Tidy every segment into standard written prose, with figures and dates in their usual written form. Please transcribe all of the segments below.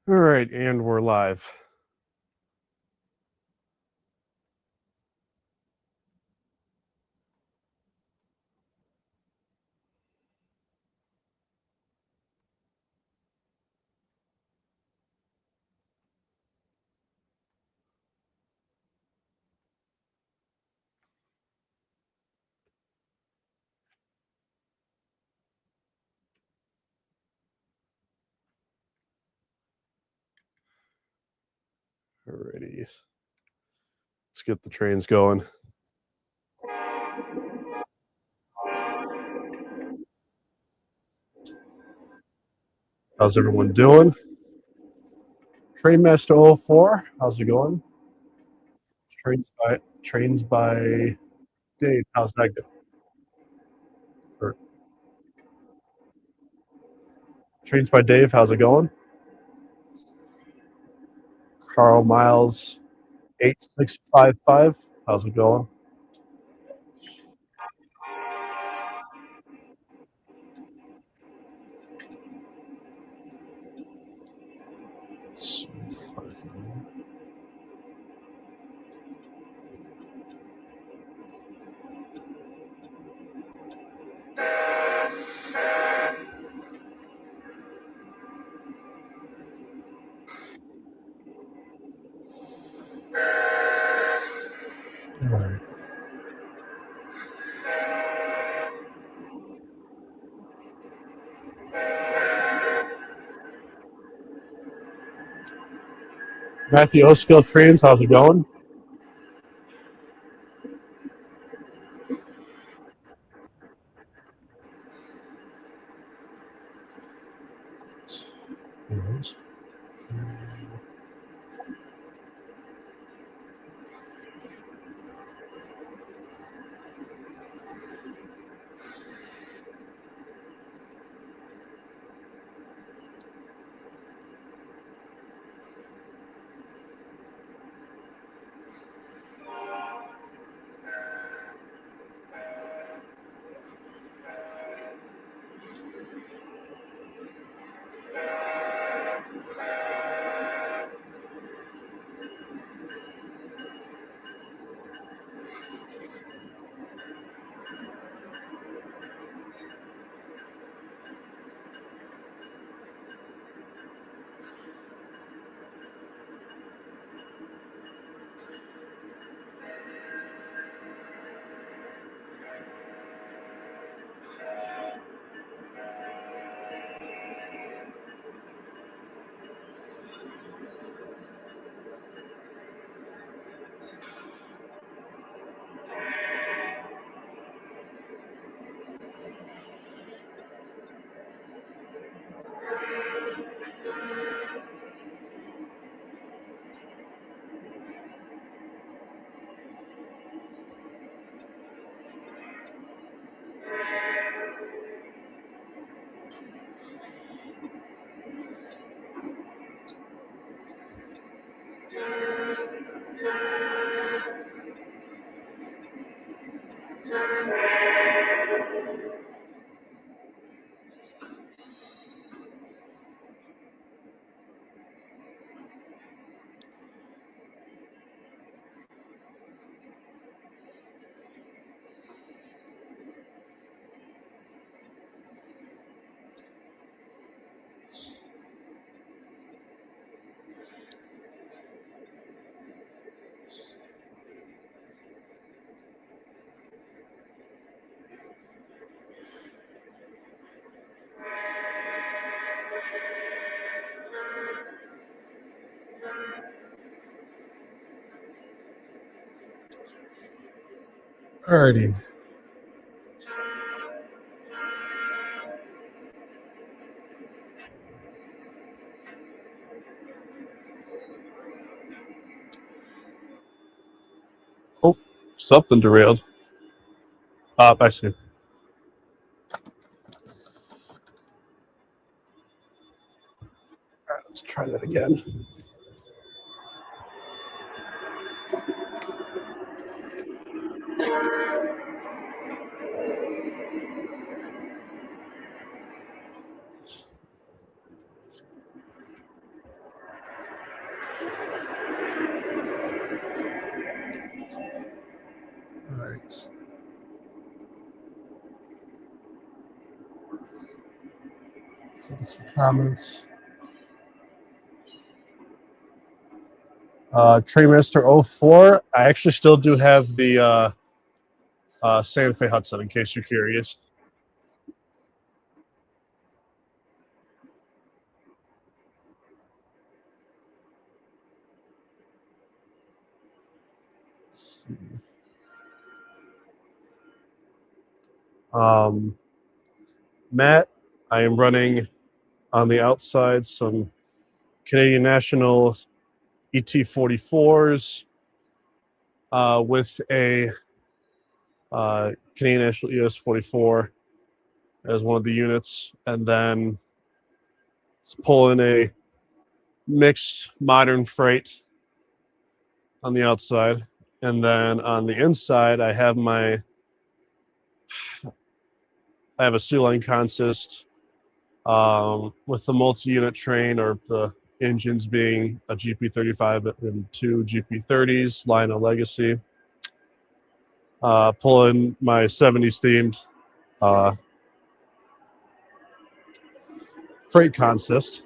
All right, and we're live. Alrighty. Let's get the trains going. How's everyone doing? Trainmaster 04, how's it going? Trains by Dave, how's that going? Or, trains by Dave, how's it going? Carl Miles 8655, how's it going? Matthew Oskill Trains, how's it going? Yes. Alrighty. Oh, something derailed. I see. All right, let's try that again. right. Let's look at some comments. Trainmaster 04. I actually still do have the Santa Fe Hudson, in case you're curious. Let's see. Matt, I am running on the outside some Canadian National ET44s with a Canadian National ES44 as one of the units, and then it's pulling a mixed modern freight on the outside, and then on the inside I have a Sioux Line consist with the multi-unit train, or the engines being a GP35 and two GP30s, line of legacy. Pulling my 70s themed freight consist.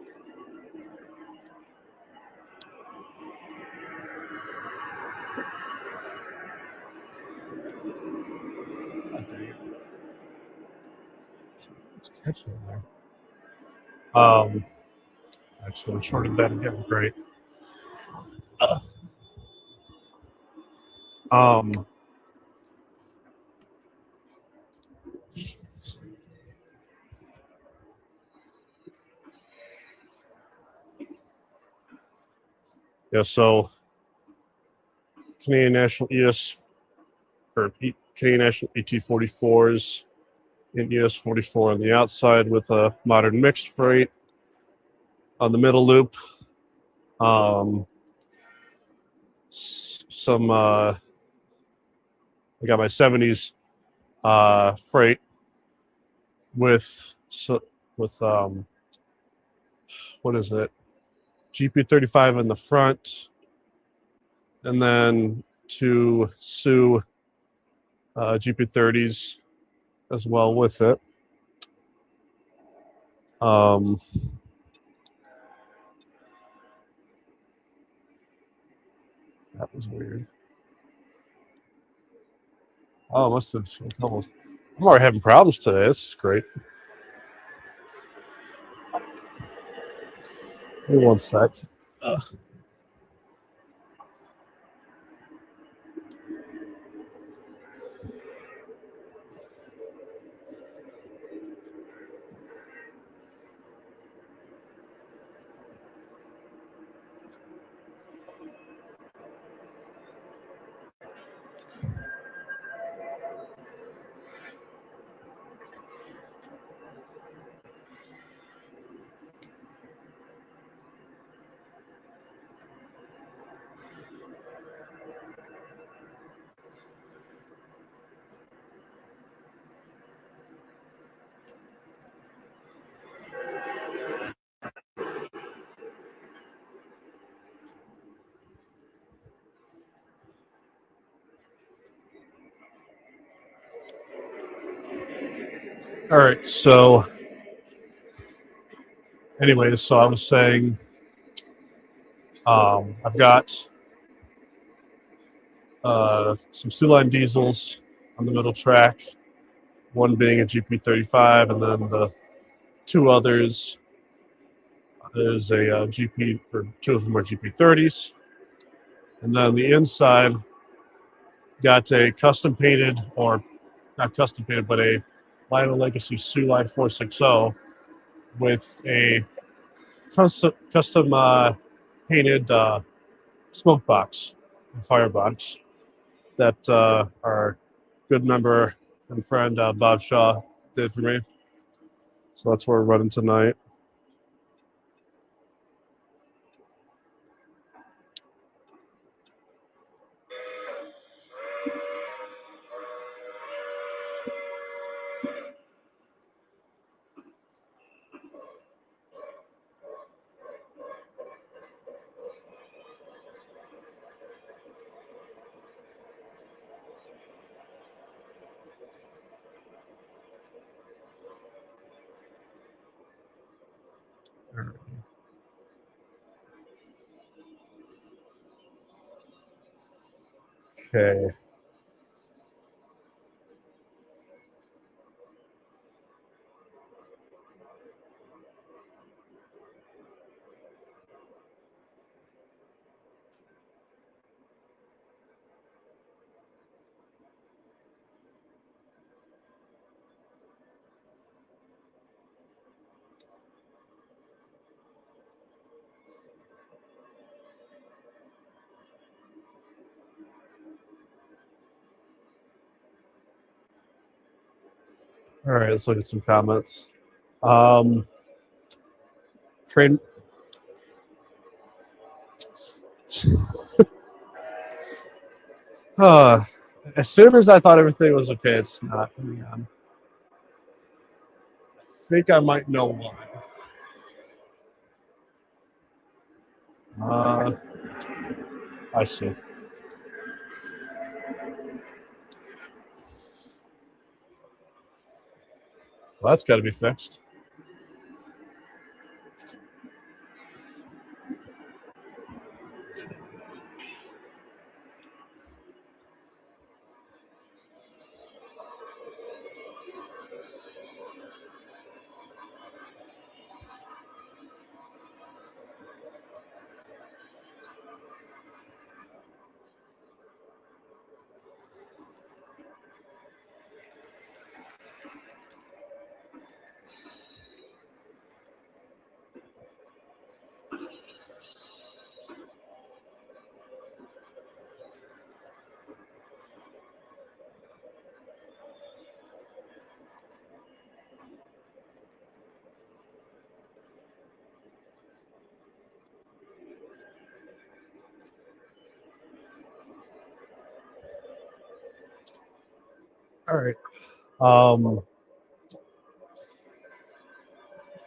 It's catching in there. Actually, I shorted that again. Great. Yeah, so Canadian National Canadian National ET44s in ES44 on the outside with a modern mixed freight on the middle loop. I got my 70s freight with what is it? GP35 in the front, and then two Sioux GP30s as well with it. That was weird. Oh, must have almost. I'm already having problems today. This is great. Give me one sec. All right, so anyways, so I was saying I've got some Sioux Line diesels on the middle track, one being a GP35, and then the two others is a GP, or two of them are GP30s. And then the inside got a custom painted, or not custom painted, but a Line of Legacy Sioux Line 460 with a custom painted smoke box and firebox that our good member and friend Bob Shaw did for me. So that's what we're running tonight. Okay. All right, let's look at some comments. Train. As soon as I thought everything was okay, it's not coming on. I think I might know why. I see. Well, that's got to be fixed. All right.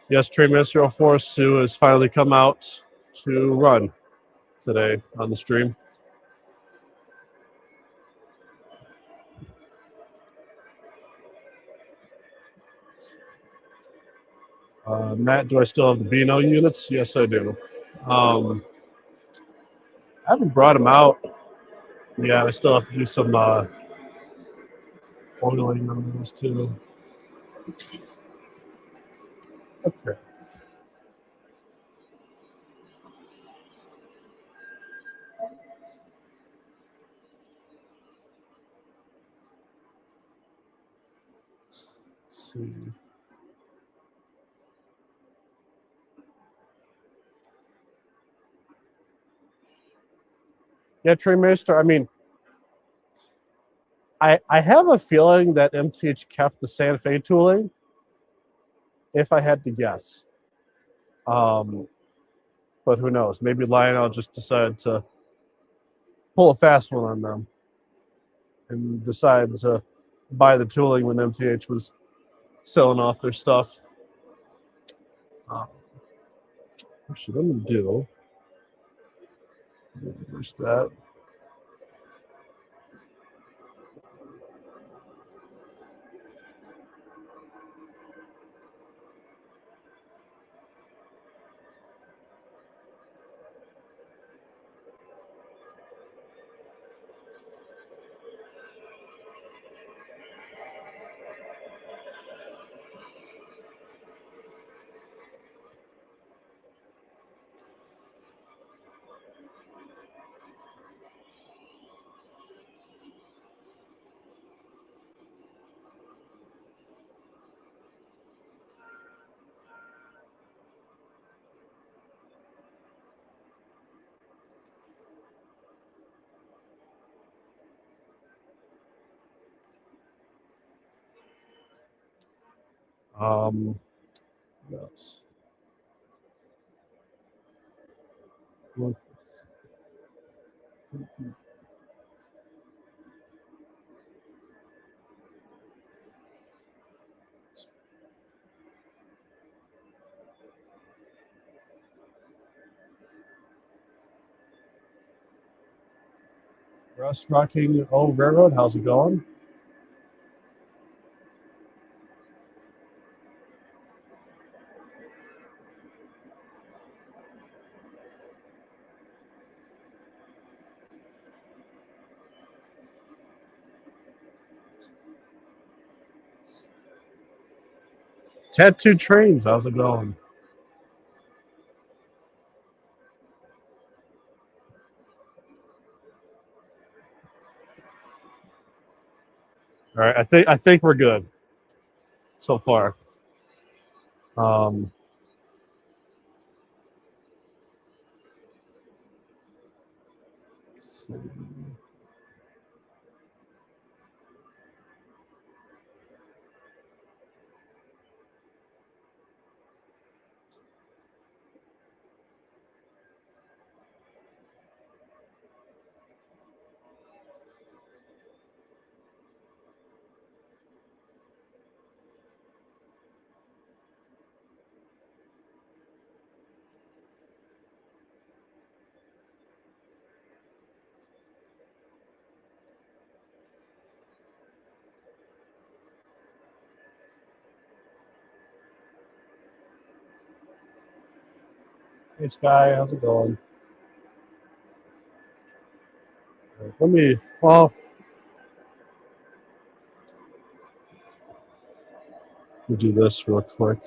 Yes, TrainMan 04 Sue has finally come out to run today on the stream. Matt, do I still have the Beano units? Yes, I do. I haven't brought them out. Yeah, I still have to do some oiling on those too. Okay. Let's see. Yeah, Traymaster, I mean, I have a feeling that MTH kept the Santa Fe tooling, if I had to guess. But who knows? Maybe Lionel just decided to pull a fast one on them and decide to buy the tooling when MTH was selling off their stuff. Actually, let me do. Where's that? Yes. Russ Rocking Old Railroad, how's it going? Tattooed Trains, how's it going? All right, I think we're good so far. Let's see. Hey Sky, how's it going? Let me do this real quick.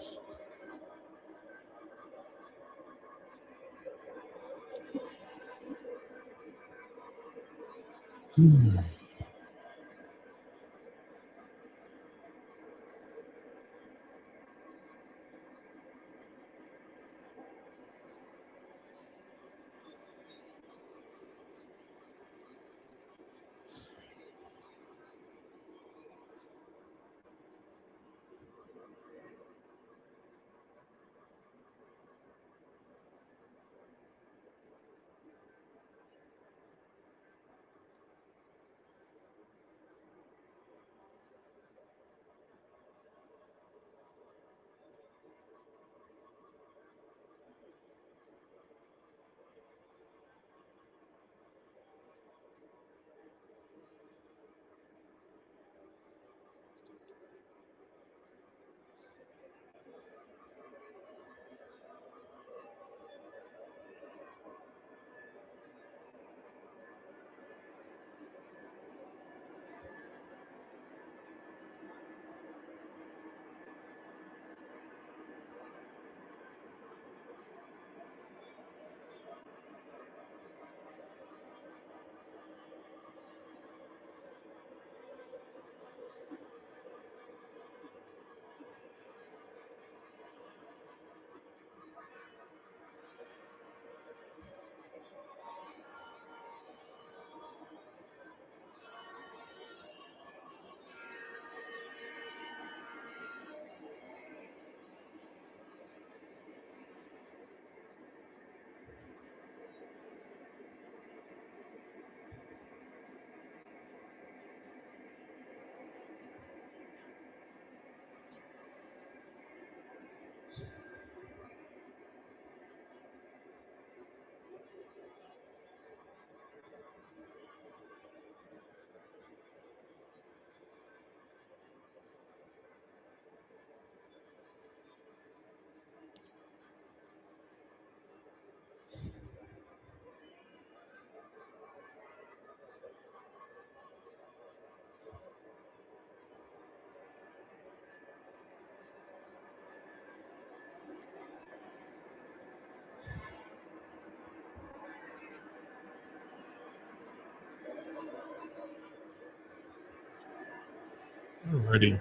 Alrighty.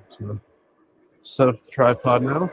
So set up the tripod now.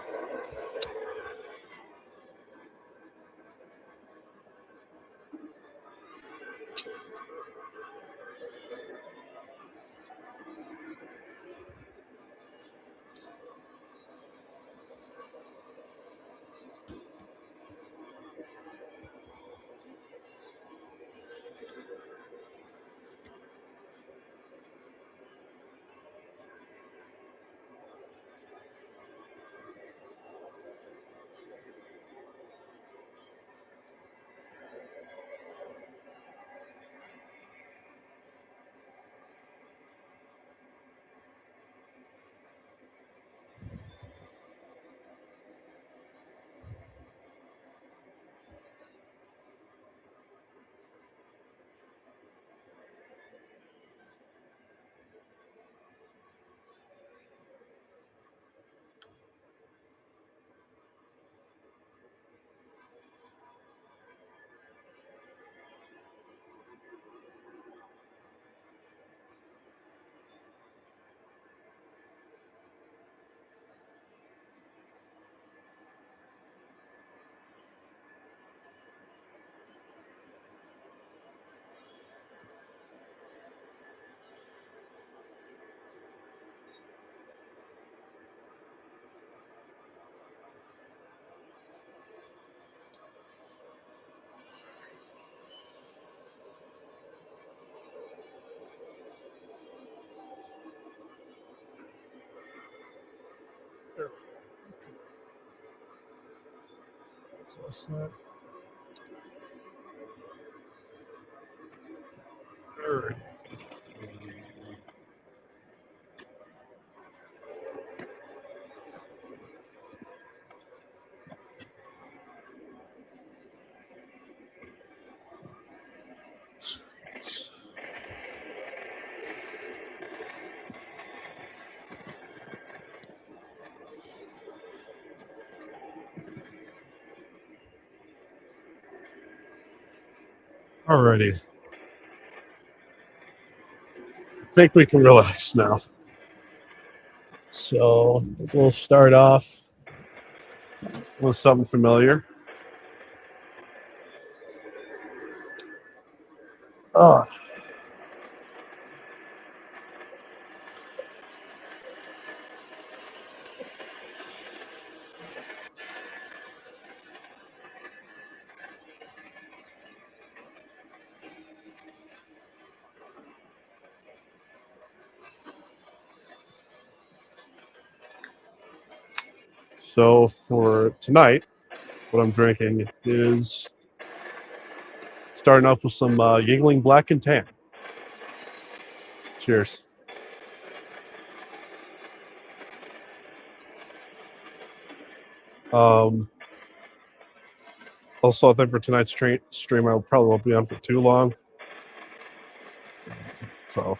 There we go. Okay. So that's all set. Alrighty. Alrighty. I think we can relax now. So we'll start off with something familiar. So for tonight, what I'm drinking is starting off with some Yingling Black and Tan. Cheers. Also, I think for tonight's stream, I probably won't be on for too long. So.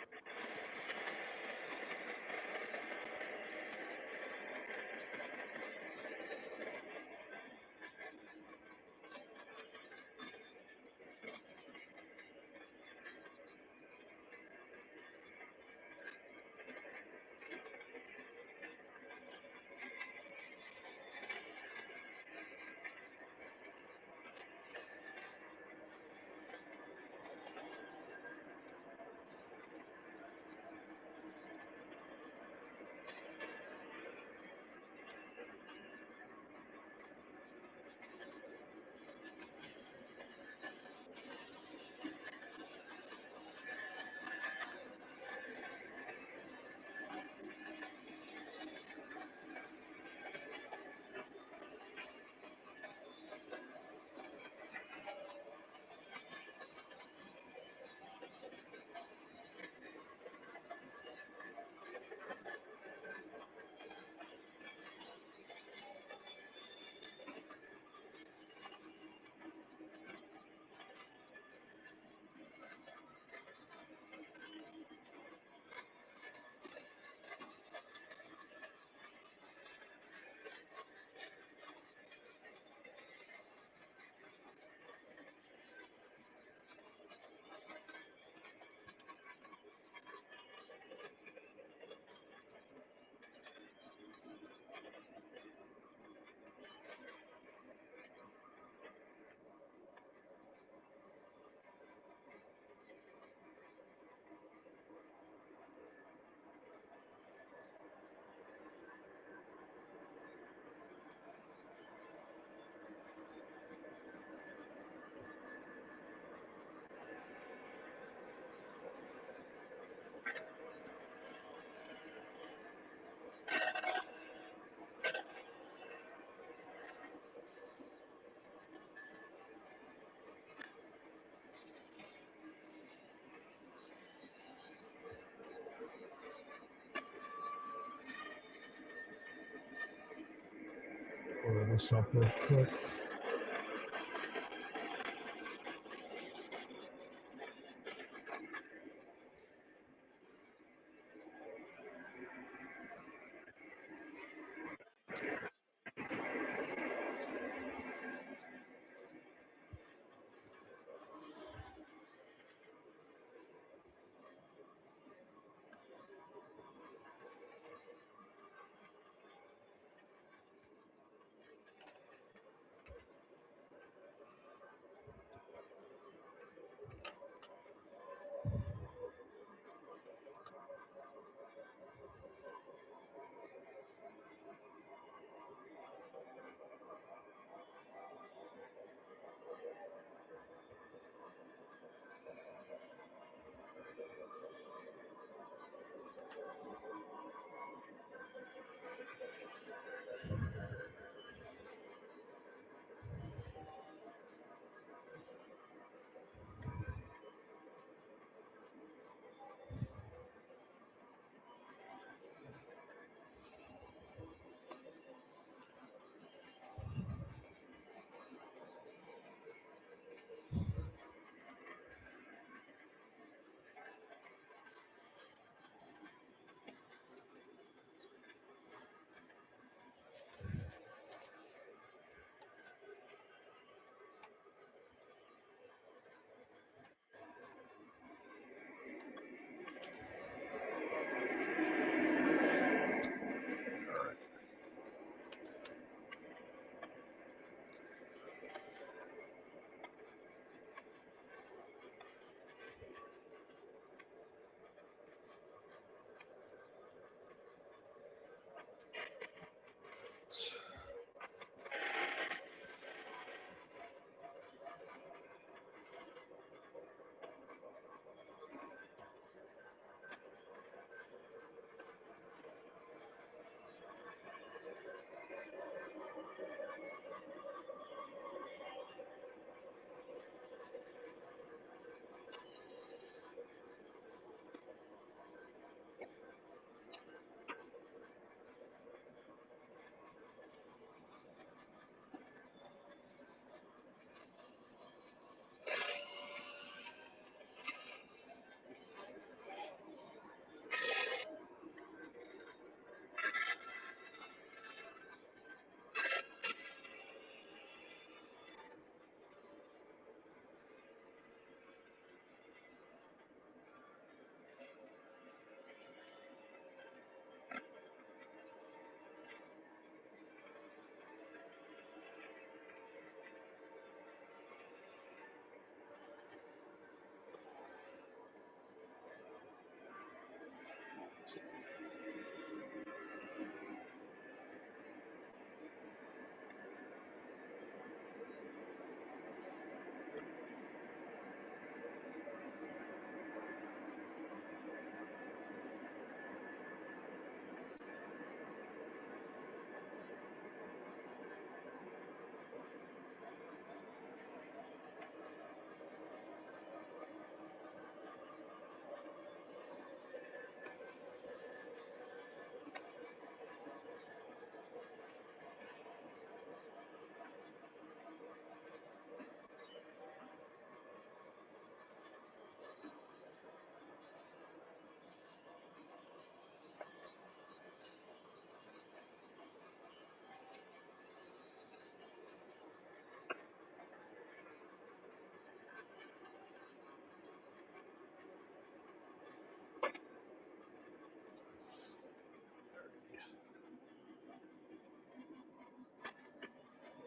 Order this up real quick.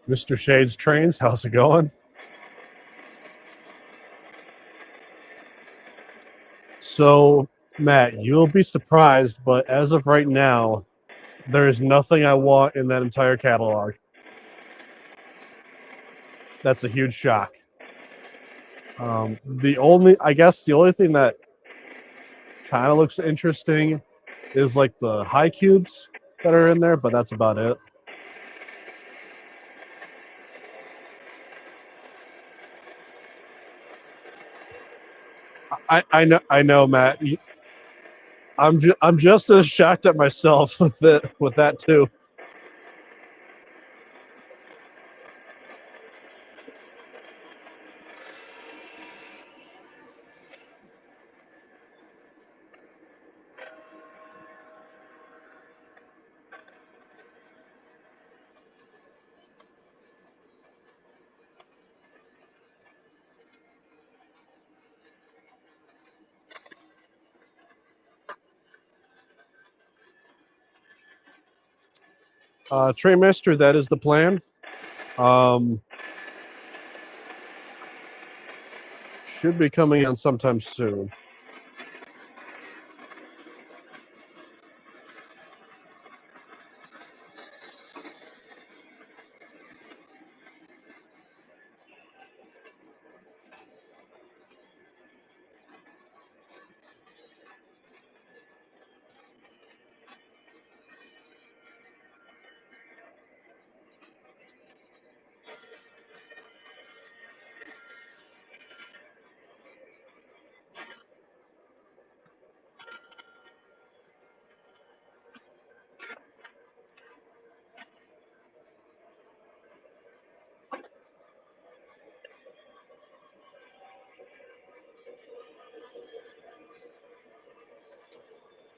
Mr. Shade's Trains, how's it going? So, Matt, you'll be surprised, but as of right now, there is nothing I want in that entire catalog. That's a huge shock. The only thing that kind of looks interesting is like the high cubes that are in there, but that's about it. I know, Matt. I'm just as shocked at myself with that too. Trainmaster, that is the plan. Should be coming in sometime soon.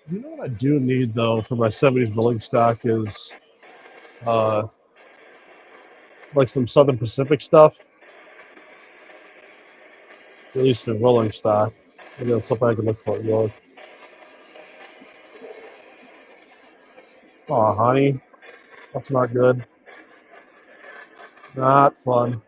You know what I do need though for my 70s rolling stock is like some Southern Pacific stuff. At least in rolling stock. Maybe that's something I can look for at York. Oh, honey. That's not good. Not fun.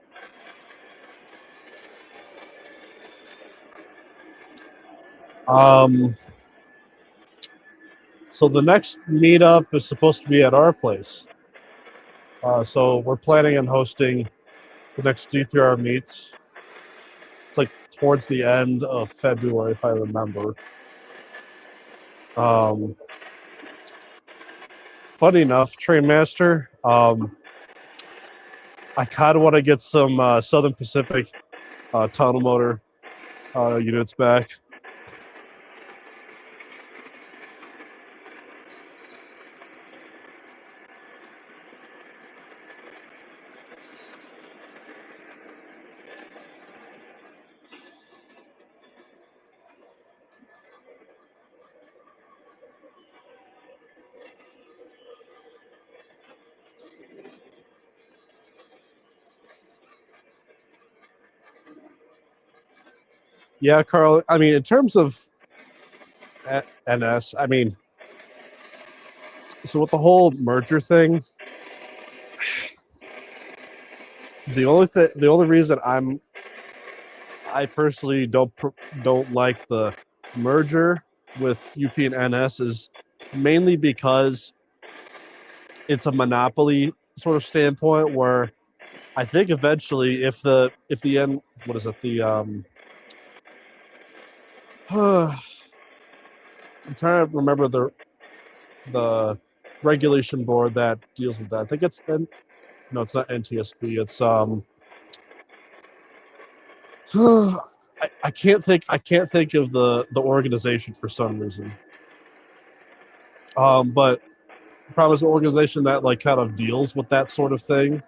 So the next meetup is supposed to be at our place. So we're planning on hosting the next D3R meets. It's like towards the end of February, if I remember. Funny enough, Trainmaster, I kind of want to get some Southern Pacific tunnel motor units back. Yeah, Carl. I mean, in terms of NS, I mean, so with the whole merger thing, the only reason I personally don't like the merger with UP and NS is mainly because it's a monopoly sort of standpoint where I think eventually if the end what is it the I'm trying to remember the regulation board that deals with that. I think it's no, it's not NTSB. It's I can't think of the organization for some reason. But probably is an organization that like kind of deals with that sort of thing.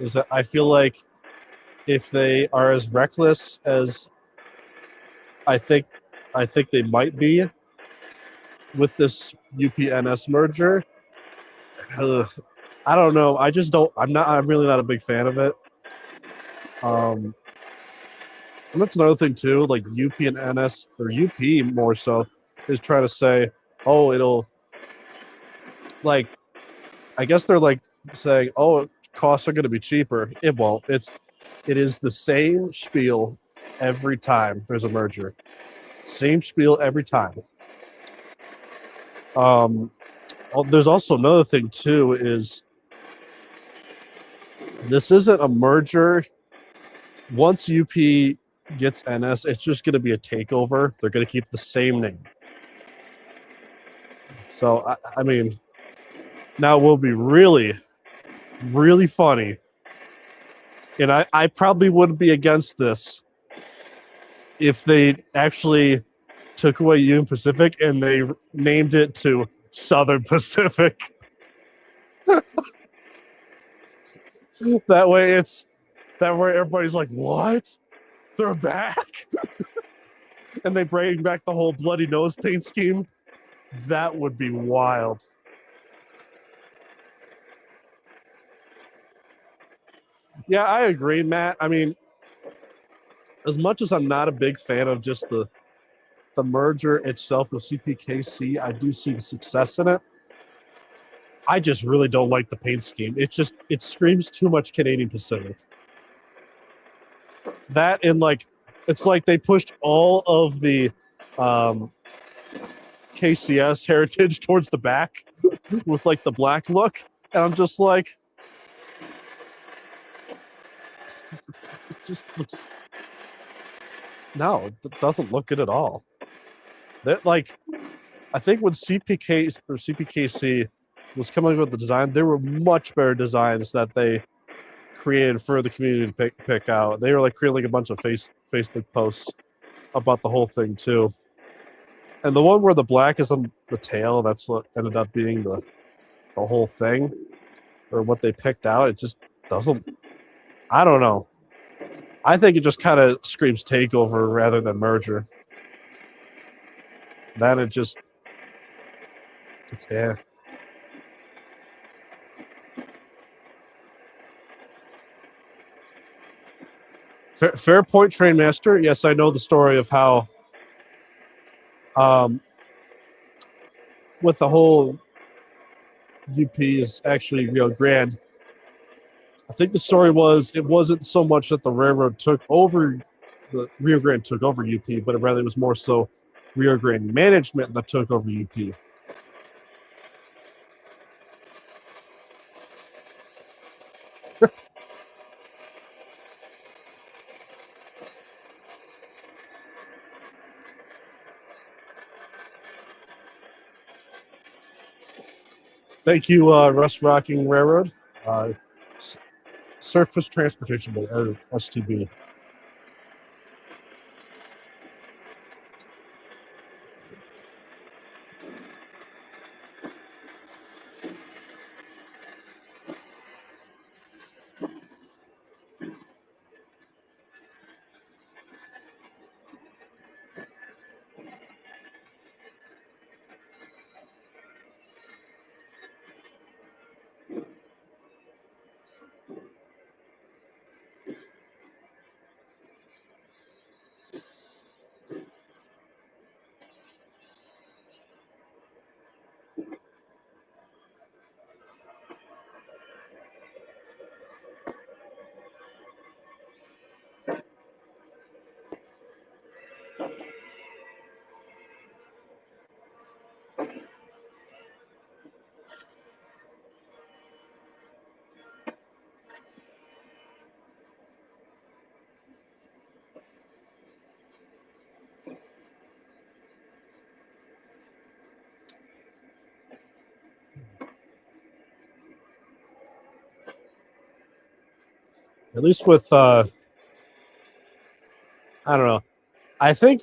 Is that I feel like if they are as reckless as I think they might be with this UPNS merger, I don't know. I just don't. I'm really not a big fan of it. And that's another thing too. Like UP and NS or UP more so is trying to say, oh, it'll like. I guess they're like saying, oh, costs are going to be cheaper. It won't. It is the same spiel every time there's a merger. Same spiel every time. There's also another thing too, is this isn't a merger. Once UP gets NS, it's just going to be a takeover. They're going to keep the same name. So, I mean, now it will be really, really funny. And I probably wouldn't be against this if they actually took away Union Pacific and they named it to Southern Pacific. That way everybody's like, what? They're back? And they bring back the whole bloody nose paint scheme. That would be wild. Yeah, I agree, Matt. I mean, as much as I'm not a big fan of just the merger itself with CPKC, I do see the success in it. I just really don't like the paint scheme. It screams too much Canadian Pacific. That and like, it's like they pushed all of the KCS heritage towards the back with like the black look, and I'm just like, it just looks, no, it doesn't look good at all. That, like, I think when CPKC was coming up with the design, there were much better designs that they created for the community to pick out. They were like creating a bunch of Facebook posts about the whole thing too. And the one where the black is on the tail, that's what ended up being the whole thing, or what they picked out. It just doesn't, I don't know. I think it just kind of screams takeover rather than merger. Then it's yeah. Fair point, Trainmaster. Yes, I know the story of how, with the whole UP is actually Rio Grande. I think the story was it wasn't so much that the railroad took over, the Rio Grande took over UP, but rather it was more so Rio Grande management that took over UP. Thank you, Russ Rocking Railroad. Surface Transportation, or STB. At least with, I don't know. I think,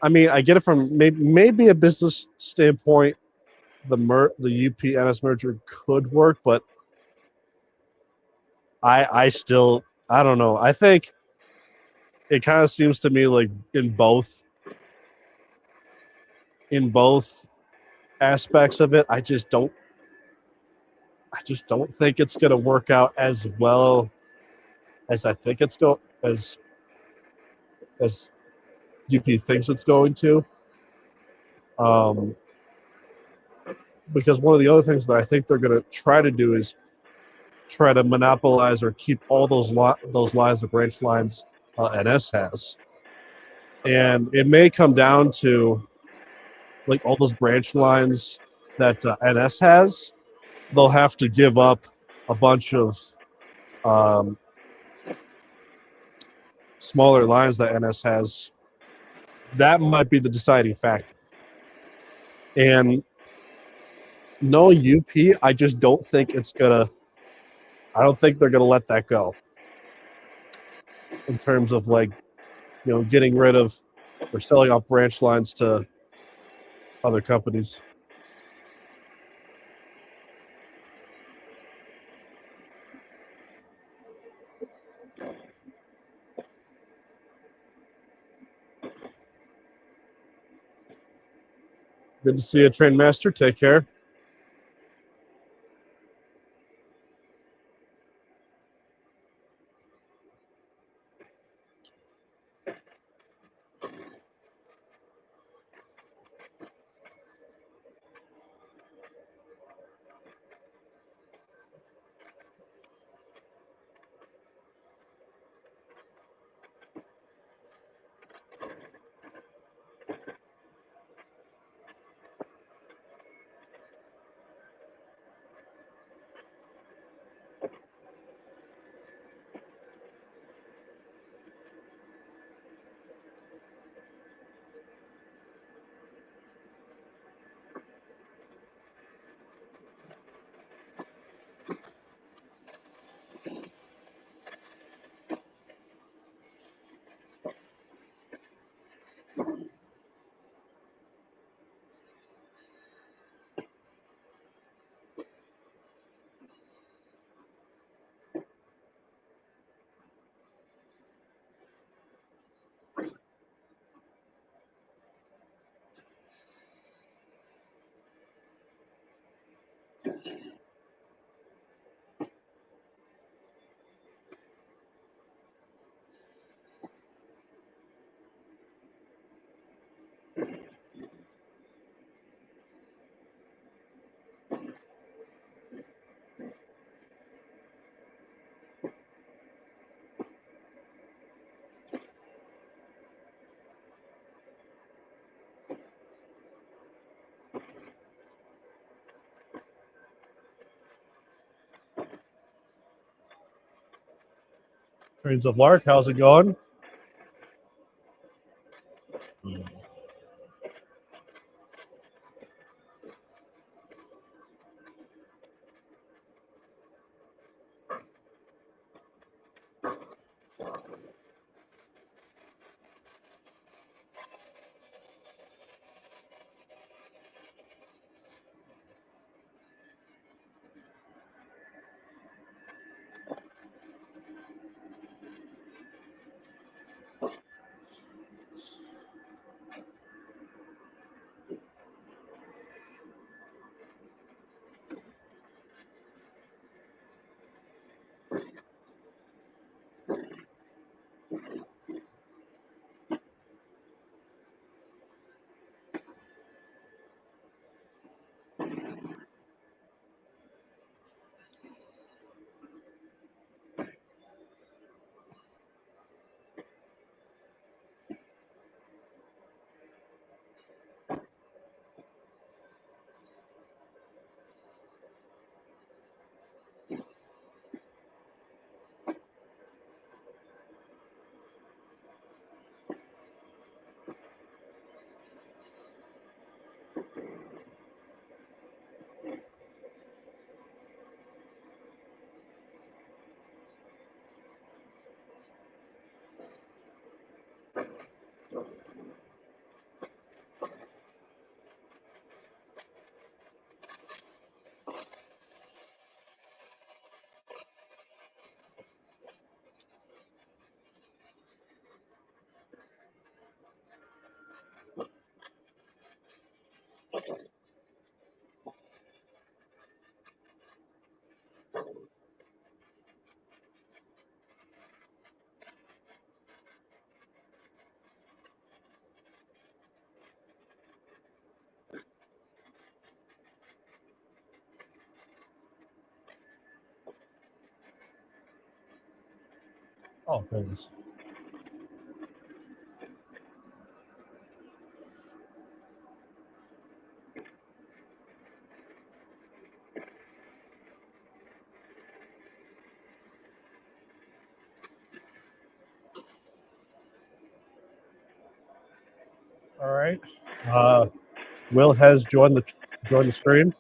I mean, I get it from maybe a business standpoint, the UP-NS merger could work, but I still, I don't know. I think it kind of seems to me like in both aspects of it, I just don't think it's going to work out as well as I think it's as UP thinks it's going to. Because one of the other things that I think they're going to try to do is try to monopolize or keep all those lines, the branch lines NS has. And it may come down to like all those branch lines that NS has. They'll have to give up a bunch of smaller lines that NS has. That might be the deciding factor. And no UP, I just don't think it's gonna. I don't think they're gonna let that go. In terms of like, getting rid of or selling off branch lines to other companies. Good to see you, Train Master. Take care. Trains of Lark, how's it going? Oh, goodness. All right. Will has joined the stream.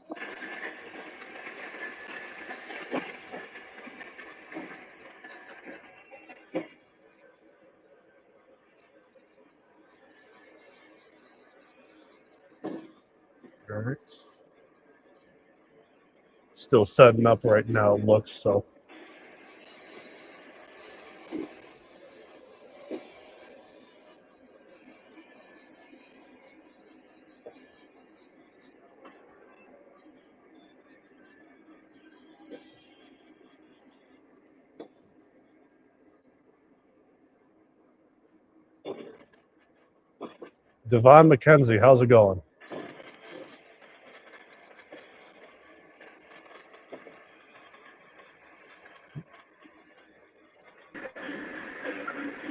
All right. Still setting up right now, it looks so. Devon McKenzie, how's it going?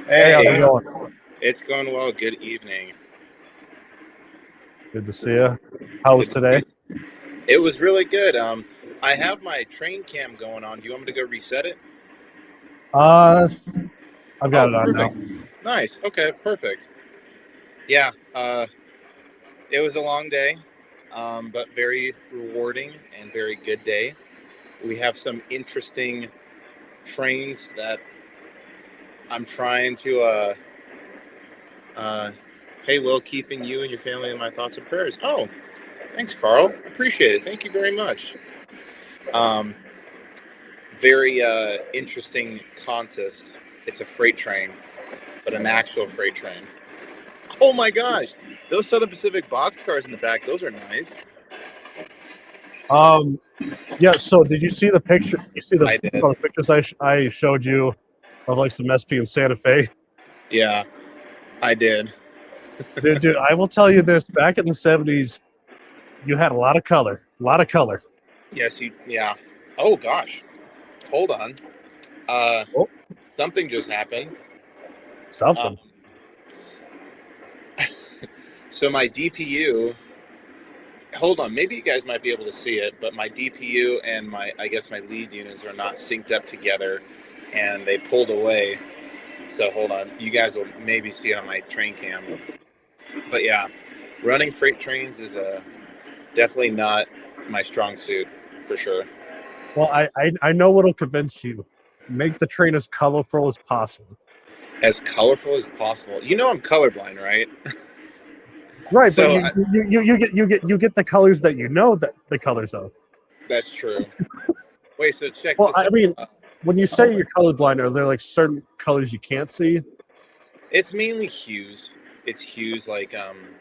Hey, how's it going? It's going well. Good evening. Good to see you. How was today? It was really good. I have my train cam going on. Do you want me to go reset it? I've got it on perfect. now. Nice. Okay, perfect. Yeah, it was a long day, but very rewarding and very good day. We have some interesting trains that I'm trying to hey, Will, keeping you and your family in my thoughts and prayers. Oh, thanks, Carl. Appreciate it. Thank you very much. Very interesting consist. It's a freight train, but an actual freight train. Oh my gosh, those Southern Pacific boxcars in the back, those are nice. Yeah, so did you see the picture? You see I did. the pictures I showed you of like some SP in Santa Fe? Yeah, I did. Dude, I will tell you this, back in the 70s, you had a lot of color. Yes, yeah. Oh gosh, hold on. Something just happened. Something. So my DPU, hold on, maybe you guys might be able to see it, but my DPU and I guess my lead units are not synced up together, and they pulled away. So hold on, you guys will maybe see it on my train cam. But yeah, running freight trains is definitely not my strong suit, for sure. Well, I know what'll convince you. Make the train as colorful as possible. As colorful as possible. You know I'm colorblind, right? Right, So but you get the colors that you know that the colors of. That's true. Wait, so check Well, this out. I mean, when you say you're colorblind, are there like certain colors you can't see? It's mainly hues. It's hues like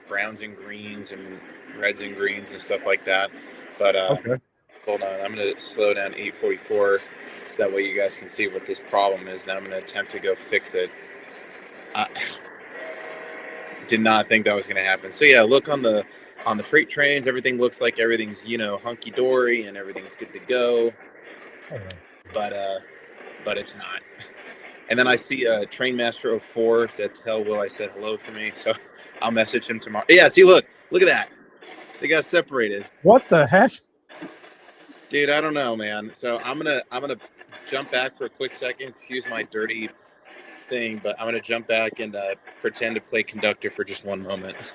browns and greens and reds and greens and stuff like that. But Okay. hold on, I'm going to slow down 844 so that way you guys can see what this problem is. Now I'm going to attempt to go fix it. Did not think that was going to happen. So yeah, look on the freight trains. Everything looks like everything's hunky dory and everything's good to go. But it's not. And then I see Trainmaster 04 said, "Tell Will I said hello for me." So I'll message him tomorrow. Yeah, see, look at that. They got separated. What the heck? Dude, I don't know, man. So I'm gonna jump back for a quick second. Excuse my dirty thing, but I'm gonna jump back and pretend to play conductor for just one moment.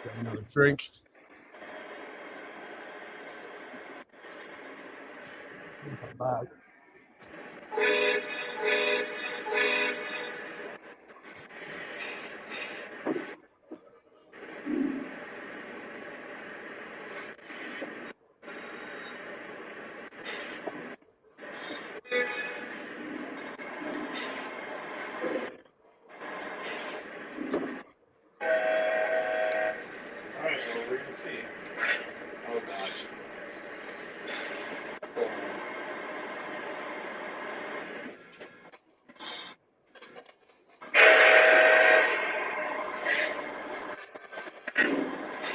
Get another drink. Come back. All right, well, we're gonna see. Oh gosh.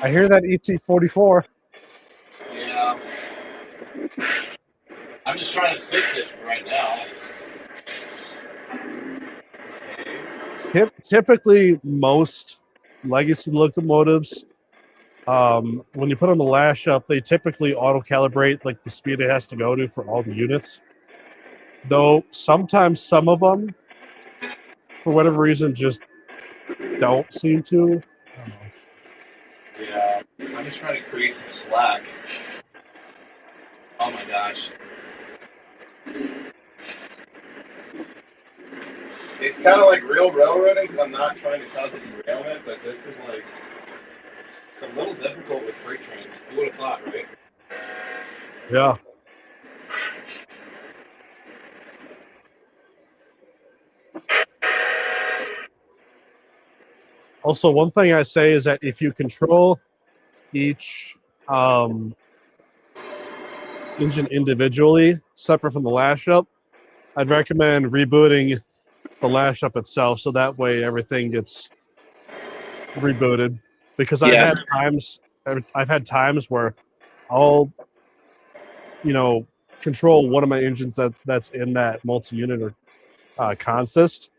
I hear that ET44. Yeah. I'm just trying to fix it right now. Okay. Typically, most legacy locomotives, when you put them the lash up, they typically auto-calibrate like the speed it has to go to for all the units. Though sometimes some of them, for whatever reason, just don't seem to. I don't know. Yeah, I'm just trying to create some slack. Oh my gosh. It's kind of like real railroading because I'm not trying to cause a derailment, but this is like a little difficult with freight trains. Who would have thought, right? Yeah. Also, one thing I say is that if you control each engine individually, separate from the lash up, I'd recommend rebooting the lash up itself so that way everything gets rebooted. Because I've had times where I'll, control one of my engines that's in that multi-unit or consist,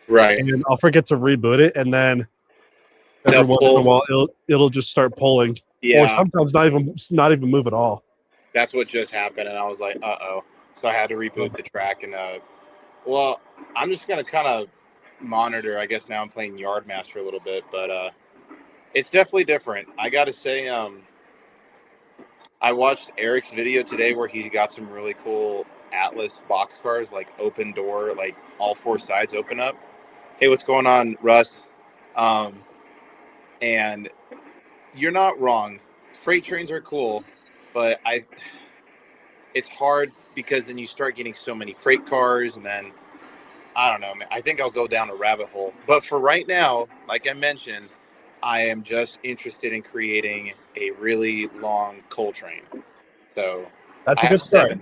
Right. and I'll forget to reboot it, and then every once in a while it'll just start pulling. Yeah. Or sometimes not even move at all. That's what just happened, and I was like, uh-oh. So I had to reboot the track, and well, I'm just gonna kind of monitor. I guess now I'm playing Yardmaster a little bit, but it's definitely different. I gotta say, I watched Eric's video today where he got some really cool Atlas boxcars, like open door, like all four sides open up. Hey, what's going on, Russ? And you're not wrong. Freight trains are cool, but it's hard because then you start getting so many freight cars, and then I don't know, man. I think I'll go down a rabbit hole. But for right now, like I mentioned, I am just interested in creating a really long coal train. So that's a good start.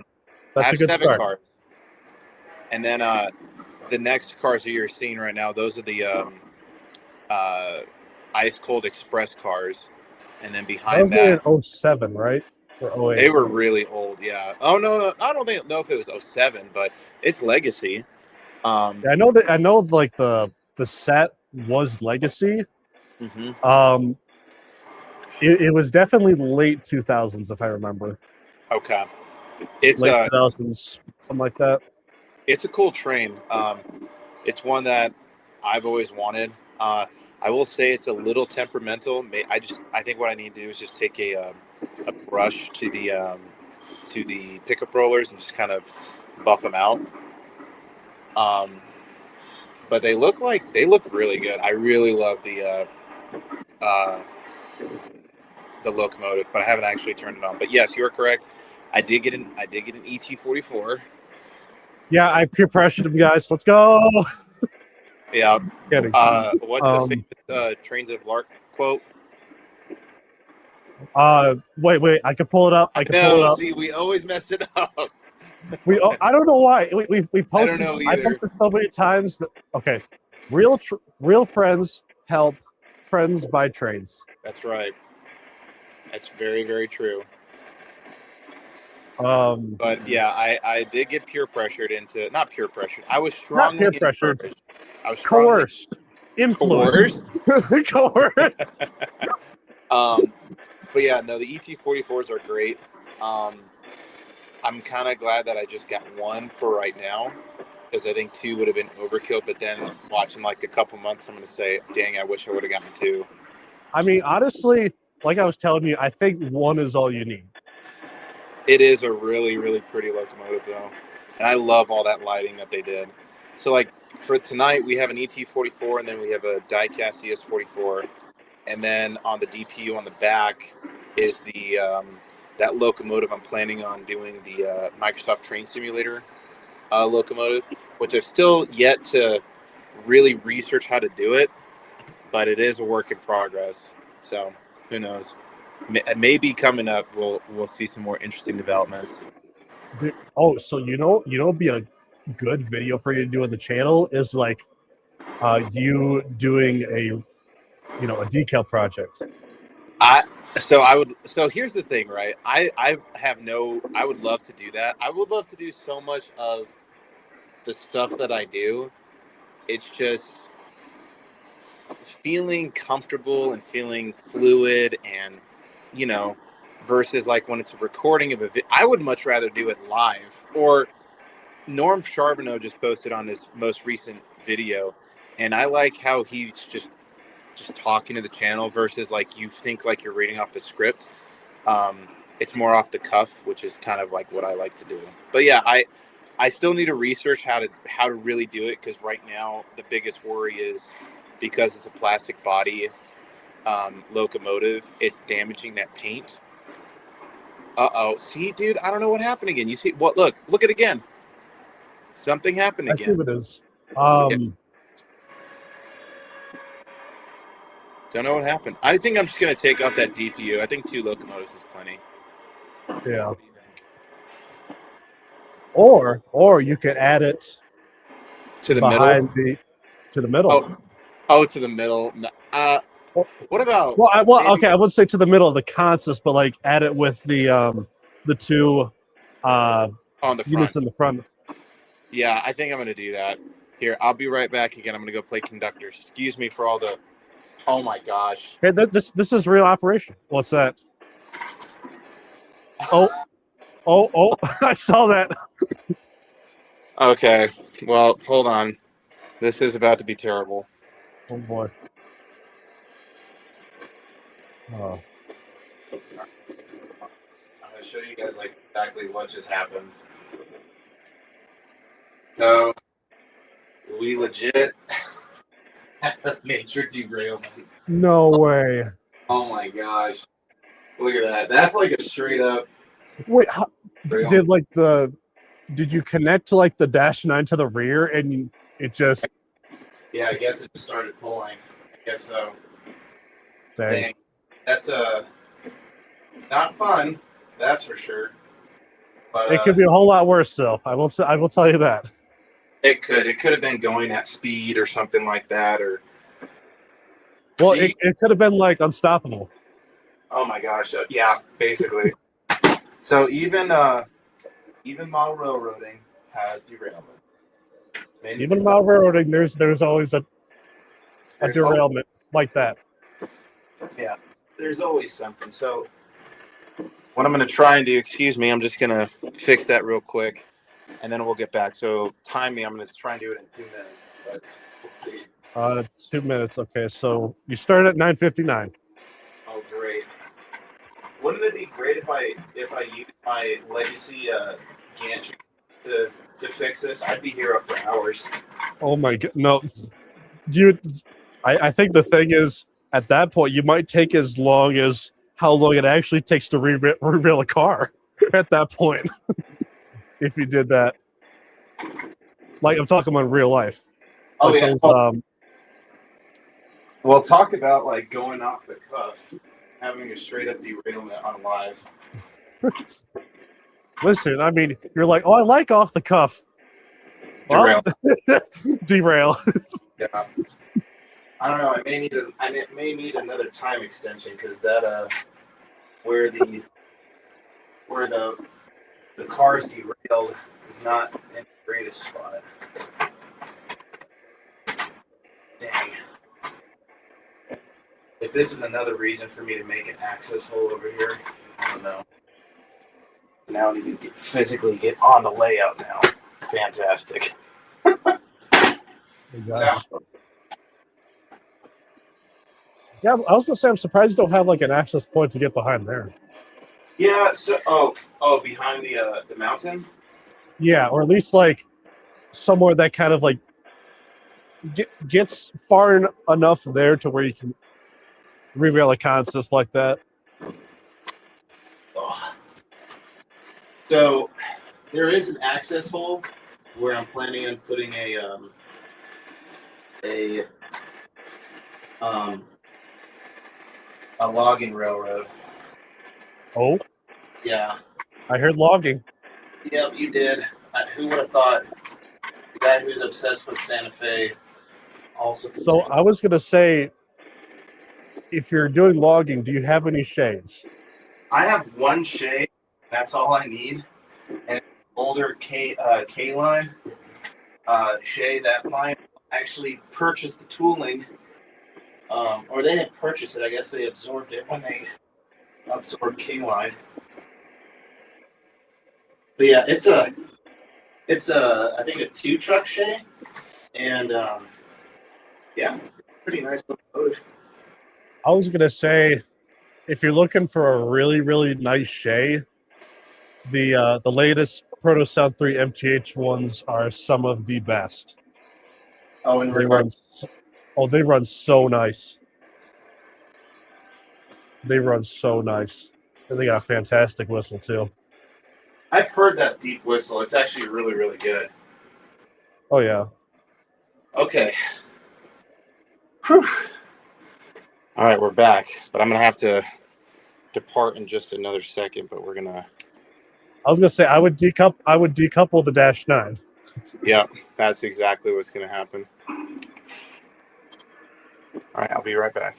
I have seven cars. And then the next cars that you're seeing right now, those are the ice cold express cars. And then behind that, in 07, right? Or 08. They were really old, yeah. Oh no, I don't know if it was 07, but it's legacy. I know like the set was legacy. Mm-hmm. It was definitely late 2000s, if I remember. Okay. It's late 2000s, something like that. It's a cool train. It's one that I've always wanted. I will say it's a little temperamental. I think what I need to do is just take a brush to the pickup rollers and just kind of buff them out. But they look really good. I really love the locomotive, but I haven't actually turned it on. But yes, you are correct. I did get an ET44. Yeah, I peer pressured him, guys. Let's go. Yeah. Kidding. What's the famous Trains of Lark quote? Wait. I can pull it up. Pull it up. See, we always mess it up. I don't know why. We posted. I don't know either. I posted so many times that okay, real friends help friends buy trains. That's right. That's very, very true. But yeah, I did get peer pressured into not peer pressured. I was strongly not peer pressured. I was coerced, influenced, coerced. But yeah, no, the ET44s are great. I'm kind of glad that I just got one for right now because I think two would have been overkill. But then watching like a couple months, I'm going to say, dang, I wish I would have gotten two. I mean, honestly, like I was telling you, I think one is all you need. It is a really, really pretty locomotive, though. And I love all that lighting that they did. So, like, for tonight, we have an ET44, and then we have a die-cast ES44. And then on the DPU on the back is the that locomotive I'm planning on doing the Microsoft Train Simulator locomotive, which I've still yet to really research how to do it, but it is a work in progress. So, who knows? Maybe coming up, we'll see some more interesting developments. Oh, so be a good video for you to do on the channel is like you doing a decal project. So I would. So here's the thing, right? I would love to do that. I would love to do so much of the stuff that I do. It's just feeling comfortable and feeling fluid, and you know, versus like when it's a recording of a. I would much rather do it live. Or Norm Charbonneau just posted on his most recent video, and I like how he's just talking to the channel versus like you think like you're reading off the script. It's more off the cuff, which is kind of like what I like to do. But yeah, I still need to research how to really do it, because right now the biggest worry is because it's a plastic body locomotive, it's damaging that paint. See, dude, I don't know what happened again. You see what? Look at it again. Something happened I see again. what it is. Don't know what happened. I think I'm just gonna take off that DPU. I think 2 locomotives is plenty. Yeah. What do you think? Or you could add it To the behind middle? to the middle. To the middle. What about? Okay, I wouldn't say to the middle of the consist, but like add it with the 2 on the units front. in the front. Yeah, I think I'm gonna do that. Here, I'll be right back again. I'm gonna go play conductor. Excuse me for all the. Oh my gosh. Hey, this is real operation. What's that? Oh, I saw that. Okay. Well, hold on. This is about to be terrible. Oh boy. Oh. I'm gonna show you guys like exactly what just happened. So we legit had a major derailment. No way. Oh my gosh. Look at that. That's like a straight up. Wait, derailment. did you connect to like the -9 to the rear and it just? Yeah, I guess it just started pulling. I guess so. Dang. That's not fun. That's for sure. But It could be a whole lot worse, though. I will tell you that. It could have been going at speed or something like that, or. Well, it could have been like unstoppable. Oh my gosh! Yeah, basically. So even model railroading has derailment. Even while railroading, there's always a derailment like that. Yeah, there's always something. So what I'm going to try and do, excuse me, I'm just going to fix that real quick, and then we'll get back. So time me. I'm going to try and do it in 2 minutes, but let's see. 2 minutes. Okay, so you start at 9:59. Oh, great. Wouldn't it be great if I use my legacy gantry to fix this? I'd be here up for hours. Oh my god, no! I think the thing is, at that point, you might take as long as how long it actually takes to reveal a car. At that point, if you did that, like I'm talking about real life. Oh like yeah. Those, well, talk about like going off the cuff, having a straight up derailment on live. Listen, I mean, you're like, oh, I like off the cuff. Well, derail. Yeah. I don't know. I may need another time extension, because that where the car's derailed is not in the greatest spot. Dang. If this is another reason for me to make an access hole over here, I don't know. Now I need to physically get on the layout now. Fantastic. Yeah, I was gonna say I'm surprised you don't have like an access point to get behind there. Yeah. So behind the mountain. Yeah, or at least like somewhere that kind of like gets far enough there to where you can reveal a consist like that. Oh. So there is an access hole where I'm planning on putting a logging railroad. Oh, Yeah. I heard logging. Yep, you did. Who would have thought? The guy who's obsessed with Santa Fe also. So I was gonna say, if you're doing logging, do you have any shades? I have one shade. That's all I need. And older K line shade. That line actually purchased the tooling, or they didn't purchase it. I guess they absorbed it when they absorbed K line. But yeah, it's a I think a 2-truck shade, and yeah, pretty nice little motor. I was gonna say, if you're looking for a really, really nice shay, the latest Proto Sound 3 MTH ones are some of the best. Oh, in They regard, they run so nice. They run so nice. And they got a fantastic whistle too. I've heard that deep whistle. It's actually really, really good. Oh yeah. Okay. Whew. All right, we're back, but I'm gonna have to depart in just another second. But we're gonna. I was gonna say I would decouple the Dash 9. Yeah, that's exactly what's gonna happen. All right, I'll be right back.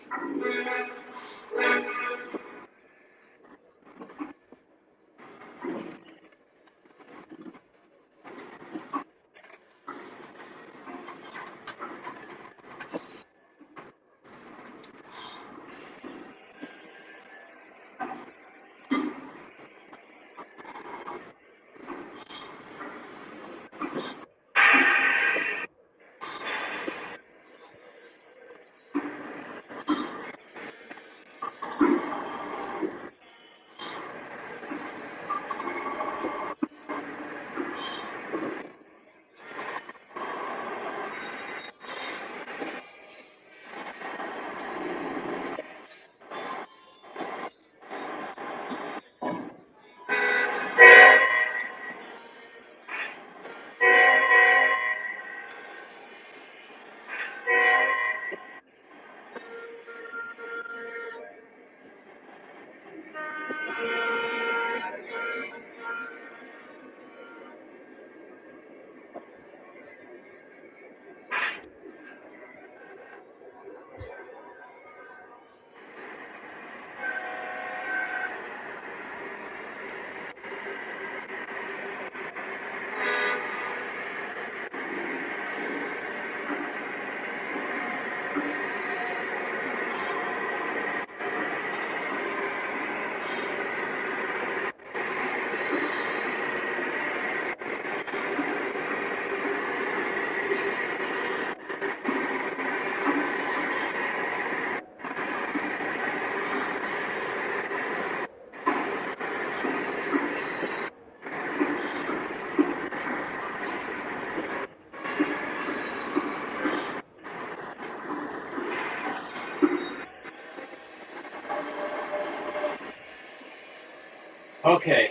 Okay.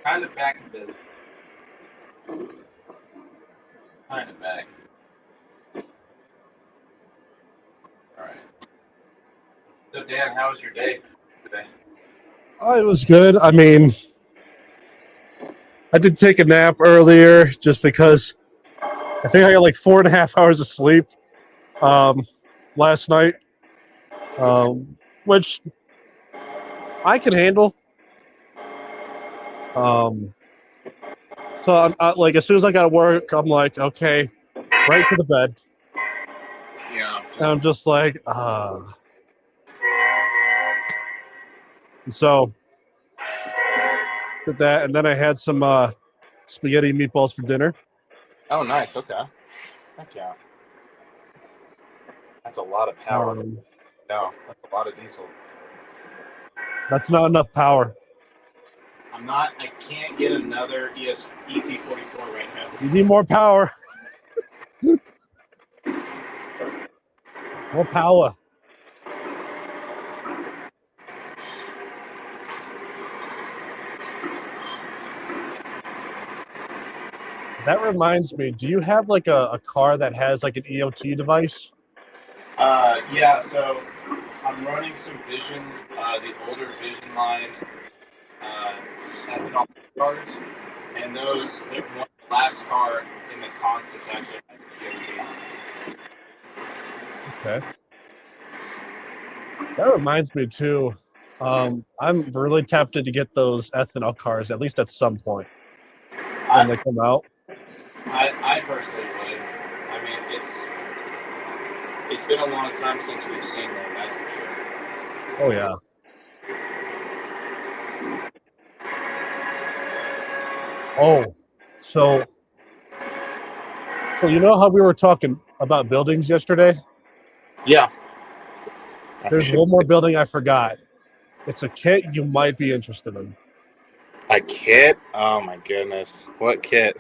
Kind of back in business. Kind of back. All right. So, Dan, how was your day today? Oh, it was good. I mean, I did take a nap earlier just because I think I got like 4.5 hours of sleep last night, which I can handle. So like as soon as I got to work, I'm like, okay, right to the bed. Yeah. And I'm just like, So did that, and then I had some spaghetti and meatballs for dinner. Oh, nice. Okay. Heck yeah. That's a lot of power. No, that's a lot of diesel. That's not enough power. I can't get another ET44 right now. You need more power. More power. That reminds me, do you have like a car that has like an EOT device? Yeah, so I'm running some Vision, the older Vision line ethanol cars, and they're one of the last car in the Constance actually has an EOT. Okay. That reminds me too. I'm really tempted to get those ethanol cars at least at some point when they come out. I personally would. I mean, it's been a long time since we've seen them. That's for sure. Oh yeah. Oh, so you know how we were talking about buildings yesterday? Yeah. There's one more building I forgot. It's a kit you might be interested in. A kit? Oh my goodness! What kit?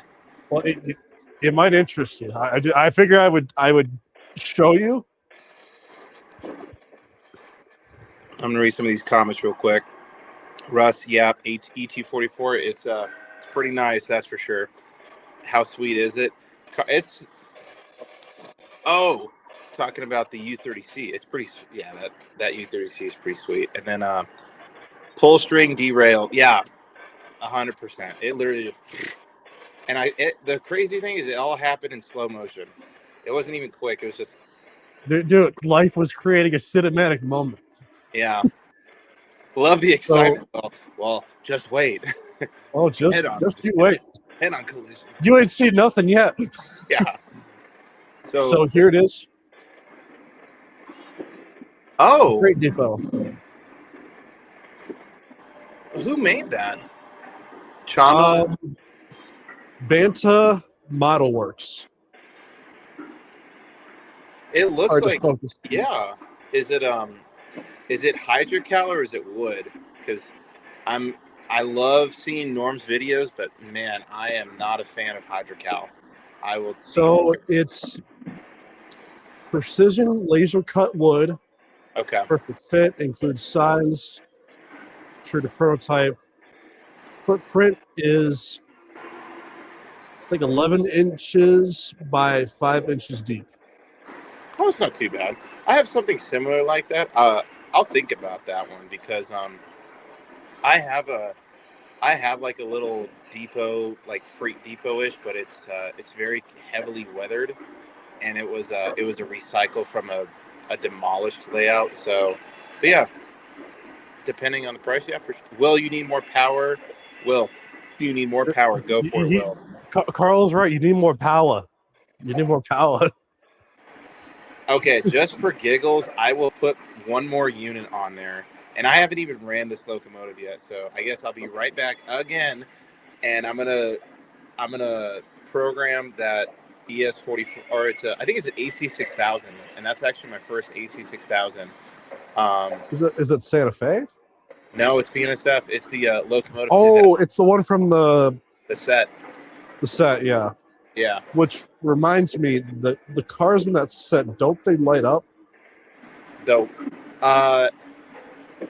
Well, it might interest you. I figure I would show you. I'm gonna read some of these comments real quick. Russ, yeah, ET44. It's pretty nice, that's for sure. How sweet is it? It's talking about the U30C. It's pretty, yeah. That U30C is pretty sweet. And then pull string derail, yeah, 100%. It literally just, and the crazy thing is, it all happened in slow motion. It wasn't even quick. It was just, Dude, life was creating a cinematic moment. yeah. Love the excitement. Well, just wait. Oh, just you wait. Head on collision. You ain't seen nothing yet. Yeah. So here it is. Oh, Great depot. Who made that? Chama. Banta Model Works. It looks like, focus. Yeah. Is it hydrocal or is it wood? Because I love seeing Norm's videos, but man, I am not a fan of hydrocal. I will. So it's precision laser cut wood. Okay. Perfect fit. Includes size. True to prototype. Footprint is, I think, 11 inches by 5 inches deep. Oh, it's not too bad. I have something similar like that. I'll think about that one because I have like a little depot, like freight depot-ish, but it's very heavily weathered, and it was a recycle from a demolished layout. So, but yeah, depending on the price, yeah. Will, you need more power? Will, you need more power? Go for it, Will. Carl's right. You need more power. Okay, just for giggles, I will put one more unit on there. And I haven't even ran this locomotive yet, so I guess I'll be right back again. And I'm gonna program that ES44, or I think it's an AC6000, and that's actually my first AC6000. Is it Santa Fe? No, it's BNSF. It's the locomotive. Oh, it's the one from the set. The set, yeah. Yeah. Which reminds me that the cars in that set, don't they light up? Though,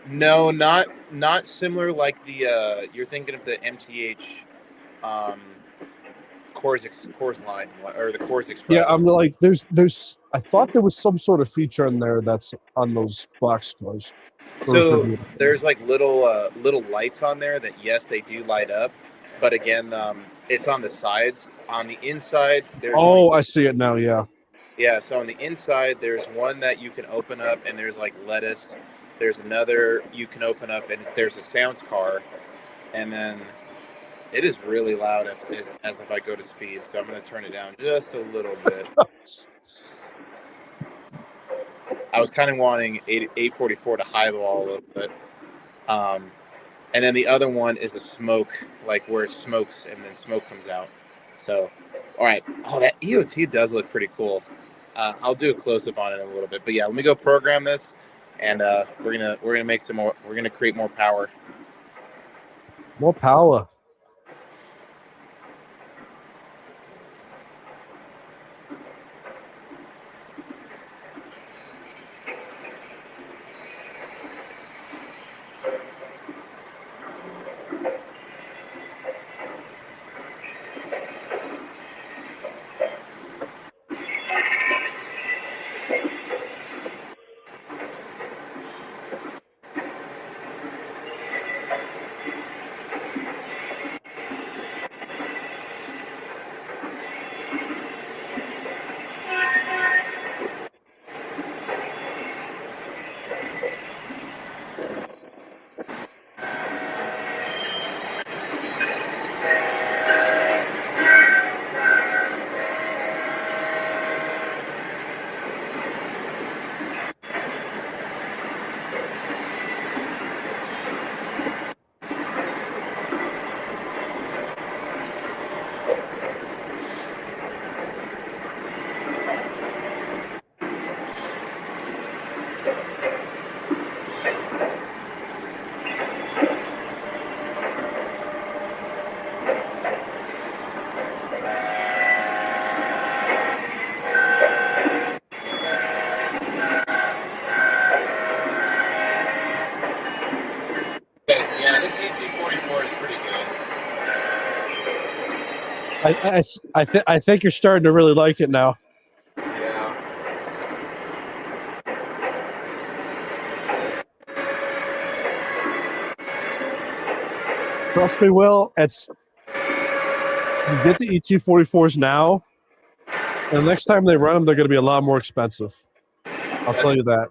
no, not similar like the you're thinking of the MTH Coors line or the Coors Express. Yeah, I'm like there's I thought there was some sort of feature in there that's on those box cars. So there's like little lights on there that, yes, they do light up, but again, it's on the sides. On the inside, there's I see it now. Yeah. Yeah. So on the inside, there's one that you can open up, and there's like lettuce. There's another you can open up, and there's a sounds car, and then it is really loud as if I go to speed. So I'm going to turn it down just a little bit. I was kind of wanting 844 to highball a little bit. And then the other one is a smoke, like where it smokes and then smoke comes out. So, all right. Oh, that EOT does look pretty cool. I'll do a close up on it in a little bit. But yeah, let me go program this, and we're gonna make some more. We're gonna create more power. More power. This ET44 is pretty good. I think you're starting to really like it now. Yeah. Trust me, Will. You get the ET44s now, and the next time they run them, they're going to be a lot more expensive. I'll tell you that.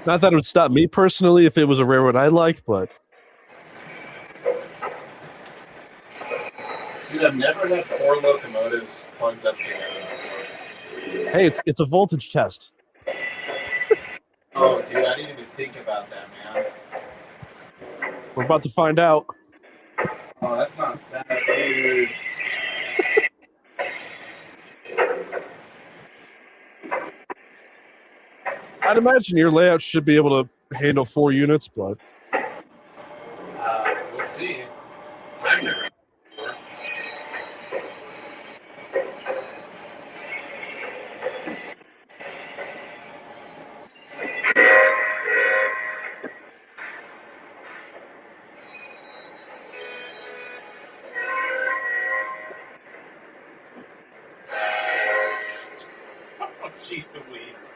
Not that it would stop me personally if it was a railroad I like, but Dude, I've never had 4 locomotives plugged up together before. hey, it's a voltage test. Oh, dude, I didn't even think about that, man. We're about to find out. Oh, that's not bad, dude. I'd imagine your layout should be able to handle 4 units, but We'll see. I've never. Oh, jeez Louise.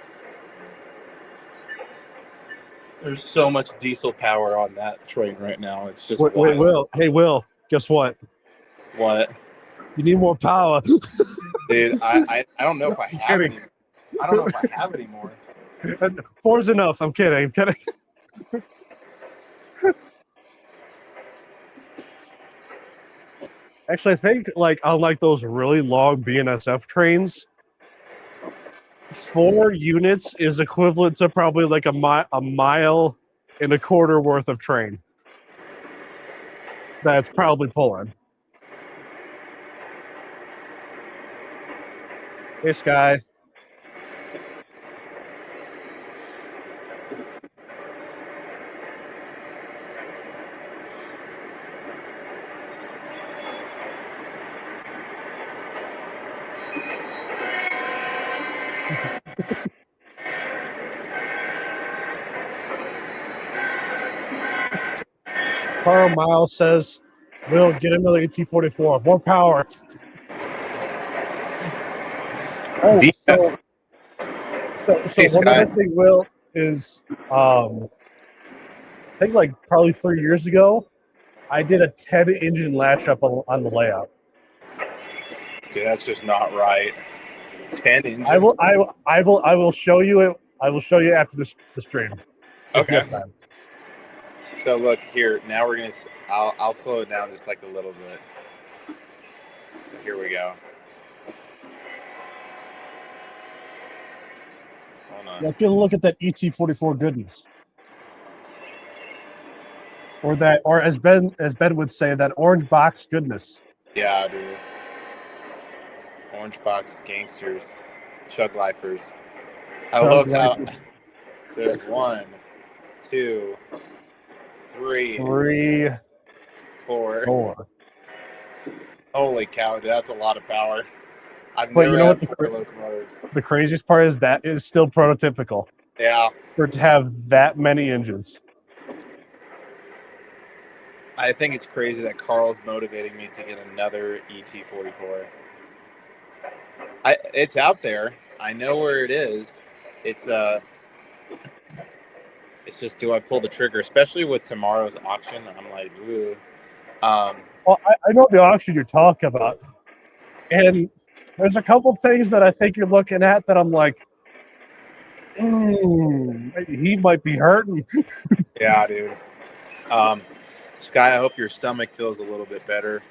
There's so much diesel power on that train right now. It's just wait, wild. Will. Hey, Will. Guess what? What? You need more power. Dude, I don't know if I have kidding. any. I don't know if I have any more. 4's enough. I'm kidding. I'm kidding. Actually, I think unlike those really long BNSF trains, 4 units is equivalent to probably like a mile and a quarter worth of train. That's probably pulling. This guy. Carl Miles says, "Will get another ET44, more power." Oh, so Hey, one Scott. other thing, Will, is I think probably 3 years ago, I did a 10-engine latch up on the layout. Dude, that's just not right. 10 engines. I will show you it. I will show you after the stream. Okay. So look here. Now we're gonna. I'll slow it down just like a little bit. So here we go. Hold on. Let's get a look at that ET44 goodness, or as Ben would say, that orange box goodness. Yeah, dude. Orange box gangsters, chug lifers. I love how. So there's 1, 2, 3, 4. Holy cow, dude, that's a lot of power. I've never had 4 locomotives. The craziest part is that is still prototypical. Yeah. For it to have that many engines. I think it's crazy that Carl's motivating me to get another ET44. It's out there. I know where it is. It's just, do I pull the trigger? Especially with tomorrow's auction, I'm like, ooh. Well, I know the auction you're talking about, and there's a couple things that I think you're looking at that I'm like, he might be hurting. Yeah, dude. Sky, I hope your stomach feels a little bit better.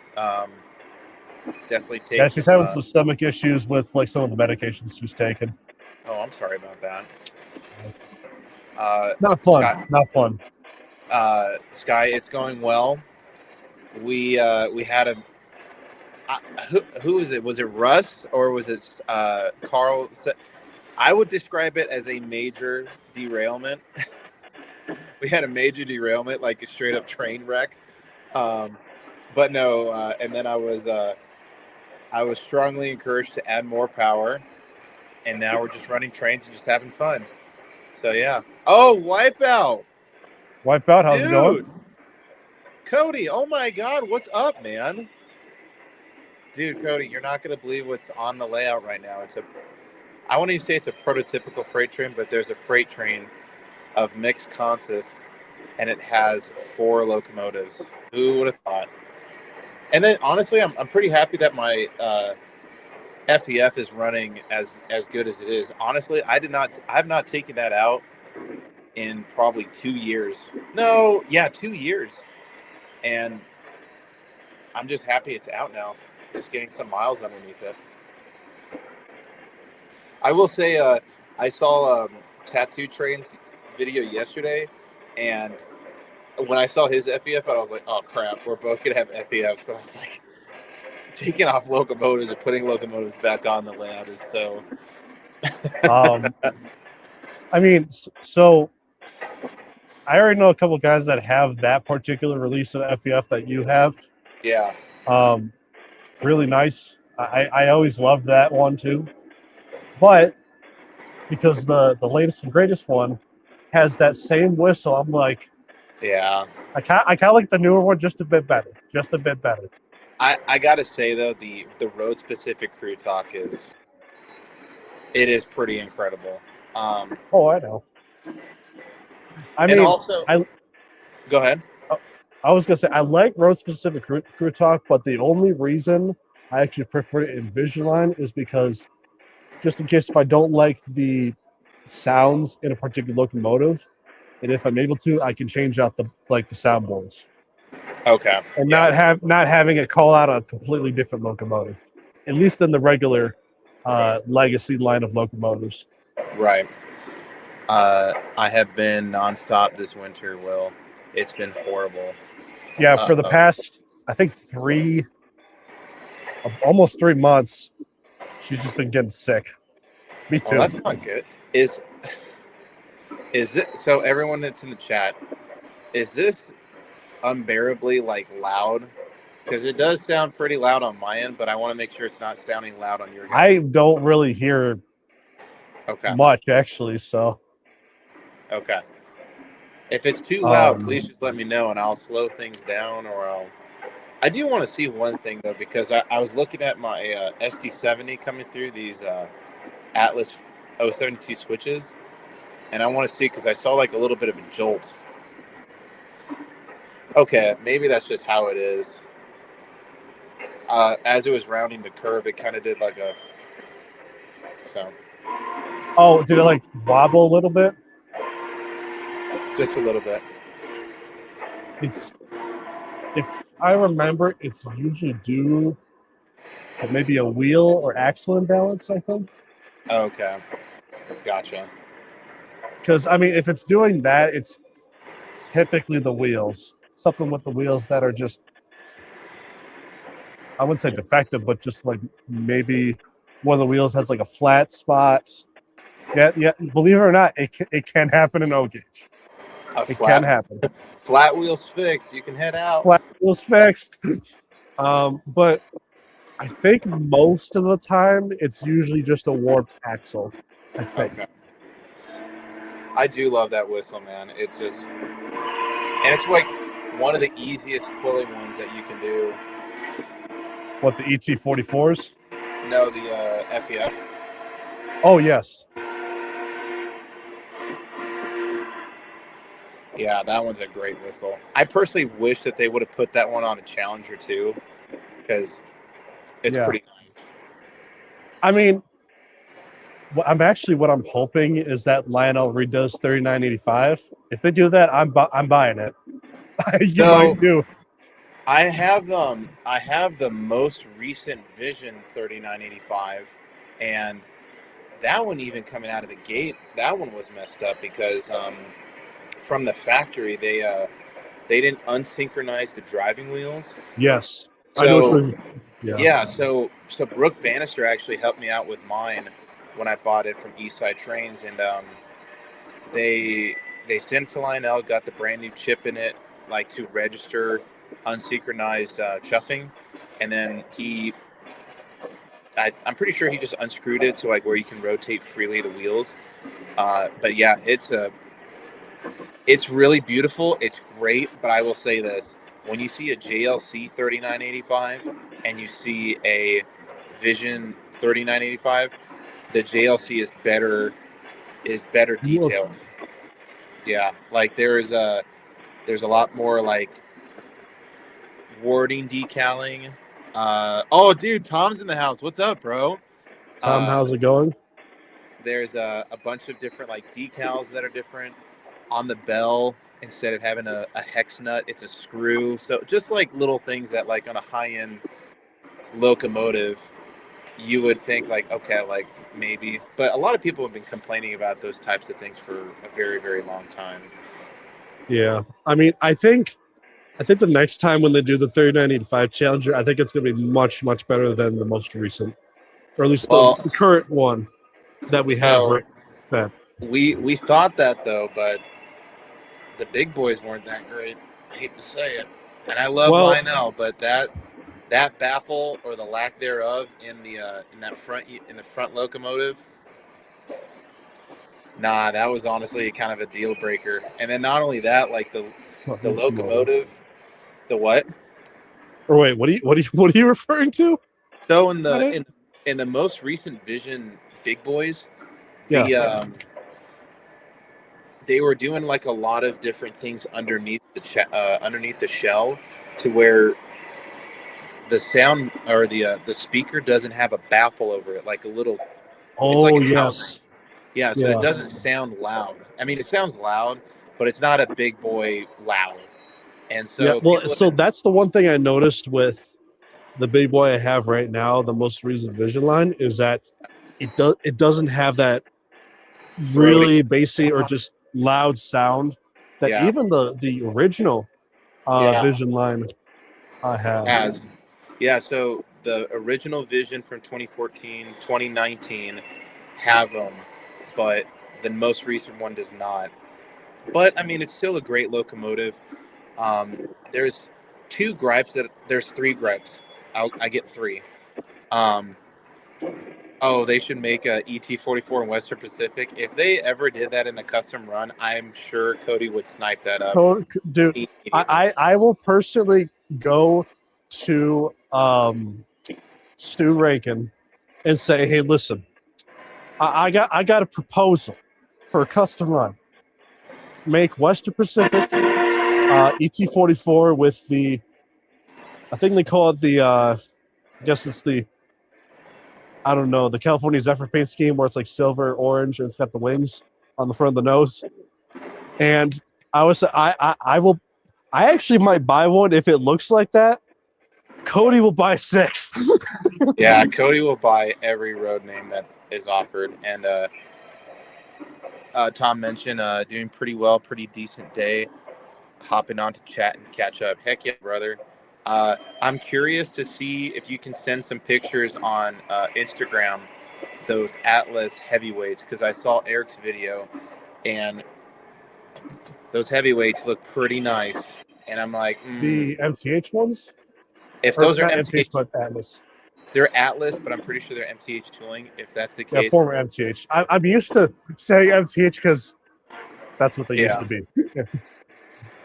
Definitely take. Yeah, she's having some stomach issues with some of the medications she's taking. Oh, I'm sorry about that. It's not fun. Sky, not fun. Sky, it's going well. We had a. Who was it? Was it Russ or was it Carl? I would describe it as a major derailment. We had a major derailment, like a straight up train wreck. But no, and then I was strongly encouraged to add more power. and now we're just running trains and just having fun. So yeah. Oh, Wipeout, Wipeout, how's it going? dude. Cody, oh my God, what's up, man? Dude, Cody, you're not gonna believe what's on the layout right now. I won't even say it's a prototypical freight train, but there's a freight train of mixed consist, and it has 4 locomotives. Who would have thought? And then honestly, I'm pretty happy that my FEF is running as good as it is. Honestly, I've not taken that out in probably 2 years. No, yeah, 2 years. And I'm just happy it's out now. Just getting some miles underneath it. I will say, I saw Tattoo Train's video yesterday, and when I saw his FEF, I was like, "Oh crap, we're both gonna have FEFs." But I was like, taking off locomotives and putting locomotives back on the layout is so. I mean, so I already know a couple of guys that have that particular release of FEF that you have. Yeah. Really nice. I always loved that one too. But because the latest and greatest one has that same whistle, I'm like, yeah, I kind of like the newer one just a bit better. Just a bit better. I gotta say though, the road specific crew talk is pretty incredible. Oh, I know. I mean, also, go ahead. I was gonna say I like road specific crew talk, but the only reason I actually prefer it in Vision is because just in case if I don't like the sounds in a particular locomotive, and if I'm able to, I can change out the soundboards. Okay. And not having it call out a completely different locomotive, at least in the regular legacy line of locomotives. Right. I have been nonstop this winter, Will. It's been horrible. Yeah, for the past, I think almost 3 months, she's just been getting sick. Me too. Oh, that's not good. Is it so? Everyone that's in the chat, is this unbearably loud? Because it does sound pretty loud on my end, but I want to make sure it's not sounding loud on your guys'. I don't really hear much actually. So okay. If it's too loud, please just let me know, and I'll slow things down, or I do want to see one thing though, because I was looking at my ST70 coming through these Atlas 072 switches, and I want to see because I saw like a little bit of a jolt. Okay, maybe that's just how it is. As it was rounding the curve, it kind of did like a. So. Oh, did it like wobble a little bit? Just a little bit. It's, if I remember, it's usually due to maybe a wheel or axle imbalance, I think. Okay. Gotcha. Because, I mean, if it's doing that, it's typically the wheels. Something with the wheels that are just, I wouldn't say defective, but just like maybe one of the wheels has like a flat spot. Yeah. Believe it or not, it can happen in O gauge. It can happen. Flat wheels fixed. You can head out. Flat wheels fixed. But I think most of the time it's usually just a warped axle. I think. Okay. I do love that whistle, man. It's just, and it's like one of the easiest quilling ones that you can do. What, the ET44s? No, the FEF. Oh, yes. Yeah, that one's a great whistle. I personally wish that they would have put that one on a Challenger too, because it's pretty nice. I mean, what I'm hoping is that Lionel redoes 3985. If they do that, I'm buying it. You might do. I have the most recent Vision 3985, and that one, even coming out of the gate, that one was messed up because from the factory they didn't unsynchronize the driving wheels. Yes. So so Brooke Bannister actually helped me out with mine when I bought it from Eastside Trains, and they sent to Lionel, got the brand new chip in it, like to register unsynchronized chuffing, and then he I'm pretty sure he just unscrewed it to like where you can rotate freely the wheels. But yeah, it's really beautiful. It's great, but I will say this: when you see a JLC 3985 and you see a Vision 3985, the JLC is better Look, detailed. Yeah, like there's a lot more like warding decaling. Oh, dude, Tom's in the house. What's up, bro? Tom, how's it going? There's a bunch of different like decals that are different on the bell. Instead of having a hex nut, it's a screw. So just like little things that like on a high end locomotive, you would think like, okay, like maybe. But a lot of people have been complaining about those types of things for a very, very long time. Yeah, I mean, I think the next time when they do the 3985 Challenger, I think it's going to be much, much better than the most recent, or at least Well, the current one that we have so right now. we thought that though, but the big boys weren't that great. I hate to say it, and I love Well, Lionel, but that baffle or the lack thereof in the front locomotive, nah, that was honestly kind of a deal breaker. And then not only that, like the locomotive, the what? Or wait, what are you referring to? So in the most recent Vision big boys, Yeah. the they were doing like a lot of different things underneath underneath the shell, to where the sound or the speaker doesn't have a baffle over it, like a little. It's like Oh a yes. housing. Yeah, so it Yeah. doesn't sound loud. I mean, it sounds loud, but it's not a big boy loud. And Yeah. so Well, people have so been that's the one thing I noticed with the big boy I have right now, the most recent Vision line, is that it doesn't have that throaty. really bassy or just loud sound that Yeah, even the original yeah, Vision line I have. has. Yeah, so the original Vision from 2014, 2019 have them, but the most recent one does not. But I mean, it's still a great locomotive. There's there's three gripes. I get three. Um, oh, they should make a ET-44 in Western Pacific. If they ever did that in a custom run, I'm sure Cody would snipe that up Dude, immediately. I will personally go to Stu Rankin and say, hey, listen, I got a proposal for a custom run. Make Western Pacific ET-44 with I think they call it I guess it's I don't know, the California Zephyr paint scheme where it's like silver, orange, and it's got the wings on the front of the nose. And I actually might buy one if it looks like that. Cody will buy 6. Yeah, Cody will buy every road name that is offered. And Tom mentioned doing pretty well, pretty decent day. Hopping on to chat and catch up. Heck yeah, brother. I'm curious to see if you can send some pictures on Instagram, those Atlas heavyweights, because I saw Eric's video and those heavyweights look pretty nice. And I'm like, The MTH ones? if Or those are not MTH, MTH, but Atlas. they're Atlas, but I'm pretty sure they're MTH tooling. If that's the Yeah, case, former MTH. I'm used to saying MTH because that's what they used yeah. to be.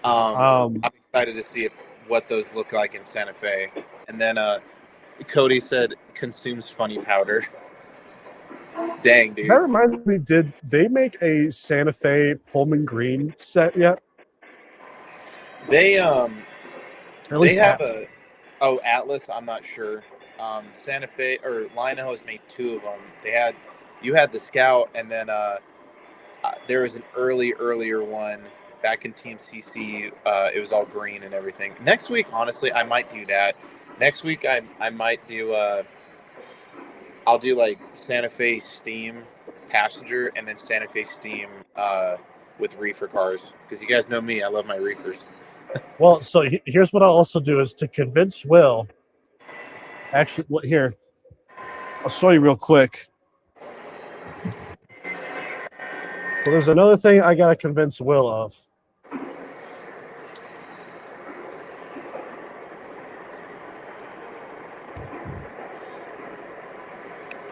I'm excited to see what those look like in Santa Fe. And then Cody said consumes funny powder. Dang, dude. That reminds me, did they make a Santa Fe Pullman Green set yet? They At they least have Atlas. I'm not sure. Santa Fe or Lionel has made 2 of them. You had the Scout, and then there was an earlier one back in Team CC. It was all green and everything. Next week, honestly, I might do that. Next week, I might do. I'll do like Santa Fe Steam passenger, and then Santa Fe Steam with reefer cars, because you guys know me. I love my reefers. Well, so here's what I'll also do is to convince Will. Actually, here, I'll show you real quick. So there's another thing I gotta convince Will of.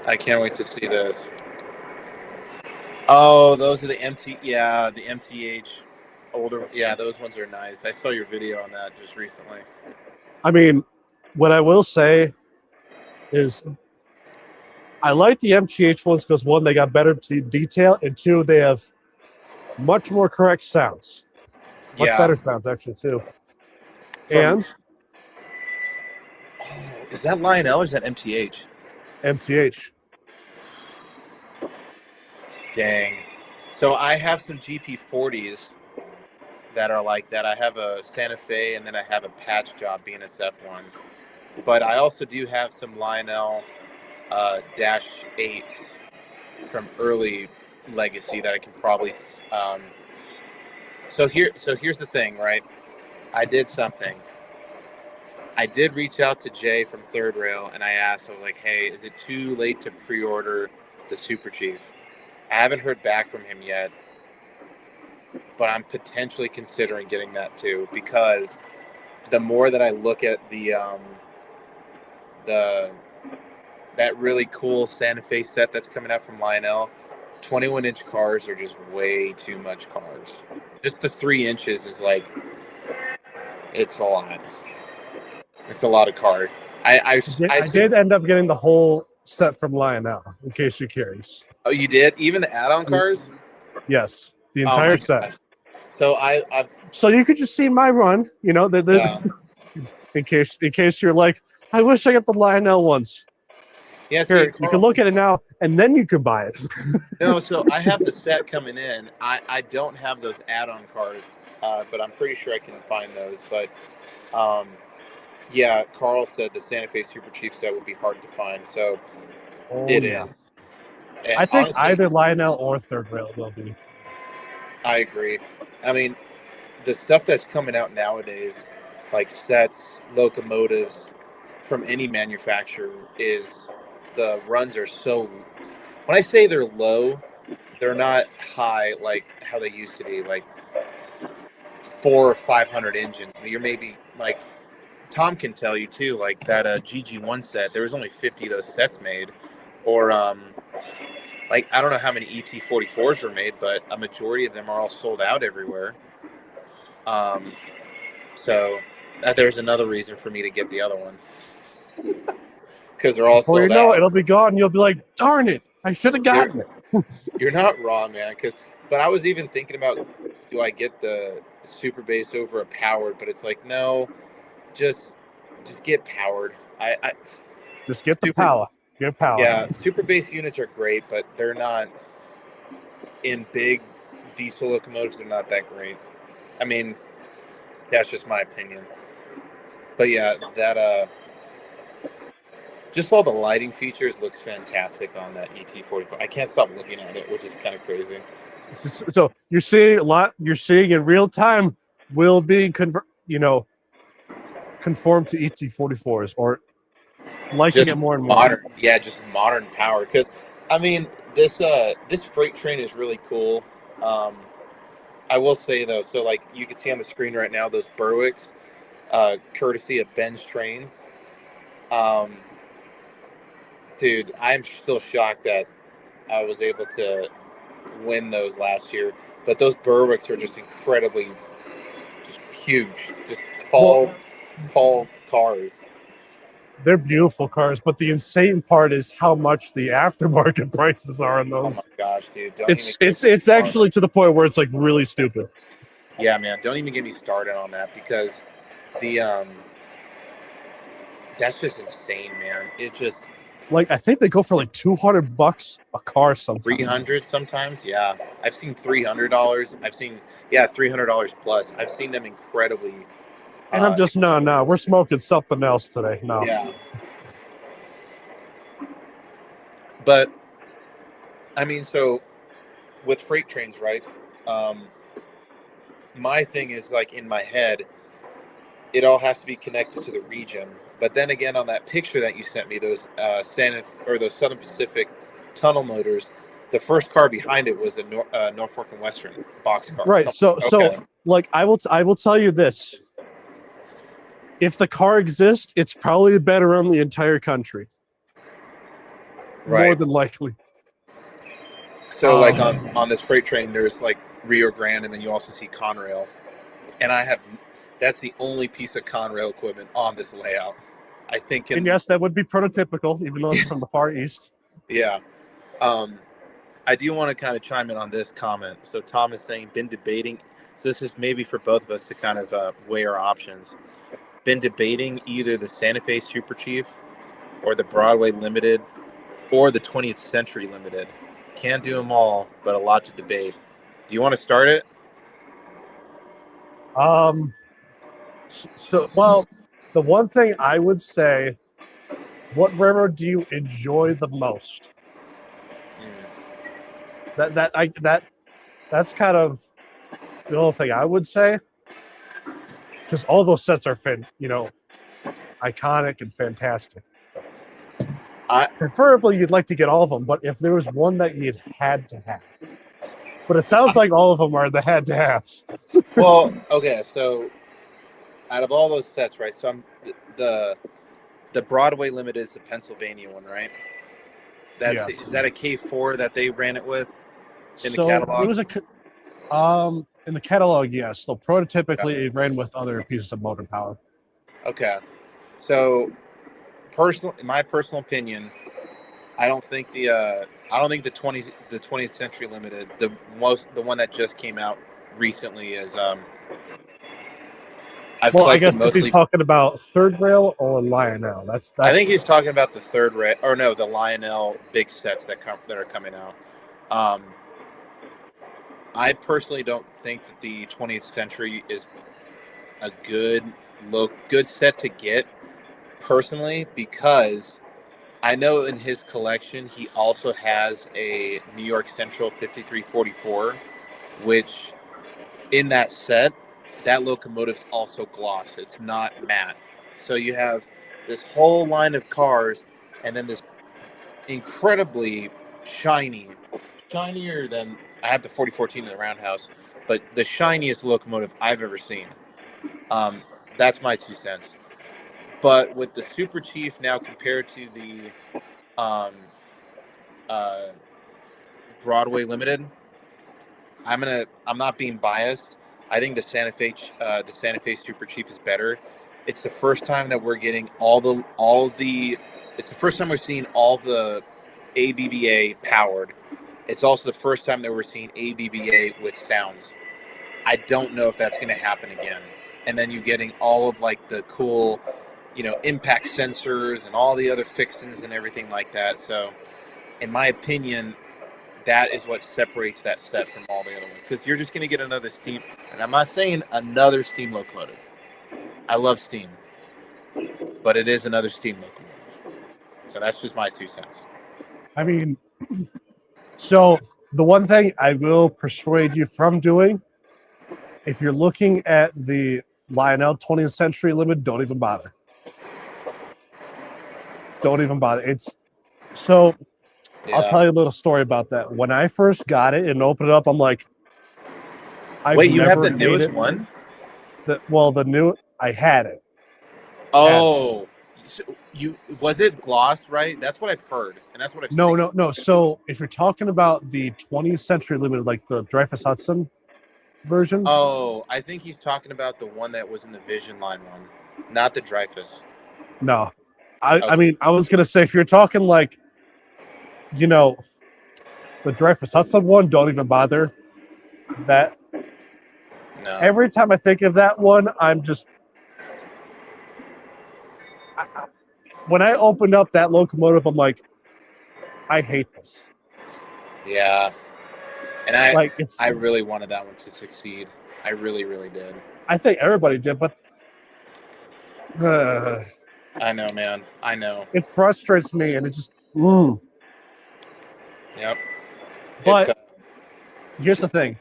I can't wait to see this. Oh, those are the the MTH older. Yeah, those ones are nice. I saw your video on that just recently. I mean, what I will say is I like the MTH ones because one, they got better detail, and two, they have much more correct sounds. Much better sounds, actually, too. And is that Lionel or is that MTH? MTH. Dang. So I have some GP40s that are like that. I have a Santa Fe, and then I have a patch job BNSF one. But I also do have some Lionel Dash 8s from early legacy that I can probably. So here's the thing, right? I did something. I did reach out to Jay from Third Rail, and I was like, hey, is it too late to pre-order the Super Chief? I haven't heard back from him yet, but I'm potentially considering getting that too, because the more that I look at that really cool Santa Fe set that's coming out from Lionel, 21-inch cars are just way too much cars. Just the 3 inches is like, it's a lot. It's a lot of cars. I did end up getting the whole set from Lionel, in case you're curious. Oh, you did? Even the add-on cars? Yes, the entire set. So So you could just see my run, you know, in case you're like, I wish I got the Lionel ones. Yeah, here, you can look at it now, and then you can buy it. No, so I have the set coming in. I don't have those add-on cars, but I'm pretty sure I can find those. But yeah, Carl said the Santa Fe Super Chief set would be hard to find, so it is. And I think honestly, either Lionel or Third Rail will be. I agree. I mean, the stuff that's coming out nowadays, like sets, locomotives, from any manufacturer, is the runs are so. When I say they're low, they're not high like how they used to be, like 400 or 500 engines. You're maybe like. Tom can tell you too, like that GG1 set, there was only 50 of those sets made, or like I don't know how many ET44s were made, but a majority of them are all sold out everywhere. So there's another reason for me to get the other one, because they're all sold out. You know, it'll be gone. You'll be like, darn it, I should have gotten it. You're not wrong, man. But I was even thinking about, do I get the Super Bass over a powered? But it's like, no. Just get powered. I just get the power. Get power. Yeah, Super Bass units are great, but they're not in big diesel locomotives. They're not that great. I mean, that's just my opinion. But yeah, that just all the lighting features looks fantastic on that ET44. I can't stop looking at it, which is kind of crazy. So you're seeing a lot. You're seeing in real time will being conform to ET44s, or liking it more and more. Modern, yeah, just modern power. Because I mean, this freight train is really cool. I will say though, so like you can see on the screen right now, those Berwicks, courtesy of Ben's Trains. Dude, I'm still shocked that I was able to win those last year. But those Berwicks are just incredibly, just huge, just tall cars. They're beautiful cars, but the insane part is how much the aftermarket prices are on those. Oh my gosh, dude! It's actually to the point where it's like really stupid. Yeah, man, don't even get me started on that, because the that's just insane, man. It just like, I think they go for like $200 a car sometimes. 300 sometimes, yeah. I've seen $300. I've seen $300 plus. I've seen them incredibly. And I'm just no. We're smoking something else today. No. Yeah. But I mean, so with freight trains, right? My thing is, like, in my head, it all has to be connected to the region. But then again, on that picture that you sent me, those those Southern Pacific tunnel motors, the first car behind it was a Norfolk and Western box car. Right. So like I will tell you this. If the car exists, it's probably better on the entire country. more Right. than likely. So like on this freight train, there's like Rio Grande, and then you also see Conrail. And that's the only piece of Conrail equipment on this layout. I think. And yes, that would be prototypical, even though it's from the Far East. Yeah. I do want to kind of chime in on this comment. So Tom is saying, been debating. So this is maybe for both of us to kind of weigh our options. Been debating either the Santa Fe Super Chief or the Broadway Limited or the 20th Century Limited. Can't do them all, but a lot to debate. Do you want to start it? Well, the one thing I would say, what railroad do you enjoy the most? That's kind of the only thing I would say, because all those sets are iconic and fantastic. Preferably, you'd like to get all of them, but if there was one that you'd had to have, but it sounds like all of them are the had-to-haves. Well, okay, so out of all those sets, right? So the Broadway Limited is the Pennsylvania one, right? Is that a K4 that they ran it with in the catalog? It was in the catalog, yes. So prototypically, it ran with other pieces of motor power. Okay, so in my personal opinion, I don't think the 20th Century Limited, the one that just came out recently, is I guess mostly. Is he talking about third rail or Lionel? That's I think he's talking about the third rail, or no, the Lionel big sets that are coming out. I personally don't think that the 20th Century is a good set to get personally, because I know in his collection he also has a New York Central 5344, which in that set, that locomotive's also gloss. It's not matte. So you have this whole line of cars, and then this incredibly shinier than, I have the 4014 in the Roundhouse, but the shiniest locomotive I've ever seen. That's my 2 cents. But with the Super Chief now compared to the Broadway Limited, I'm not being biased. I think the Santa Fe Super Chief is better. It's the first time that we're getting it's the first time we're seeing all the ABBA powered. It's also the first time that we're seeing ABBA with sounds. I don't know if that's going to happen again. And then you're getting all of like the cool, impact sensors and all the other fixings and everything like that. So in my opinion, that is what separates that set from all the other ones, because you're just going to get another steam. And I'm not saying another steam locomotive. I love steam, but it is another steam locomotive. So that's just my 2 cents. I mean, so the one thing I will persuade you from doing, if you're looking at the Lionel 20th Century Limited, don't even bother. Don't even bother. I'll tell you a little story about that. When I first got it and opened it up, I'm like, wait, you have the newest one? I had it. Oh, so was it gloss, right? That's what I've heard, and that's what I've seen. No. So if you're talking about the 20th Century Limited, like the Dreyfus Hudson version. Oh, I think he's talking about the one that was in the Vision Line one, not the Dreyfus. No. I mean, I was going to say, if you're talking like, the Dreyfus Hudson one, don't even bother. That. No. Every time I think of that one, I'm just. When I opened up that locomotive, I'm like, I hate this. Yeah. And I really wanted that one to succeed. I really, really did. I think everybody did, but I know, man. I know. It frustrates me, and it just. Yep. But here's the thing.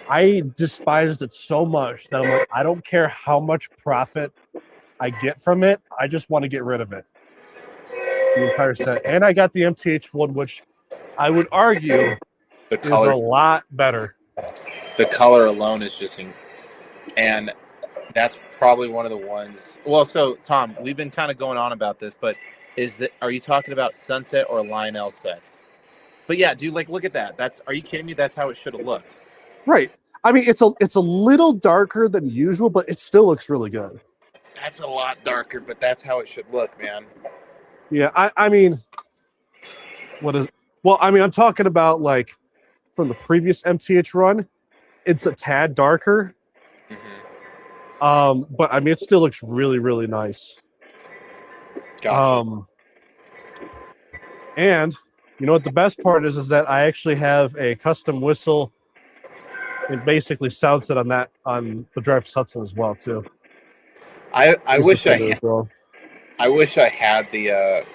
I despised it so much that I'm like, I don't care how much profit I get from it. I just want to get rid of it. The entire set. And I got the MTH one, which I would argue is a lot better. The color alone is just and that's probably one of the ones. Well, so Tom, we've been kind of going on about this, but Are you talking about Sunset or Lionel sets? But yeah, dude, like look at that. Are you kidding me? That's how it should have looked. Right. I mean, it's a little darker than usual, but it still looks really good. That's a lot darker, but that's how it should look, man. Yeah, I mean, I'm talking about like from the previous MTH run, it's a tad darker. But I mean, it still looks really, really nice. Gotcha. And you know what the best part is that I actually have a custom whistle and basically sound set on the Dreyfus Hudson as well too. I wish I had the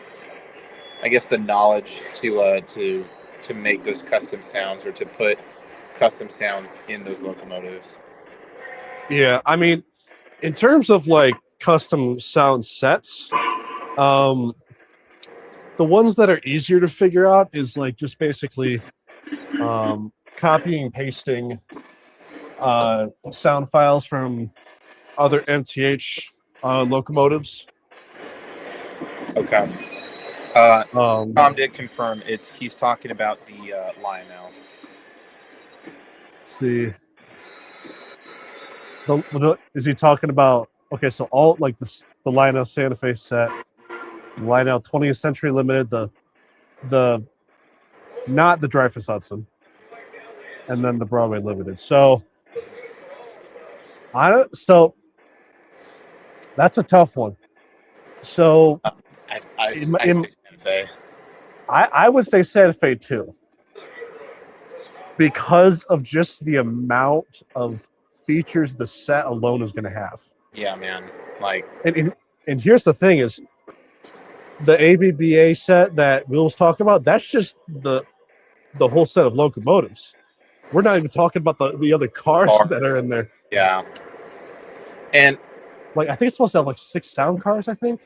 I guess the knowledge to make those custom sounds or to put custom sounds in those locomotives. Yeah, I mean, in terms of like custom sound sets, the ones that are easier to figure out is like just basically copying and pasting sound files from other MTH locomotives. Okay. Tom did confirm he's talking about the Lionel. Let's see. Is he talking about? Okay, so all like the Lionel Santa Fe set, Lionel 20th Century Limited, the not the Dreyfus Hudson, and then the Broadway Limited. So that's a tough one. So I say Santa Fe. I would say Santa Fe too, because of just the amount of features the set alone is going to have. Yeah, man. Like, and here's the thing: is the ABBA set that Will was talking about? That's just the whole set of locomotives. We're not even talking about the other cars that are in there. Yeah, and like I think it's supposed to have like 6 sound cars, I think,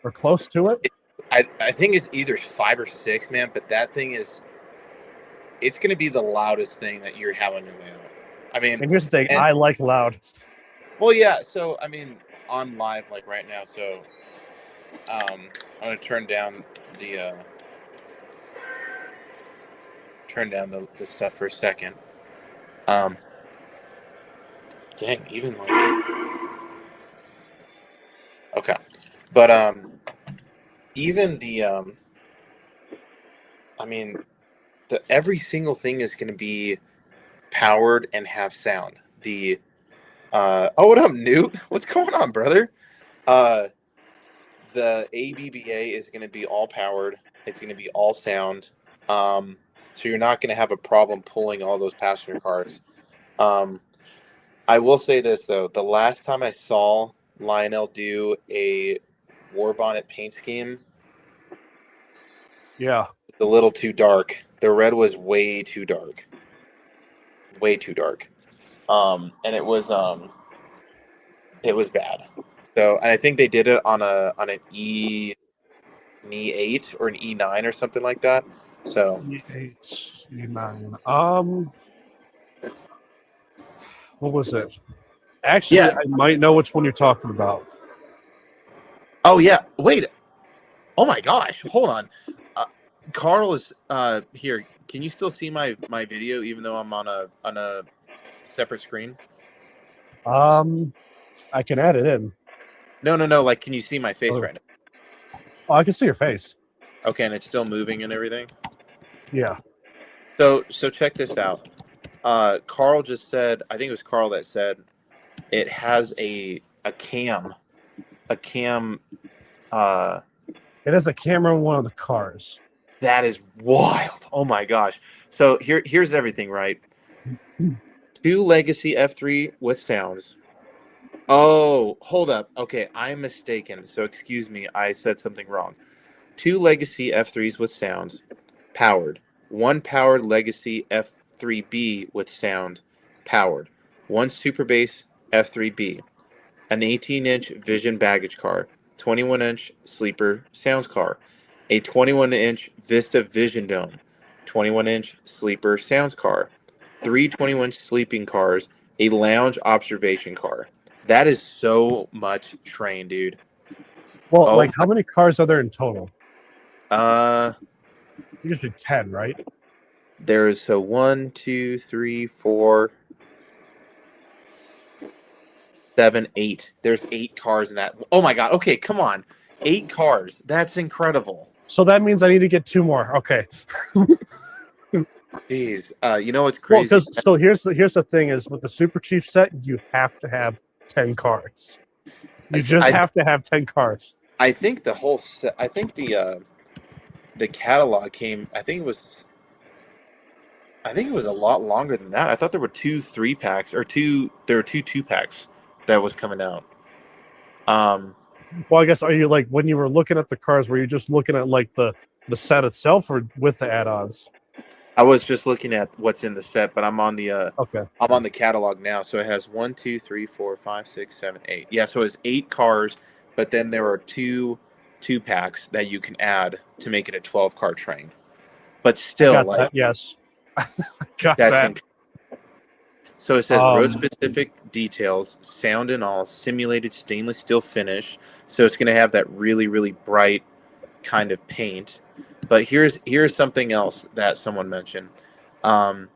or close to it. I think it's either 5 or 6, man. But that thing it's going to be the loudest thing that you're having your way out. I mean, and here's the thing: I like loud. Well, yeah. So I mean, on live like right now. So I'm gonna turn down the stuff for a second. Dang, even like okay, but even the I mean, every single thing is going to be powered and have sound. What up, Newt? What's going on, brother? The ABBA is going to be all powered. It's going to be all sound. So you're not going to have a problem pulling all those passenger cars. I will say this though: the last time I saw Lionel do a war bonnet paint scheme, yeah, it's a little too dark. The red was way too dark. Way too dark. And it was bad. So, and I think they did it on an E8 or an E9 or something like that. So E8, E9. What was it? Actually, yeah. I might know which one you're talking about. Oh yeah, wait. Oh my gosh, hold on. Carl is here. Can you still see my video even though I'm on a separate screen? I can add it in. No. Like, can you see my face right now? Oh, I can see your face. Okay, and it's still moving and everything? Yeah. So check this out. Carl just said, I think it was Carl that said, it has a cam. It has a camera in one of the cars. That is wild. Oh my gosh. So here's everything, right? 2 Legacy F3 with sounds. Oh, hold up. Okay, I'm mistaken. So excuse me, I said something wrong. 2 Legacy F3s with sounds, powered. 1 powered Legacy F3B with sound, powered. 1 Super Bass F3B. An 18-inch Vision baggage car. 21-inch Sleeper sounds car. A 21-inch Vista Vision Dome. 21-inch Sleeper sounds car. 3 21-inch sleeping cars. A lounge observation car. That is so much train, dude. Well, like how many cars are there in total? Usually 10, right? There's a 1, 2, 3, 4, 7, 8. There's 8 cars in that. Oh my god. Okay, come on. 8 cars. That's incredible. So that means I need to get 2 more. Okay. Jeez. You know what's Well, crazy? because so here's the thing is with the Super Chief set, you have to have 10 cards. You just have to have 10 cards. I think the whole set. I think the catalog came. I think it was a lot longer than that. I thought there were 2 3-packs or 2. There were 2 2-packs that was coming out. Well, I guess are you like when you were looking at the cards, were you just looking at like the set itself or with the add-ons? I was just looking at what's in the set, but I'm on the Okay. I'm on the catalog now. So it has 1, 2, 3, 4, 5, 6, 7, 8. Yeah, so it's 8 cars, but then there are 2 2-packs that you can add to make it a 12-card train. But still, like that, yes, got that's that. So it says road-specific details, sound and all, simulated stainless steel finish. So it's going to have that really, really bright kind of paint. But here's something else that someone mentioned. Wait.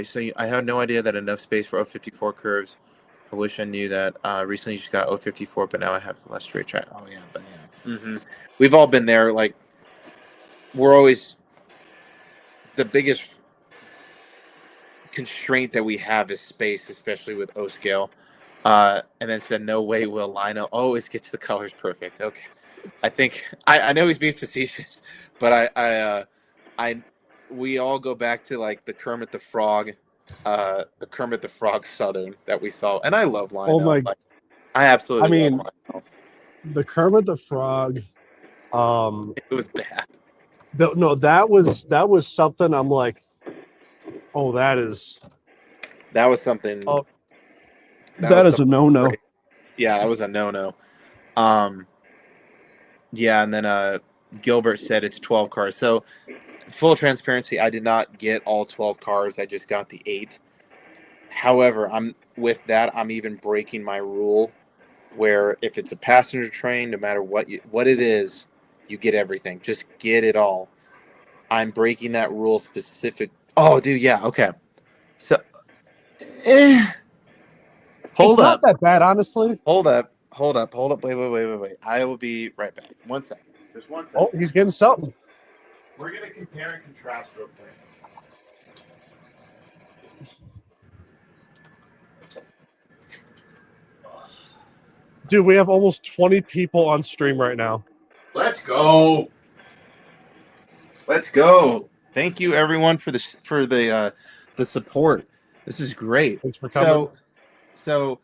So I had no idea that enough space for 054 curves. I wish I knew that. Recently you just got 054, but now I have less straight track. Oh yeah, but yeah. Mm-hmm. We've all been there. Like we're always the biggest constraint that we have is space, especially with O scale. And then said, "No way, will Lino always gets the colors perfect." Okay, I think I know he's being facetious, but we all go back to like the Kermit the Frog Southern that we saw, and I love Lino. Oh my! Like, I absolutely love Lino. The Kermit the Frog. It was bad. That was something. I'm like, oh, that was something. Oh, that is a no-no. Great. Yeah, that was a no-no. Yeah, and then Gilbert said it's 12 cars. So, full transparency, I did not get all 12 cars. I just got the 8. However, I'm even breaking my rule, where if it's a passenger train, no matter what it is, you get everything. Just get it all. I'm breaking that rule specific. Oh, dude, yeah, okay. So, hold up. Not that bad, honestly. Hold up. Wait. I will be right back. 1 second. Just 1 second. Oh, he's getting something. We're going to compare and contrast real quick. Dude, we have almost 20 people on stream right now. Let's go. Thank you, everyone, for the support. This is great. Thanks for coming. So,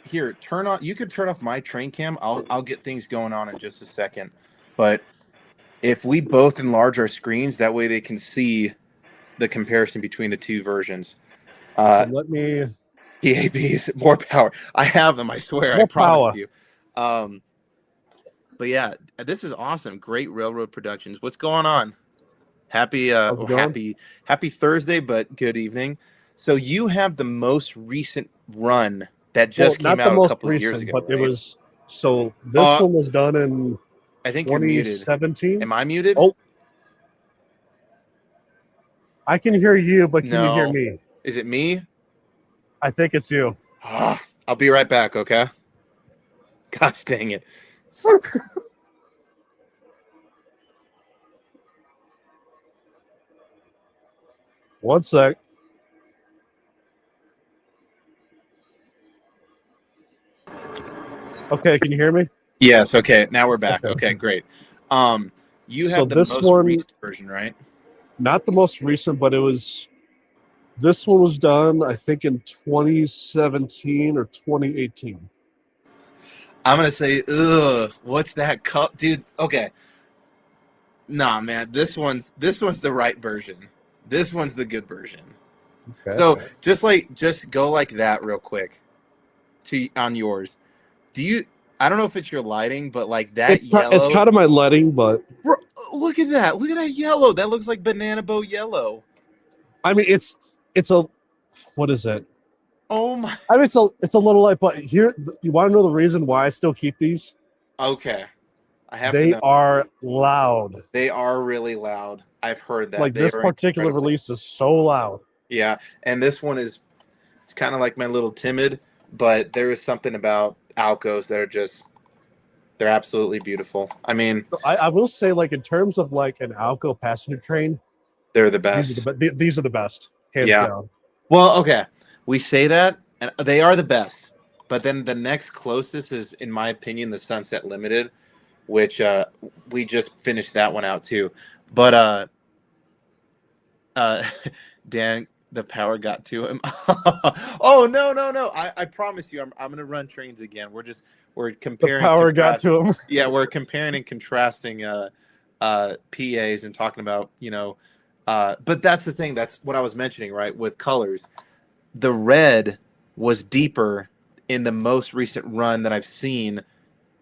here, turn on. You could turn off my train cam. I'll get things going on in just a second. But if we both enlarge our screens, that way they can see the comparison between the 2 versions. Let me. PABs, more power. I have them. I swear. I promise you. But yeah, this is awesome. Great Railroad Productions. What's going on? Happy Thursday, but good evening. So you have the most recent run that just came out a couple of years ago, but right? It was so this one was done in I think you're muted. 2017. Am I muted? Oh, I can hear you, but can you hear me? Is it me? I think it's you. I'll be right back, okay? Gosh dang it. One sec. Okay, can you hear me? Yes, okay. Now we're back. Okay, great. You have the most recent version, right? Not the most recent, but this one was done, I think, in 2017 or 2018. I'm gonna say, what's that cup, dude? Okay, nah, man, this one's the right version. This one's the good version. Okay. So just go like that real quick on yours. I don't know if it's your lighting, but like that yellow. It's kind of my lighting, but look at that! Look at that yellow. That looks like banana boat yellow. I mean, it's a, what is it? Oh my! I mean, it's a little light, but here, you want to know the reason why I still keep these? Okay. I have to They know. are loud. They are really loud. I've heard that. Like They this are particular incredible. release is so loud. Yeah, and this one is it's kind of like my little timid, but there is something about Alcos that are just they're absolutely beautiful. I mean, I will say, like in terms of like an Alco passenger train, they're the these are best. these are the best, hands Yeah. down. Well, okay. We say that, and they are the best. But then the next closest is, in my opinion, the Sunset Limited, which we just finished that one out too. But uh, Dan, the power got to him. Oh no! I promise you, I'm gonna run trains again. We're The comparing, power got to him. yeah, we're comparing and contrasting PAs and talking about but that's the thing. That's what I was mentioning, right? With colors, the red was deeper in the most recent run that I've seen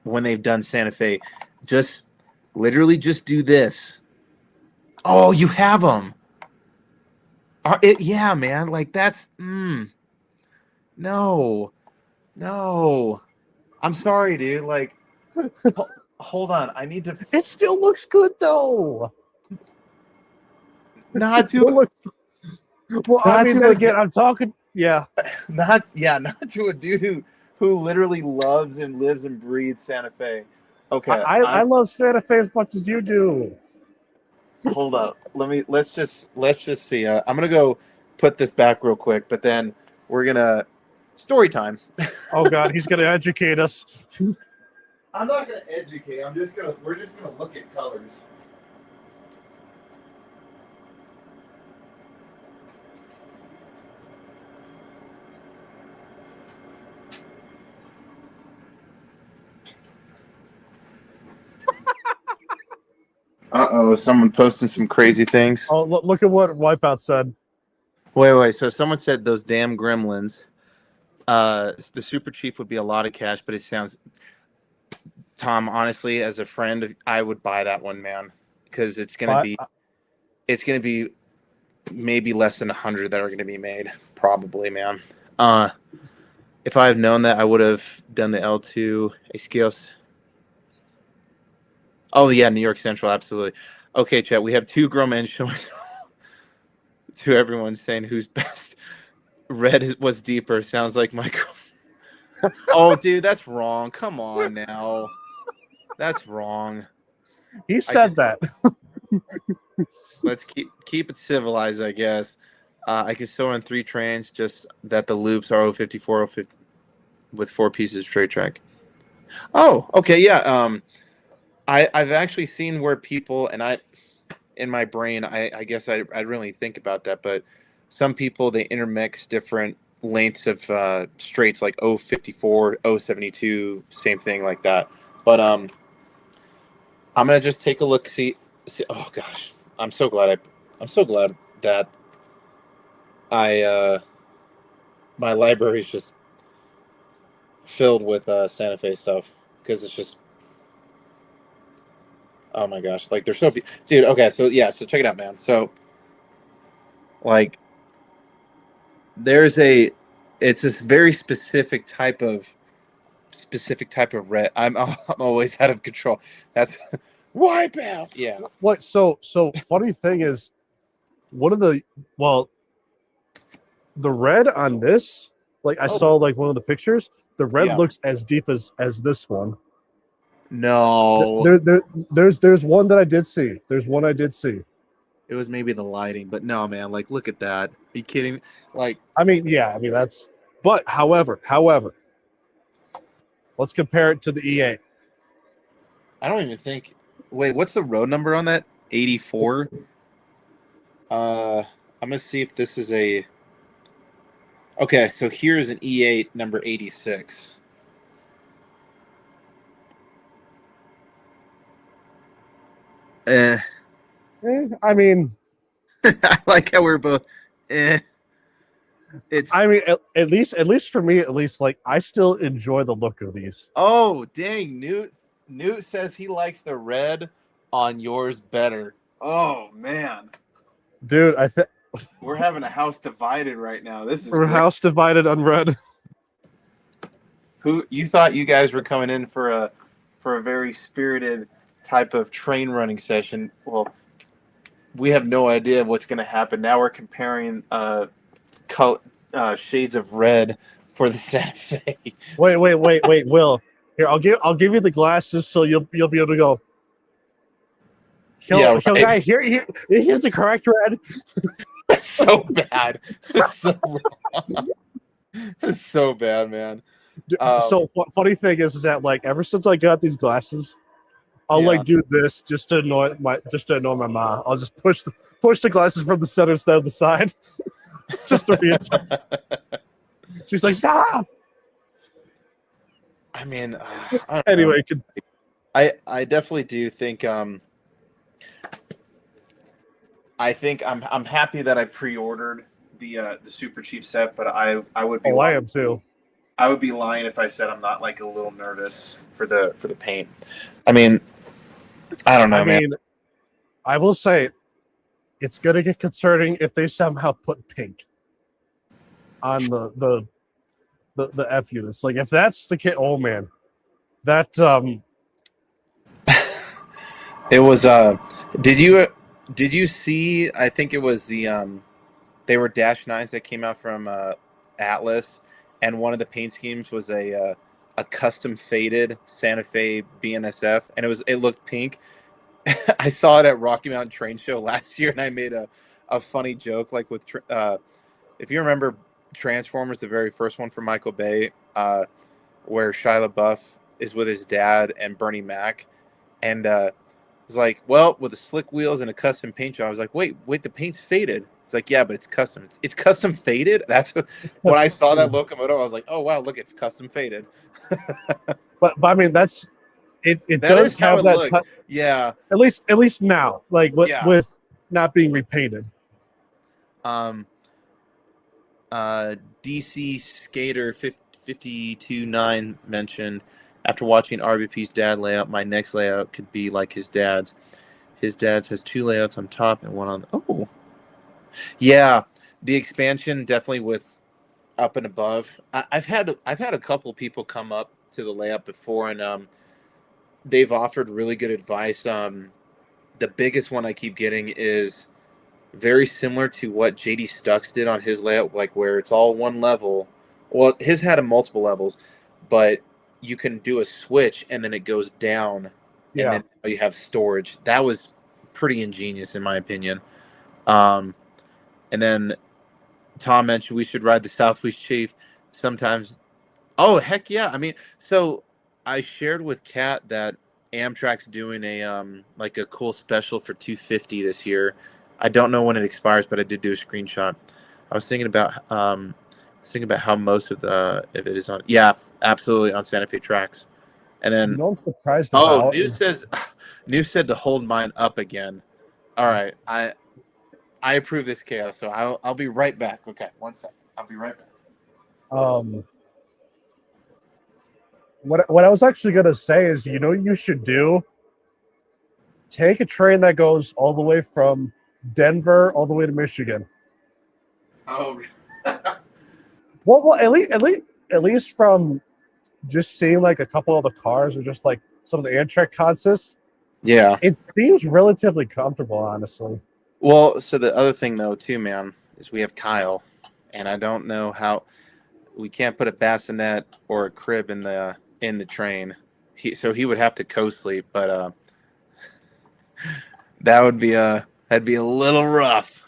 when they've done Santa Fe. Just literally just do this. Oh, you have them. Yeah, man. Like that's no. I'm sorry, dude. Like hold on. I need to It still looks good though. not to Well, I not mean, to then a again, I'm talking. Yeah, not to a dude who literally loves and lives and breathes Santa Fe. Okay, I love Santa Fe as much as you do. hold up. Let's just see. I'm gonna go put this back real quick, but then we're gonna story time. Oh God, he's gonna educate us. I'm not gonna educate. We're just gonna look at colors. Someone posting some crazy things. Oh, look at what Wipeout said. Wait. So someone said those damn gremlins. The Super Chief would be a lot of cash, but it sounds. Tom, honestly, as a friend, I would buy that one, man, because it's gonna be maybe less than 100 that are gonna be made, probably, man. If I had known that, I would have done the L2 Esquios. Oh yeah, New York Central, absolutely. Okay, chat. We have two grown men showing to everyone saying who's best. Red was deeper. Sounds like Michael. Oh, dude, that's wrong. Come on now. That's wrong. He said that. Let's keep it civilized, I guess. I can still run 3 trains, just that the loops are 054, 050 with 4 pieces of straight track. Oh, okay, yeah. I've actually seen where people, and in my brain, I guess I really think about that, but some people, they intermix different lengths of straights, like 054, 072, same thing like that. But I'm gonna just take a look, see. Oh gosh, I'm so glad that my library is just filled with Santa Fe stuff, because it's just, oh my gosh, like there's so few. Dude, okay, so yeah, so check it out, man. So like it's this very specific type of red. I'm always out of control. That's Wipeout. Yeah. What? So funny thing is, one of the the red on this, like I saw like one of the pictures. The red looks as deep as this one. No. There's one that I did see. There's one I did see. It was maybe the lighting, but no, man. Like, look at that. Are you kidding? Like, I mean, yeah. I mean that's. But however, let's compare it to the E8. I don't even think. Wait, what's the road number on that? 84. I'm gonna see if this is a. Okay, so here's an E8 number 86. I mean, I like how we're both. It's. I mean, at least for me, at least like I still enjoy the look of these. Oh dang! Newt says he likes the red on yours better. Oh man, Dude, I think we're having a house divided right now. This is we're great. house divided on red. Who you thought you guys were coming in for a very spirited type of train running session, well, we have no idea what's going to happen. Now we're comparing shades of red for the Santa Fe. Wait, Will. Here, I'll give you the glasses so you'll be able to go. Yeah, right. Guy, here's the correct red. That's so bad. That's so wrong. That's so bad, man. So funny thing is that like ever since I got these glasses, I'll Yeah. like do this just to annoy my mom. I'll just push the glasses from the center instead of the side, just to readjust. She's like, stop. I mean, I don't Anyway, know. I definitely do think I think I'm happy that I pre-ordered the Super Chief set, but I would be I am too. I would be lying if I said I'm not like a little nervous for the paint. I mean, I don't know, man. I will say it's gonna get concerning if they somehow put pink on the F units. Like if that's the case, oh man, that It was did you see, I think it was the they were Dash 9s that came out from Atlas, and one of the paint schemes was a custom faded Santa Fe BNSF, and it looked pink. I saw it at Rocky Mountain Train Show last year, and I made a funny joke, like with if you remember Transformers, the very first one from Michael Bay, where Shia LaBeouf is with his dad and Bernie Mac, and it's like, well, with the slick wheels and a custom paint job. I was like, wait, the paint's faded. It's like, yeah, but it's custom. It's custom faded. That's when I saw that locomotive. I was like, oh wow, look, it's custom faded. but I mean that's it. It that does have that. Yeah. At least now, like with not being repainted. DC Skater 529 mentioned, after watching RBP's dad layout, my next layout could be like his dad's. His dad's has two layouts on top and one on. Oh, yeah, the expansion definitely with up and above. I've had a couple people come up to the layout before, and they've offered really good advice. The biggest one I keep getting is very similar to what JD Stux did on his layout, like where it's all one level. Well, his had multiple levels, but you can do a switch and then it goes down, and then you have storage. That was pretty ingenious in my opinion. And then Tom mentioned we should ride the Southwest Chief sometimes. Oh heck yeah! I mean, so I shared with Kat that Amtrak's doing a like a cool special for 250 this year. I don't know when it expires, but I did do a screenshot. I was thinking about how most of if it is on. Yeah, absolutely on Santa Fe tracks. And then I'm surprised about. News said to hold mine up again. All right, I approve this chaos, so I'll be right back. Okay, 1 second. I'll be right back. What I was actually gonna say is, you should do. Take a train that goes all the way from Denver all the way to Michigan. Oh. Well, at least from just seeing like a couple of the cars or just like some of the Amtrak consists. Yeah, it seems relatively comfortable, honestly. Well, so the other thing though, too, man, is we have Kyle, and I don't know how we can't put a bassinet or a crib in the train. So he would have to co-sleep, but that'd be a little rough.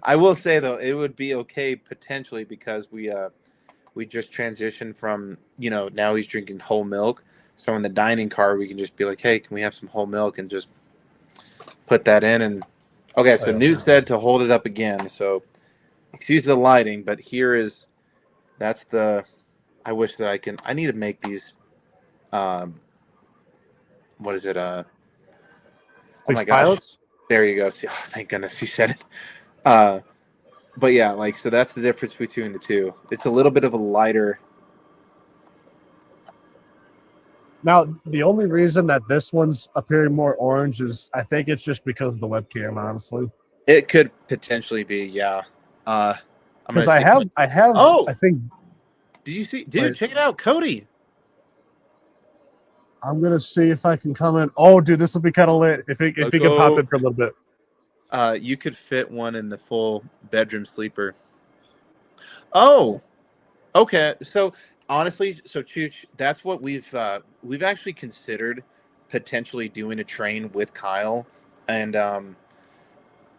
I will say though, it would be okay potentially because we just transitioned from, now he's drinking whole milk. So in the dining car, we can just be like, hey, can we have some whole milk, and just put that in. And okay, so News said to hold it up again. So excuse the lighting, but I wish that I need to make these, what is it? Oh my gosh. Pilots? There you go. See, oh, thank goodness you said it. But yeah, so that's the difference between the two. It's a little bit of a lighter. Now, the only reason that this one's appearing more orange is I think it's just because of the webcam, honestly. It could potentially be, yeah. Because I have. Oh, I think. Did you see? Dude, check it out, Cody. I'm gonna see if I can comment. Oh, dude, this will be kind of lit if he can pop in for a little bit. You could fit one in the full bedroom sleeper. Oh, okay. So honestly, so Chooch, that's what we've actually considered potentially doing a train with Kyle, and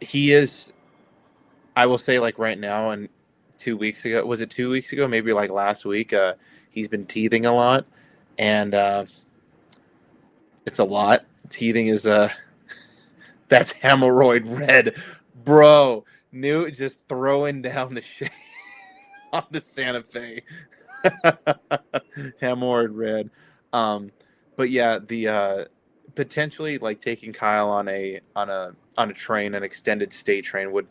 he is. I will say, like right now, and 2 weeks ago, was it 2 weeks ago? Maybe like last week. He's been teething a lot, and it's a lot. Teething is that's hemorrhoid red, bro. New just throwing down the shit on the Santa Fe. Hemorrhoid red. But yeah, the potentially like taking Kyle on a train, an extended stay train would.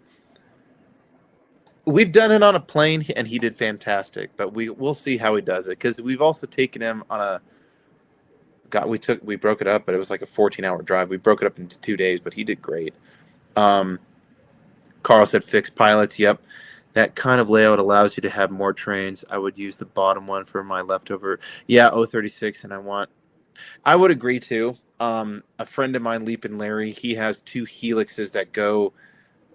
We've done it on a plane, and he did fantastic. But we'll see how he does it, because we've also taken him on a. We broke it up, but it was like a 14-hour drive. We broke it up into 2 days, but he did great. Carl said fixed pilots. Yep. That kind of layout allows you to have more trains. I would use the bottom one for my leftover. Yeah, 036, and I would agree too. A friend of mine, Leap and Larry, he has 2 helixes that go.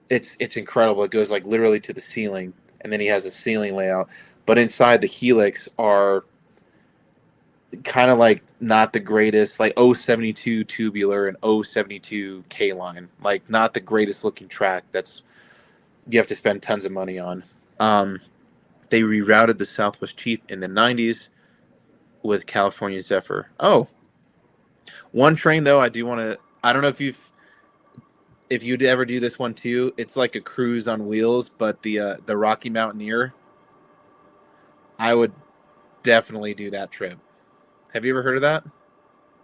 It's incredible. It goes like literally to the ceiling, and then he has a ceiling layout. But inside the helix are kind of like not the greatest, like 072 tubular and 072 K line, like not the greatest looking track. That's you have to spend tons of money on. They rerouted the Southwest Chief in the 90s with California Zephyr. Oh, one train though, I do want to. I don't know if you'd ever do this one too. It's like a cruise on wheels, but the Rocky Mountaineer. I would definitely do that trip. Have you ever heard of that?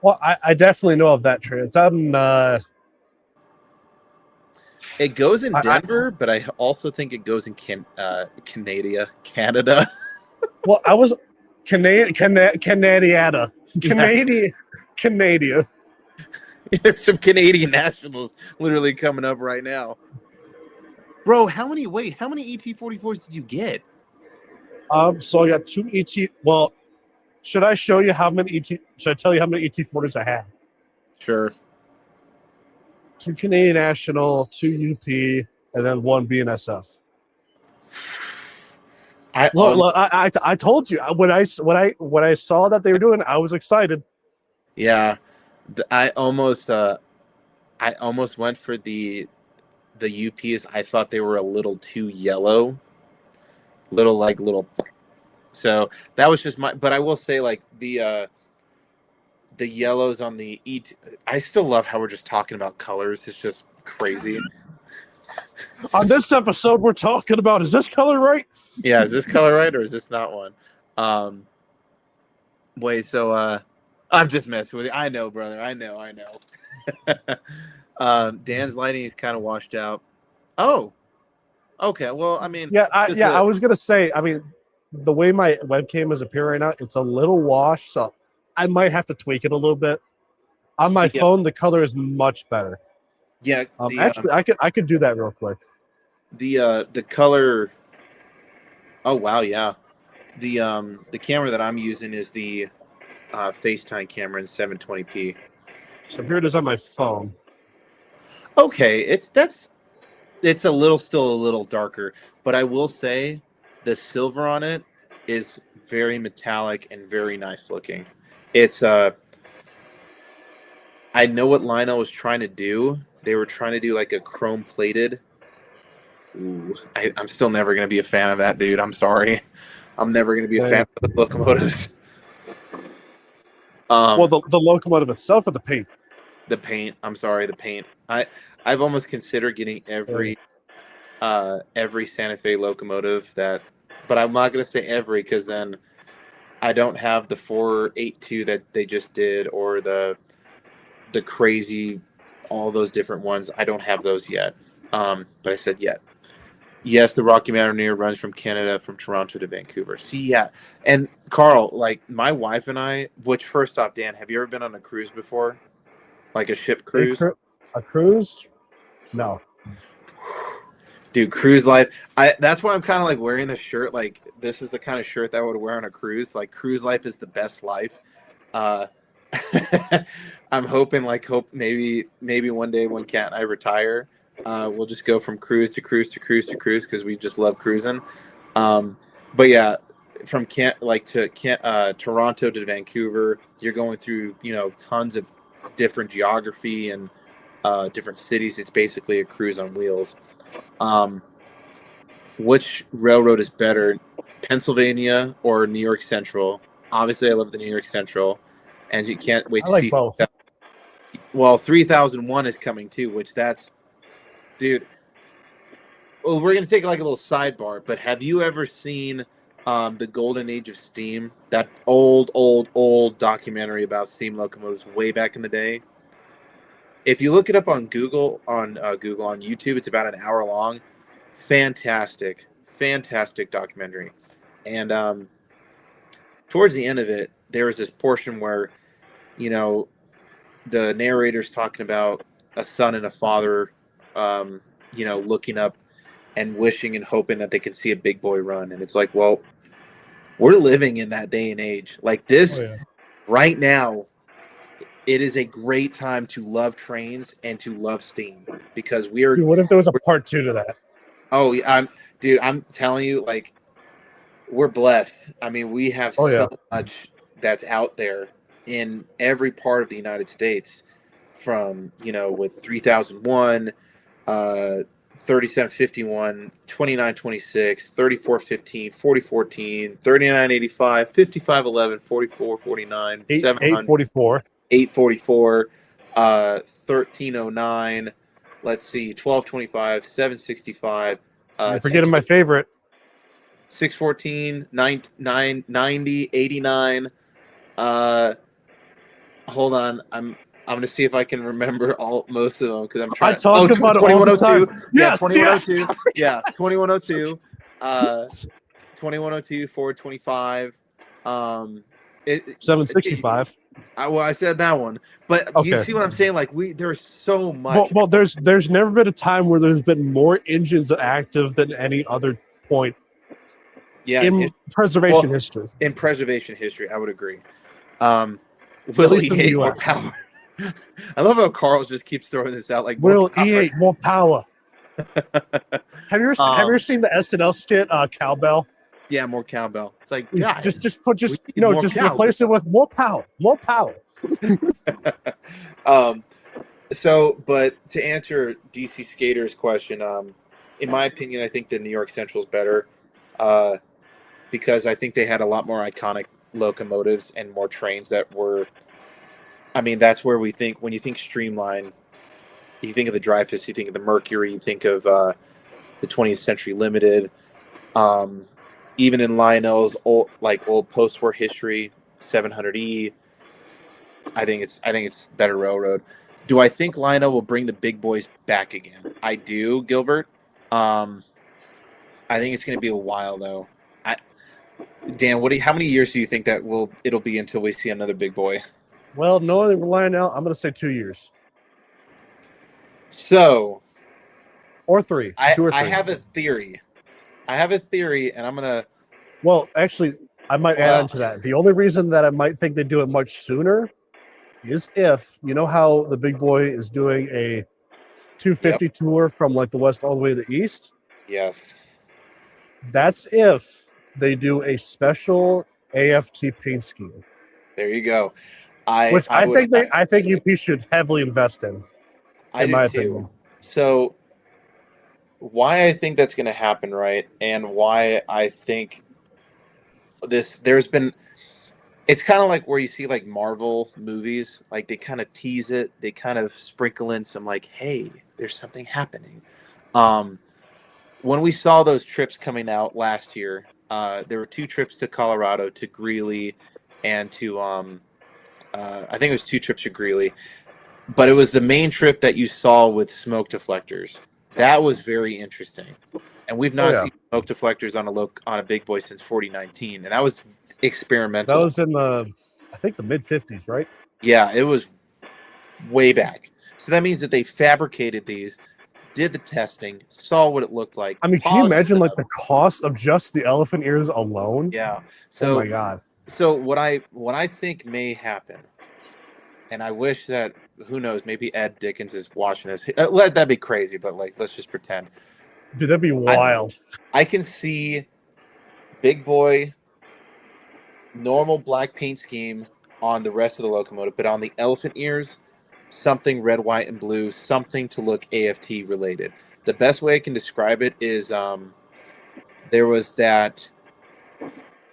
Well, I definitely know of that train. It's out in. It goes in Denver, but I also think it goes in Canada. Well, I was Canadiana. There's some Canadian nationals literally coming up right now. Bro, how many ET44s did you get? So I got 2 ET. Well, should I show you how many ET? Should I tell you how many ET40s I have? Sure. 2 Canadian National, 2 UP, and then 1 BNSF. I told you when I saw that they were doing it, I was excited. Yeah, I almost went for the UPs. I thought they were a little too yellow, little. So that was just my. But I will say, like the yellows on the ET. I still love how we're just talking about colors. It's just crazy. On this episode, we're talking about, is this color right? Yeah, is this color right or is this not one? Wait, so I'm just messing with you. I know, brother. I know. Dan's lighting is kind of washed out. Oh, okay. Well, I mean, I was gonna say. I mean, the way my webcam is appearing right now, it's a little washed, so I might have to tweak it a little bit. On my phone, the color is much better. Yeah. Actually, I could do that real quick. The color. Oh wow, yeah. The camera that I'm using is the FaceTime camera in 720p. So here it is on my phone. Okay, it's still a little darker, but I will say the silver on it is very metallic and very nice looking. It's I know what Lionel was trying to do. They were trying to do like a chrome plated. Ooh, I'm still never gonna be a fan of that, dude. I'm sorry. I'm never gonna be a fan of the locomotives. Well, the locomotive itself or the paint? The paint. I'm sorry, the paint. I've almost considered getting every Santa Fe locomotive but I'm not gonna say every, because then I don't have the 482 that they just did, or the crazy, all those different ones. I don't have those yet. But I said yet. Yes, the Rocky Mountaineer runs from Canada, from Toronto to Vancouver. See, yeah. And Carl, like my wife and I, which first off, Dan, have you ever been on a cruise before? Like a ship cruise? A cruise? No. Dude, cruise life. That's why I'm kind of like wearing this shirt. Like, this is the kind of shirt that I would wear on a cruise. Like, cruise life is the best life. I'm hoping, maybe one day when Kat and I retire, we'll just go from cruise to cruise to cruise to cruise because we just love cruising. Um, but yeah, from Toronto to Vancouver, you're going through tons of different geography and different cities. It's basically a cruise on wheels. Which railroad is better, Pennsylvania or New York Central? Obviously, I love the New York Central, and you can't wait I to like see. both. Well, 3001 is coming too, which dude. Well, we're gonna take like a little sidebar, but have you ever seen the Golden Age of Steam? That old documentary about steam locomotives way back in the day. If you look it up on Google on YouTube, it's about an hour long. Fantastic documentary. And towards the end of it, there was this portion where you know the narrator's talking about a son and a father, looking up and wishing and hoping that they can see a big boy run. And it's like, well, we're living in that day and age. Like Oh this yeah. right now, it is a great time to love trains and to love steam because Dude, what if there was a part 2 to that? oh, I'm telling you, like, we're blessed. I mean, we have Oh yeah. so much that's out there in every part of the United States from, with 3001, 3751, 2926, 3415, 4014, 3985, 5511, 4449, 700, 844. 844, 1309, let's see, 1225, 765, You're forgetting my favorite. 614, 90, 89. Hold on. I'm gonna see if I can remember most of them because I'm trying. I talk about it all the time. 2102. Yeah, Yes, 2102. Yeah, 2102. 2102, 425. 765. I said that one, but you Okay. see what I'm saying? Like there's so much. Well, there's never been a time where there's been more engines active than any other point in preservation history. In preservation history, I would agree. At Will least in the E8 more US. power? I love how Carl just keeps throwing this out like Will more power. E8 more power? Have you ever seen the SNL skit Cowbell? Yeah, more cowbell. It's like, guys, just replace it with more power, more power. So, but to answer DC Skater's question, in my opinion, I think the New York Central is better because I think they had a lot more iconic locomotives and more trains that were. I mean, that's where we think when you think streamline, you think of the Dreyfus, you think of the Mercury, you think of the 20th Century Limited. Even in Lionel's old post-war history, 700E, I think it's better railroad. Do I think Lionel will bring the big boys back again? I do, Gilbert. I think it's going to be a while though. Dan, how many years do you think that it'll be until we see another big boy? Well, knowing Lionel, I'm going to say 2 years. So, or 3. 2 or 3. I have a theory, and I'm gonna. Well, actually, I might add on to that. The only reason that I might think they do it much sooner is if you know how the big boy is doing a 250 tour from like the west all the way to the east. Yes. That's if they do a special AFT paint scheme. There you go. I think UP should heavily invest in. I do too. So why I think that's going to happen, right? And why I think there's been, it's kind of like where you see like Marvel movies, like they kind of tease it, they kind of sprinkle in some like, hey, there's something happening. When we saw those trips coming out last year, there were 2 trips to Colorado, to Greeley, and to I think it was 2 trips to Greeley, but it was the main trip that you saw with smoke deflectors. That was very interesting, and we've not seen smoke deflectors on a big boy since 4019, and that was experimental. That was in the mid 50s, right? Yeah, it was way back. So that means that they fabricated these, did the testing, saw what it looked like. I mean, can you imagine like the cost of just the elephant ears alone? Yeah. So, oh my god. So what I think may happen And I wish that, who knows, maybe Ed Dickens is watching this. That'd be crazy, but like, let's just pretend. Dude, that'd be wild. I can see big boy, normal black paint scheme on the rest of the locomotive, but on the elephant ears, something red, white, and blue, something to look AFT related. The best way I can describe it is there was that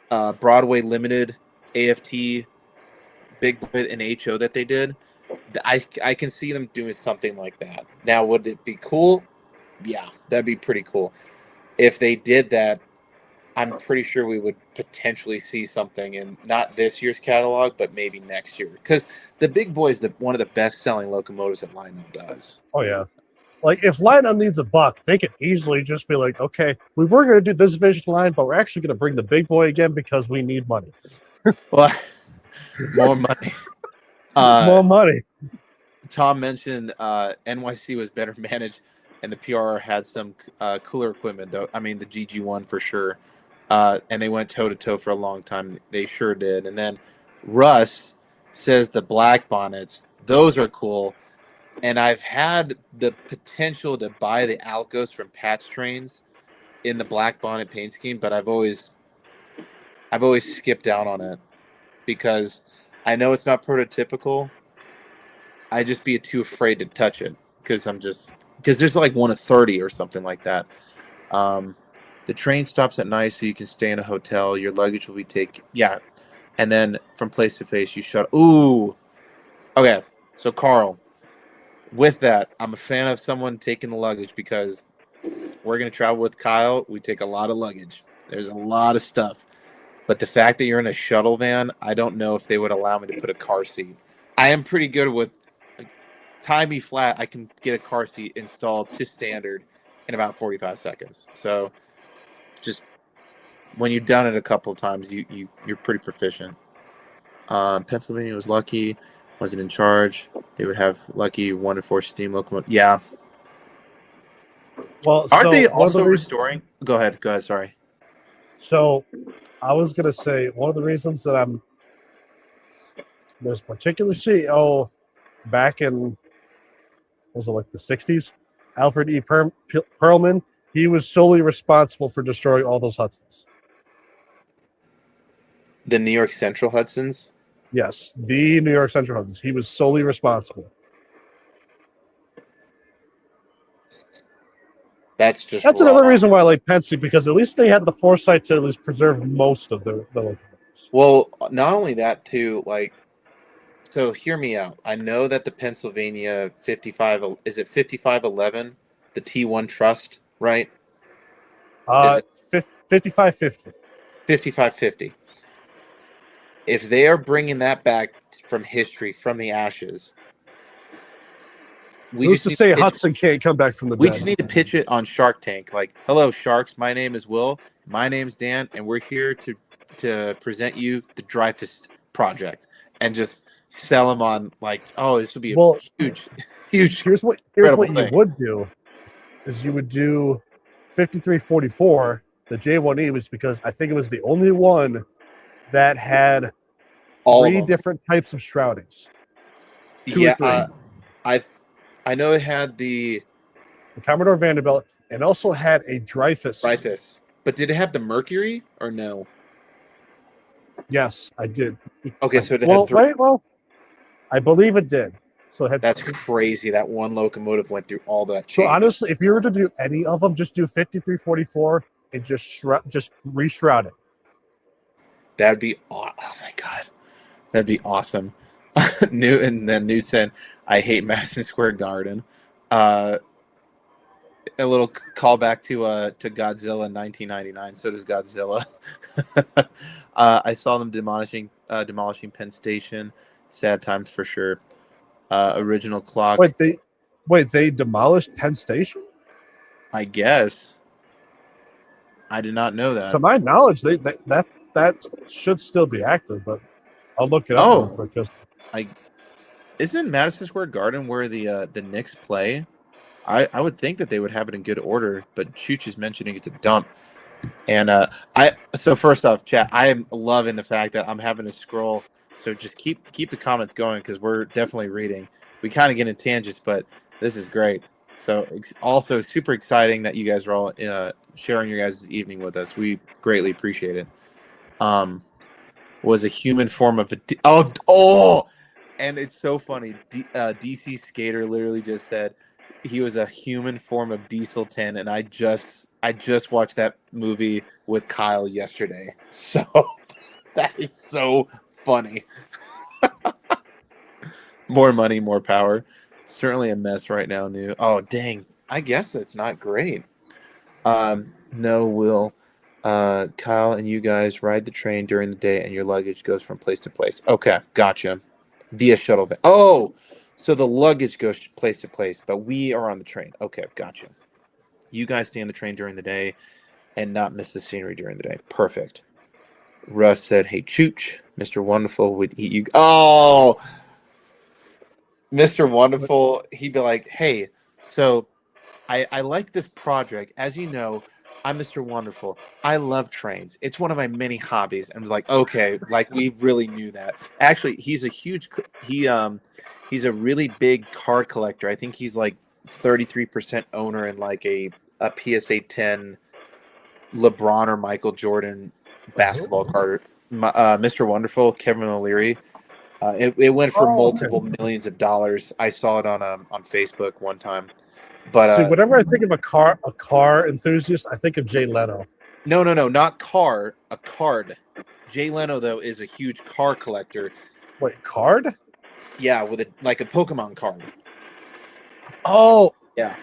Broadway Limited AFT Big Boy and HO that they did. I can see them doing something like that. Now, would it be cool? Yeah, that'd be pretty cool. If they did that, I'm pretty sure we would potentially see something in not this year's catalog, but maybe next year. Because the Big Boy is one of the best-selling locomotives that Lionel does. Oh yeah. Like if Lionel needs a buck, they could easily just be like, okay, we were going to do this vision line, but we're actually going to bring the Big Boy again because we need money. Well, more money. More money. Tom mentioned NYC was better managed, and the PRR had some cooler equipment, though. I mean, the GG1 for sure. And they went toe-to-toe for a long time. They sure did. And then Russ says the black bonnets, those are cool. And I've had the potential to buy the Alcos from Patch Trains in the black bonnet paint scheme, but I've always skipped out on it because I know it's not prototypical. I just be too afraid to touch it because there's like one of 30 or something like that. The train stops at night, so you can stay in a hotel. Your luggage will be taken. Yeah. And then from place to place, you shut. Ooh. Okay. So, Carl, with that, I'm a fan of someone taking the luggage because we're going to travel with Kyle. We take a lot of luggage. There's a lot of stuff. But the fact that you're in a shuttle van, I don't know if they would allow me to put a car seat. I am pretty good with tie me flat. I can get a car seat installed to standard in about 45 seconds. So, just when you've done it a couple of times, you're pretty proficient. Pennsylvania was lucky, wasn't in charge. They would have lucky 1 to 4 steam locomotive. Yeah. Well, aren't they also restoring? Go ahead. Sorry. So, I was gonna say one of the reasons that this particular CEO back in was it like the 60s, Alfred E. Perlman. He was solely responsible for destroying all those Hudsons. The New York Central Hudsons? Yes, the New York Central Hudsons. He was solely responsible. That's another reason why I like Penske, because at least they had the foresight to at least preserve most of the locomotives. Well, not only that, too, like, so hear me out. I know that the Pennsylvania 5511, the T1 Trust, right? 5550. 5550. If they are bringing that back from history, from the ashes, who's to say Hudson can't come back from the dead? We just need to pitch it on Shark Tank. Like, hello, Sharks. My name is Will. My name's Dan, and we're here to present you the Dreyfus Project, and just sell them on like, oh, this would be a huge. Here's what you would do, is you would do 5344. The J1E was because I think it was the only one that had three different types of shroudings. I know it had the Commodore Vanderbilt and also had a Dreyfus. But did it have the Mercury or no? Yes, I did. Okay, so it had three. I believe it did. So that's crazy. That one locomotive went through all that. So honestly, if you were to do any of them, just do 5344 and just reshroud it. That'd be oh my god, that'd be awesome. Newt said, "I hate Madison Square Garden." A little callback to Godzilla in 1999. So does Godzilla. I saw them demolishing Penn Station. Sad times for sure. Original clock. They demolished Penn Station? I guess. I did not know that. To my knowledge, that should still be active, but I'll look it up real quick. Isn't Madison Square Garden where the Knicks play? I would think that they would have it in good order, but Chooch is mentioning it's a dump. And so first off, chat, I am loving the fact that I'm having to scroll So just keep the comments going because we're definitely reading. We kind of get in tangents, but this is great. So also super exciting that you guys are all sharing your guys' evening with us. We greatly appreciate it. Was a human form of and it's so funny. DC Skater literally just said he was a human form of Diesel 10, and I just watched that movie with Kyle yesterday. So that is so funny. More money, more power. Certainly a mess right now, new. Oh, dang. I guess that's not great. No, Will. Kyle and you guys ride the train during the day and your luggage goes from place to place. Okay, gotcha. Via shuttle van. Oh, so the luggage goes place to place, but we are on the train. Okay, gotcha. You guys stay on the train during the day and not miss the scenery during the day. Perfect. Russ said, hey, Chooch, Mr. Wonderful would eat you. Oh, Mr. Wonderful, he'd be like, hey, so I like this project. As you know, I'm Mr. Wonderful. I love trains. It's one of my many hobbies. And I was like, okay, like we really knew that. Actually, he's a really big car collector. I think he's like 33% owner in like a PSA 10 LeBron or Michael Jordan basketball card. Mr. Wonderful, Kevin O'Leary. It went for multiple millions of dollars. I saw it on Facebook one time. But see, whenever I think of a car enthusiast, I think of Jay Leno. No, not car, a card. Jay Leno though is a huge car collector. Wait, card? Yeah, with a Pokemon card. Oh, yeah.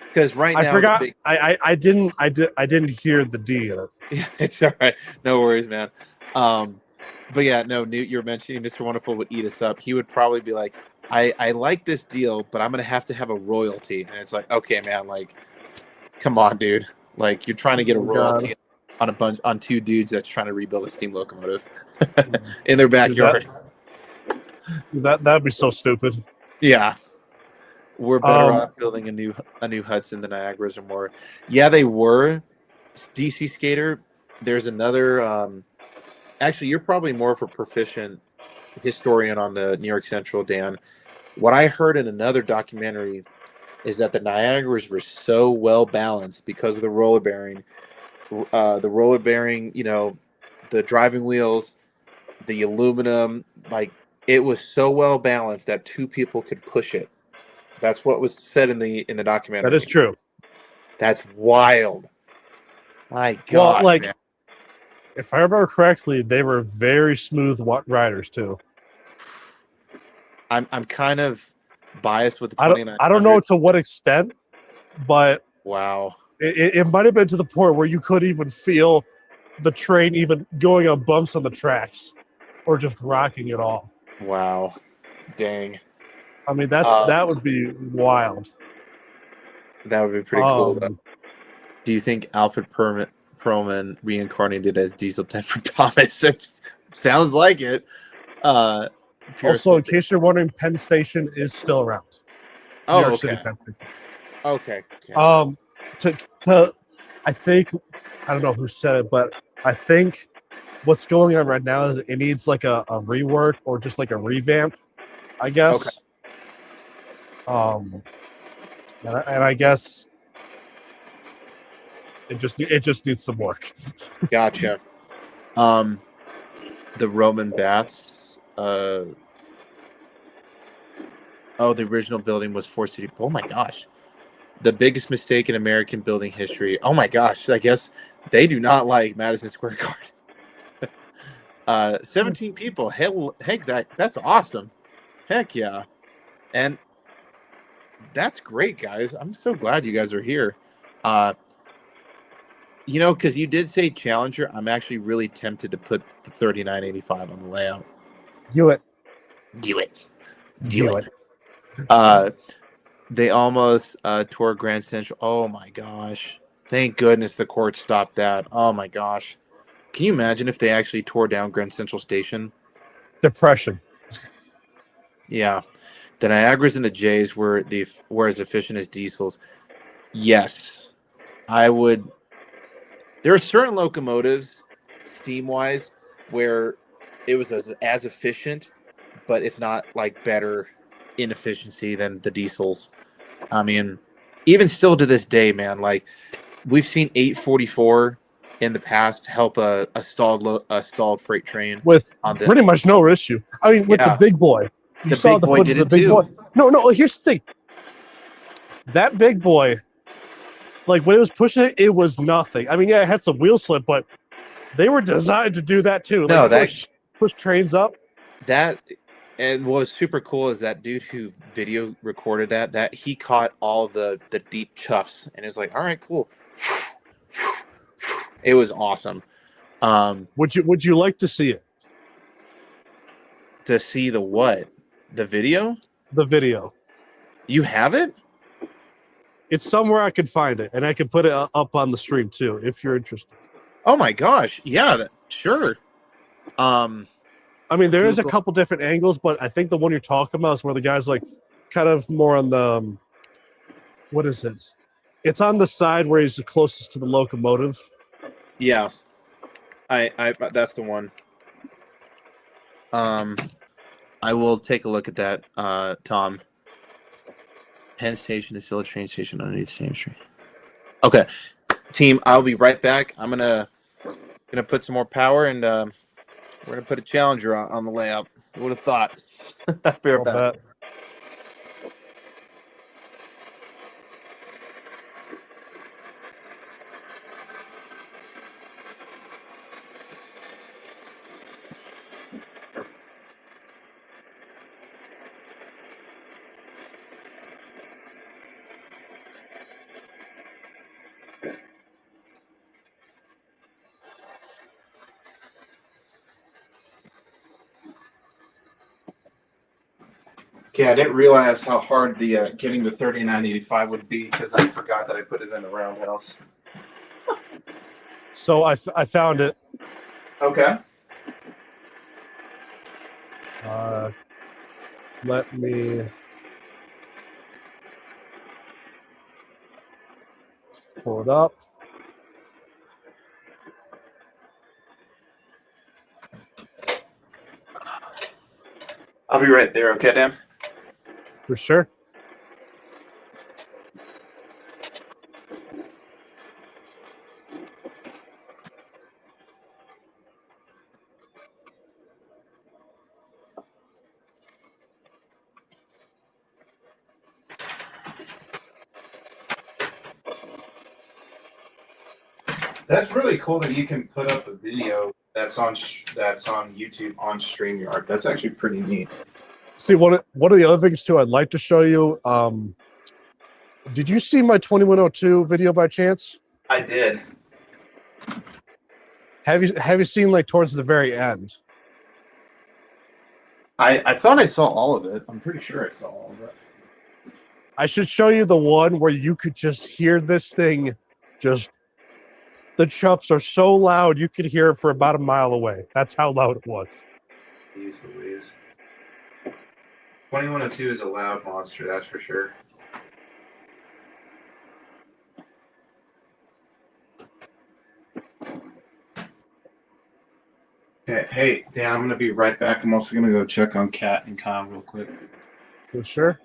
Because right now I forgot. I didn't hear the D in it. Yeah, it's all right. No worries, man. But yeah, no, Newt, you're mentioning Mr. Wonderful would eat us up. He would probably be like, I like this deal, but I'm gonna have to have a royalty. And it's like, okay, man, like, come on, dude. Like, you're trying to get a royalty on two dudes that's trying to rebuild a steam locomotive in their backyard. That'd be so stupid. Yeah. We're better off building a new Hudson than Niagara's or more. Yeah, they were. DC Skater, there's another actually you're probably more of a proficient historian on the New York Central, Dan. What I heard in another documentary is that the Niagaras were so well balanced because of the roller bearing, you know, the driving wheels, the aluminum, like it was so well balanced that two people could push it. That's what was said in the documentary. That is true. That's wild. My gosh, well, like, man. If I remember correctly, they were very smooth riders too. I'm kind of biased with the 2900. I don't know to what extent, but wow, it might have been to the point where you could even feel the train even going on bumps on the tracks, or just rocking it all. Wow, dang. I mean, that would be wild. That would be pretty cool, though. Do you think Alfred Perlman reincarnated as Diesel 10 for Thomas? It sounds like it. Also, in case you're wondering, Penn Station is still around. Oh, New York okay. City, Penn Station. Okay. I think, I don't know who said it, but I think what's going on right now is it needs like a rework or just like a revamp, I guess. Okay. And I guess it just needs some work. Gotcha. The Roman baths. The original building was Forest City. Oh my gosh. The biggest mistake in American building history. Oh my gosh. I guess they do not like Madison Square Garden. 17 people. Heck, that's awesome. Heck yeah. And that's great, guys. I'm so glad you guys are here. You know, because you did say Challenger, I'm actually really tempted to put the 3985 on the layout. Do it. They almost tore Grand Central. Oh my gosh. Thank goodness the court stopped that. Oh my gosh. Can you imagine if they actually tore down Grand Central Station? Depression. Yeah. The Niagaras and the Jays were as efficient as diesels. Yes. I would. There are certain locomotives, steam-wise, where it was as efficient, but if not like better in efficiency than the diesels. I mean, even still to this day, man, like we've seen 844 in the past help a stalled freight train with on the pretty much no issue. I mean, with the yeah. big boy, you The saw big the boy footage did of the it big too. boy. No, here's the thing. That big boy, like when it was pushing it, it was nothing. I mean, yeah, it had some wheel slip, but they were designed to do that too. No, Like push trains up. that and what was super cool is that dude who video recorded that he caught all the deep chuffs and is like, all right, cool. It was awesome. Would you like to see it? To see the what? The video? The video. You have it? It's somewhere I could find it, and I can put it up on the stream too if you're interested. Oh my gosh! Yeah, sure. I mean, there is a Google. couple different angles, but I think the one you're talking about is where the guy's like, kind of more on the, what is it? It's on the side where he's the closest to the locomotive. Yeah, I that's the one. I will take a look at that, Tom. Penn Station is still a train station underneath Sam Street. Okay, team, I'll be right back. I'm gonna put some more power and we're gonna put a Challenger on the layout. Who would have thought? Be right back. Okay, I didn't realize how hard the getting to 3985 would be because I forgot that I put it in the roundhouse. So I found it. Okay. Let me pull it up. I'll be right there, okay, Dan? For sure. That's really cool that you can put up a video that's on YouTube on StreamYard. That's actually pretty neat. See, one of the other things too I'd like to show you. Did you see my 2102 video by chance? I did. Have you seen like towards the very end? I thought I saw all of it. I'm pretty sure I saw all of it. I should show you the one where you could just hear this thing just. The chuffs are so loud you could hear it for about a mile away. That's how loud it was. Jeez Louise. 2102 is a loud monster, that's for sure. Okay, hey, Dan, I'm going to be right back. I'm also going to go check on Kat and Kyle real quick. For sure.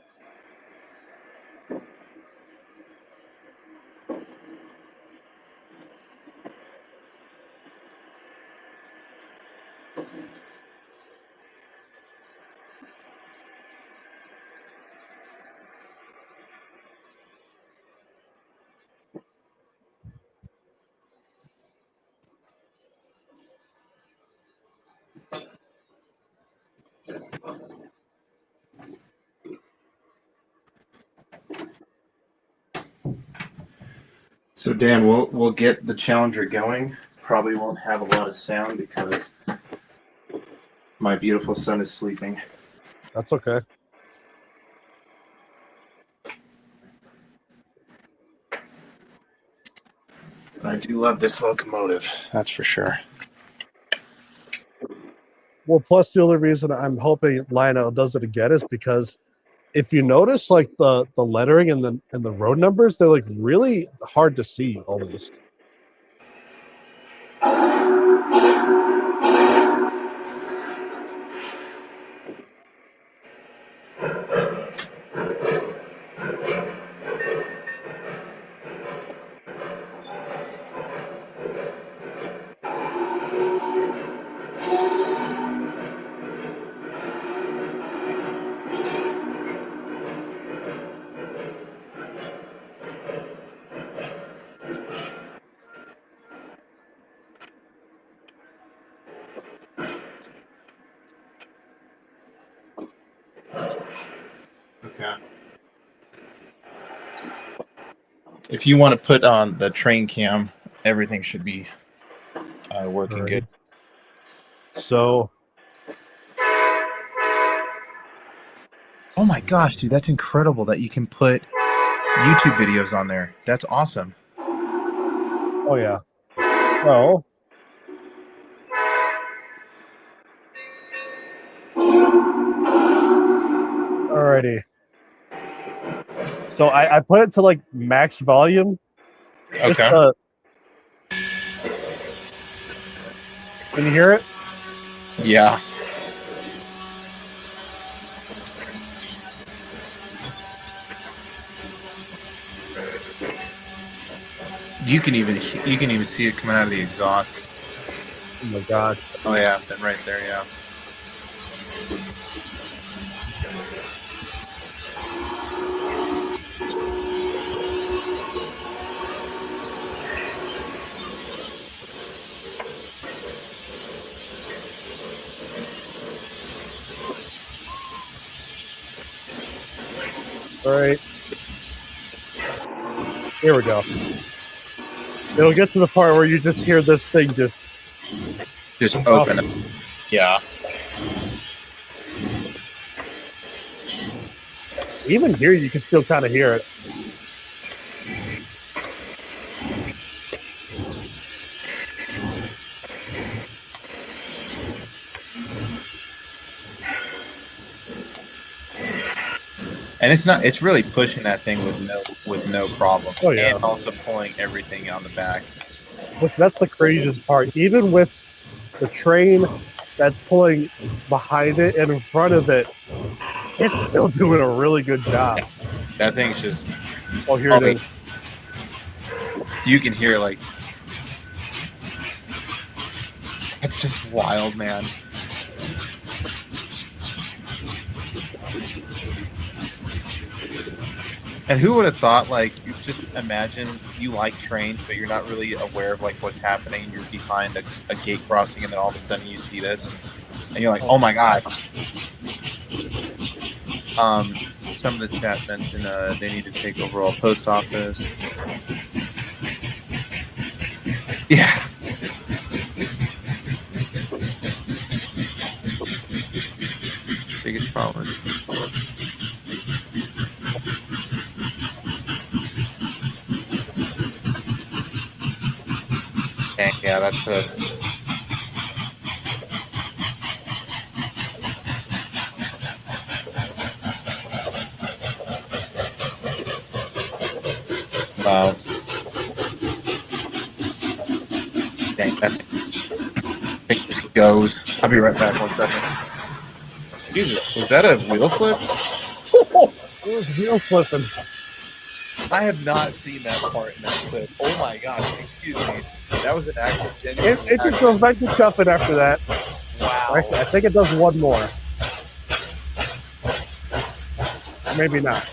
So Dan, we'll get the Challenger going. Probably won't have a lot of sound because my beautiful son is sleeping. That's okay. I do love this locomotive, that's for sure. Well, plus the only reason I'm hoping Lionel does it again is because if you notice, like the lettering and the road numbers, they're like really hard to see almost. If you want to put on the train cam, everything should be working good. So, oh my gosh, dude, that's incredible that you can put YouTube videos on there. That's awesome. oh yeah. So, alrighty. So I put it to like max volume. Okay. Can you hear it? Yeah. You can even see it coming out of the exhaust. Oh my god. Oh yeah, that right there, yeah. All right. Here we go. It'll get to the part where you just hear this thing just open it. Yeah. Even here, you can still kind of hear it. And it's really pushing that thing with no problem. Oh, yeah. And also pulling everything on the back. That's the craziest part. Even with the train that's pulling behind it and in front of it, it's still doing a really good job. That thing's just... Oh, here it is. You can hear, like... It's just wild, man. And who would have thought, like, you just imagine you like trains, but you're not really aware of, like, what's happening. You're behind a gate crossing, and then all of a sudden you see this, and you're like, oh my god. Some of the chat mentioned they need to take over all post office. Yeah. Biggest problem is... Yeah, that's it. Wow. Dang, that thing just goes. I'll be right back 1 second. Jesus, was that a wheel slip? It was wheel slipping. I have not seen that part in that clip. Oh my gosh, excuse me. That was an actual genuine... It just goes back to chuffing after that. Wow. I think it does one more. Maybe not.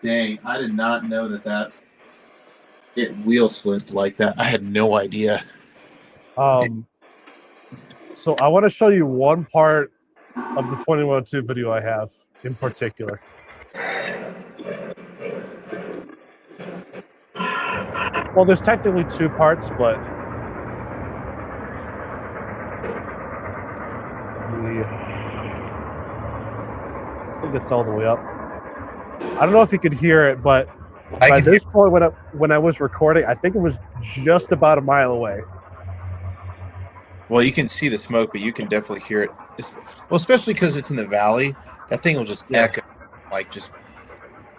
Dang, I did not know that it wheel slipped like that. I had no idea. So I want to show you one part of the 2102 video I have in particular. Well, there's technically two parts, but I think it's all the way up. I don't know if you could hear it, but by this point when I was recording, I think it was just about a mile away. Well, you can see the smoke, but you can definitely hear it. Well, especially because it's in the valley, that thing will just echo, like just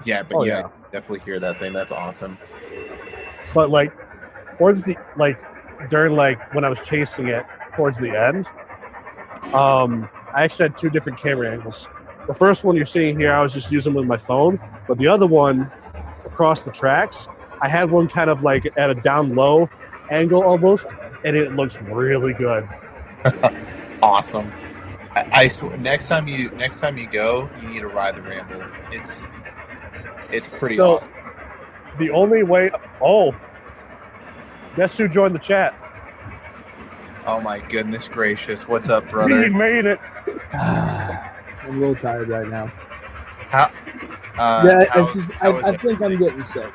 definitely hear that thing. That's awesome. But like towards the during when I was chasing it towards the end, I actually had two different camera angles. The first one you're seeing here, I was just using with my phone, but the other one across the tracks, I had one kind of like at a down low angle almost, and it looks really good. Awesome. I swear, next time you go, you need to ride the Ramble. It's pretty awesome. The only way. Oh, guess who joined the chat? Oh my goodness gracious! What's up, brother? He made it. I'm a little tired right now. How? I think I'm getting sick.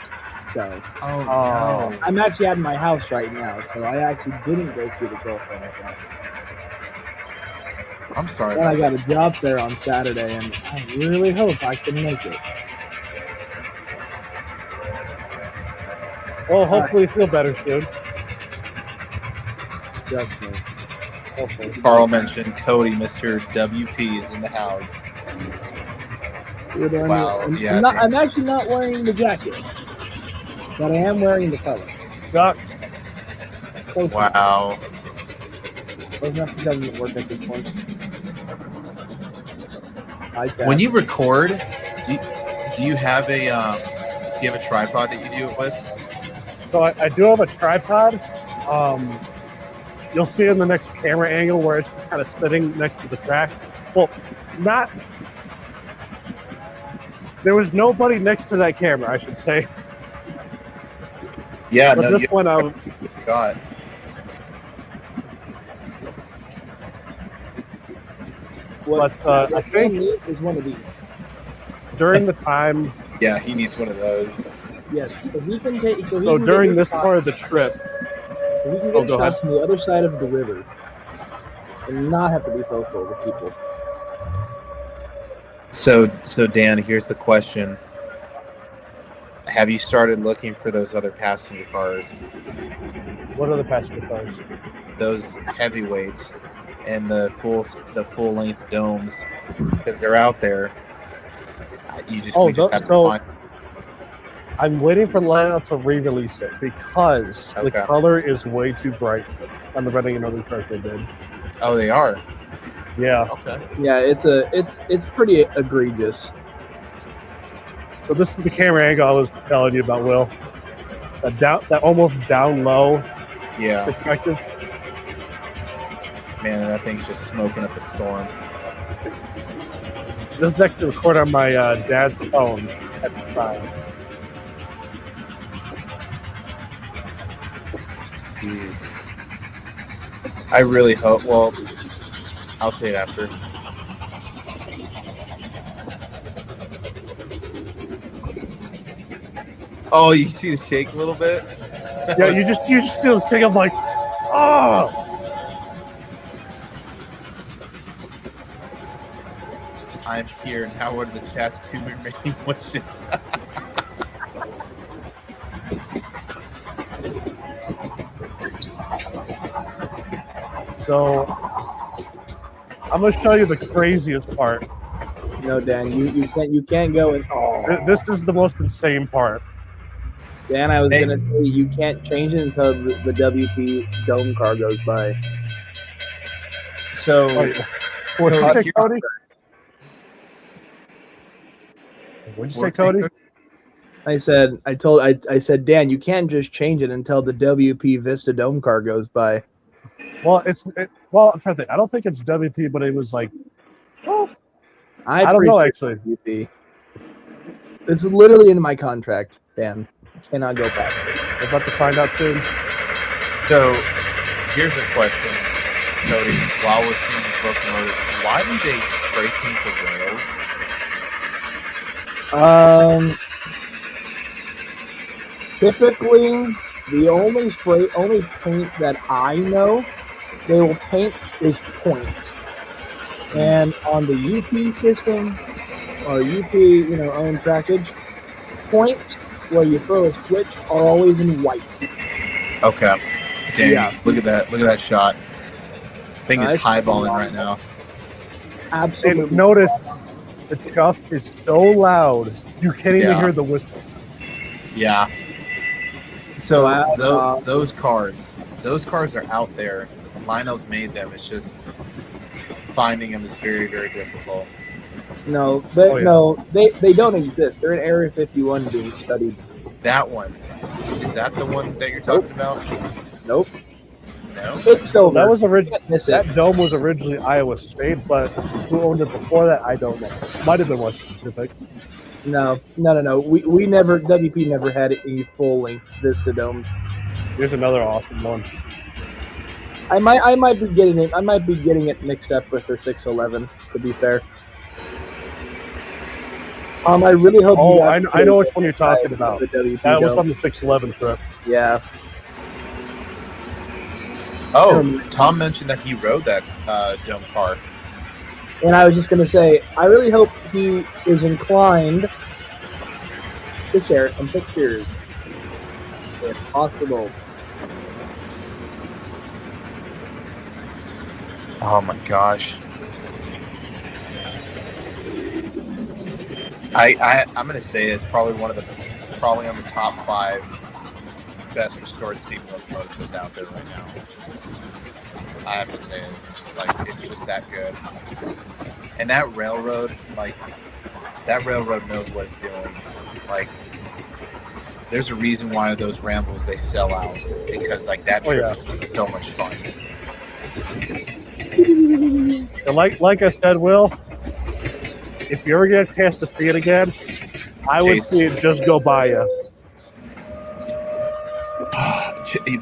So. Oh no! I'm actually at my house right now, so I actually didn't go see the girlfriend tonight. I'm sorry. And I got a job fair on Saturday, and I really hope I can make it. Well, hopefully you feel better soon. Definitely. Hopefully. Carl mentioned Cody, Mr. WP, is in the house. Wow. I'm actually not wearing the jacket, but I am wearing the color. Doc. Wow. Doesn't work at this point. When you record, do you have a tripod that you do it with? So I do have a tripod. You'll see in the next camera angle where it's kind of sitting next to the track. Well, there was nobody next to that camera, I should say. Yeah, but this one I got. But I think is one of these. During the time. Yeah, he needs one of those. Yes, so he can take. So during this part of the trip, we can get shots from the other side of the river, and not have to be social with people. So Dan, here's the question: have you started looking for those other passenger cars? What other passenger cars? Those heavyweights and the full length domes, because they're out there. We just have to find. I'm waiting for Lana to re-release it because the color is way too bright on the Reading and other cars they did. Oh, they are. Yeah. Okay. Yeah, it's pretty egregious. So this is the camera angle I was telling you about, Will. That almost down low. Yeah. Perspective. Man, and that thing's just smoking up a storm. This is actually recorded on my dad's phone at the time. Jeez. I really hope. Well, I'll say it after. Oh, you see the shake a little bit? Yeah, you just feel the shake. I'm like, oh. I'm here now. What are the chat's two remaining wishes? So I'm gonna show you the craziest part. No, Dan, you can't go and. Oh. This is the most insane part. Dan, I was gonna say you can't change it until the WP dome car goes by. So, what'd you say, Cody? What'd you say, Cody? I said, Dan, you can't just change it until the WP Vista dome car goes by. Well, I'm trying to think. I don't think it's WP, but it was like, well, I don't know actually. WP. This is literally in my contract, Dan. Cannot go back. We're about to find out soon. So, here's a question, Cody. While we're seeing this locomotive, why do they spray paint the rails? Typically, the only paint that I know they will paint is points. And on the UP system or UP, own trackage, points where you throw a switch are always in white. Okay. Dang. Yeah. Look at that. Look at that shot. Thing is highballing right now. Absolutely. And notice the chuff is so loud you can't even hear the whistle. Yeah. So those cars are out there. Lionel's made them. It's just finding them is very, very difficult. No, they don't exist. They're in Area 51 being studied. That one. Is that the one that you're talking about? Nope. No. It's silver. That was Miss it. that dome was originally Iowa State, but who owned it before that, I don't know. Might have been Western Pacific. No. We never, WP never had any full length Vista domes. Here's another awesome one. I might be getting it. I might be getting it mixed up with the 611. To be fair. I really hope. Oh, I know which one you're talking about. The WP That was dome. on the 611 trip. Yeah. Oh, Tom mentioned that he rode that dome car. And I was just gonna say, I really hope he is inclined to share some pictures, if possible. Oh my gosh. I'm gonna say it's probably on the top 5 best restored steam locomotives that's out there right now. I have to say it. Like, it's just that good. And that railroad knows what it's doing. Like, there's a reason why those rambles they sell out, because like that trip is so much fun. And like I said, Will, if you ever get a chance to see it again, I would see it just go by you.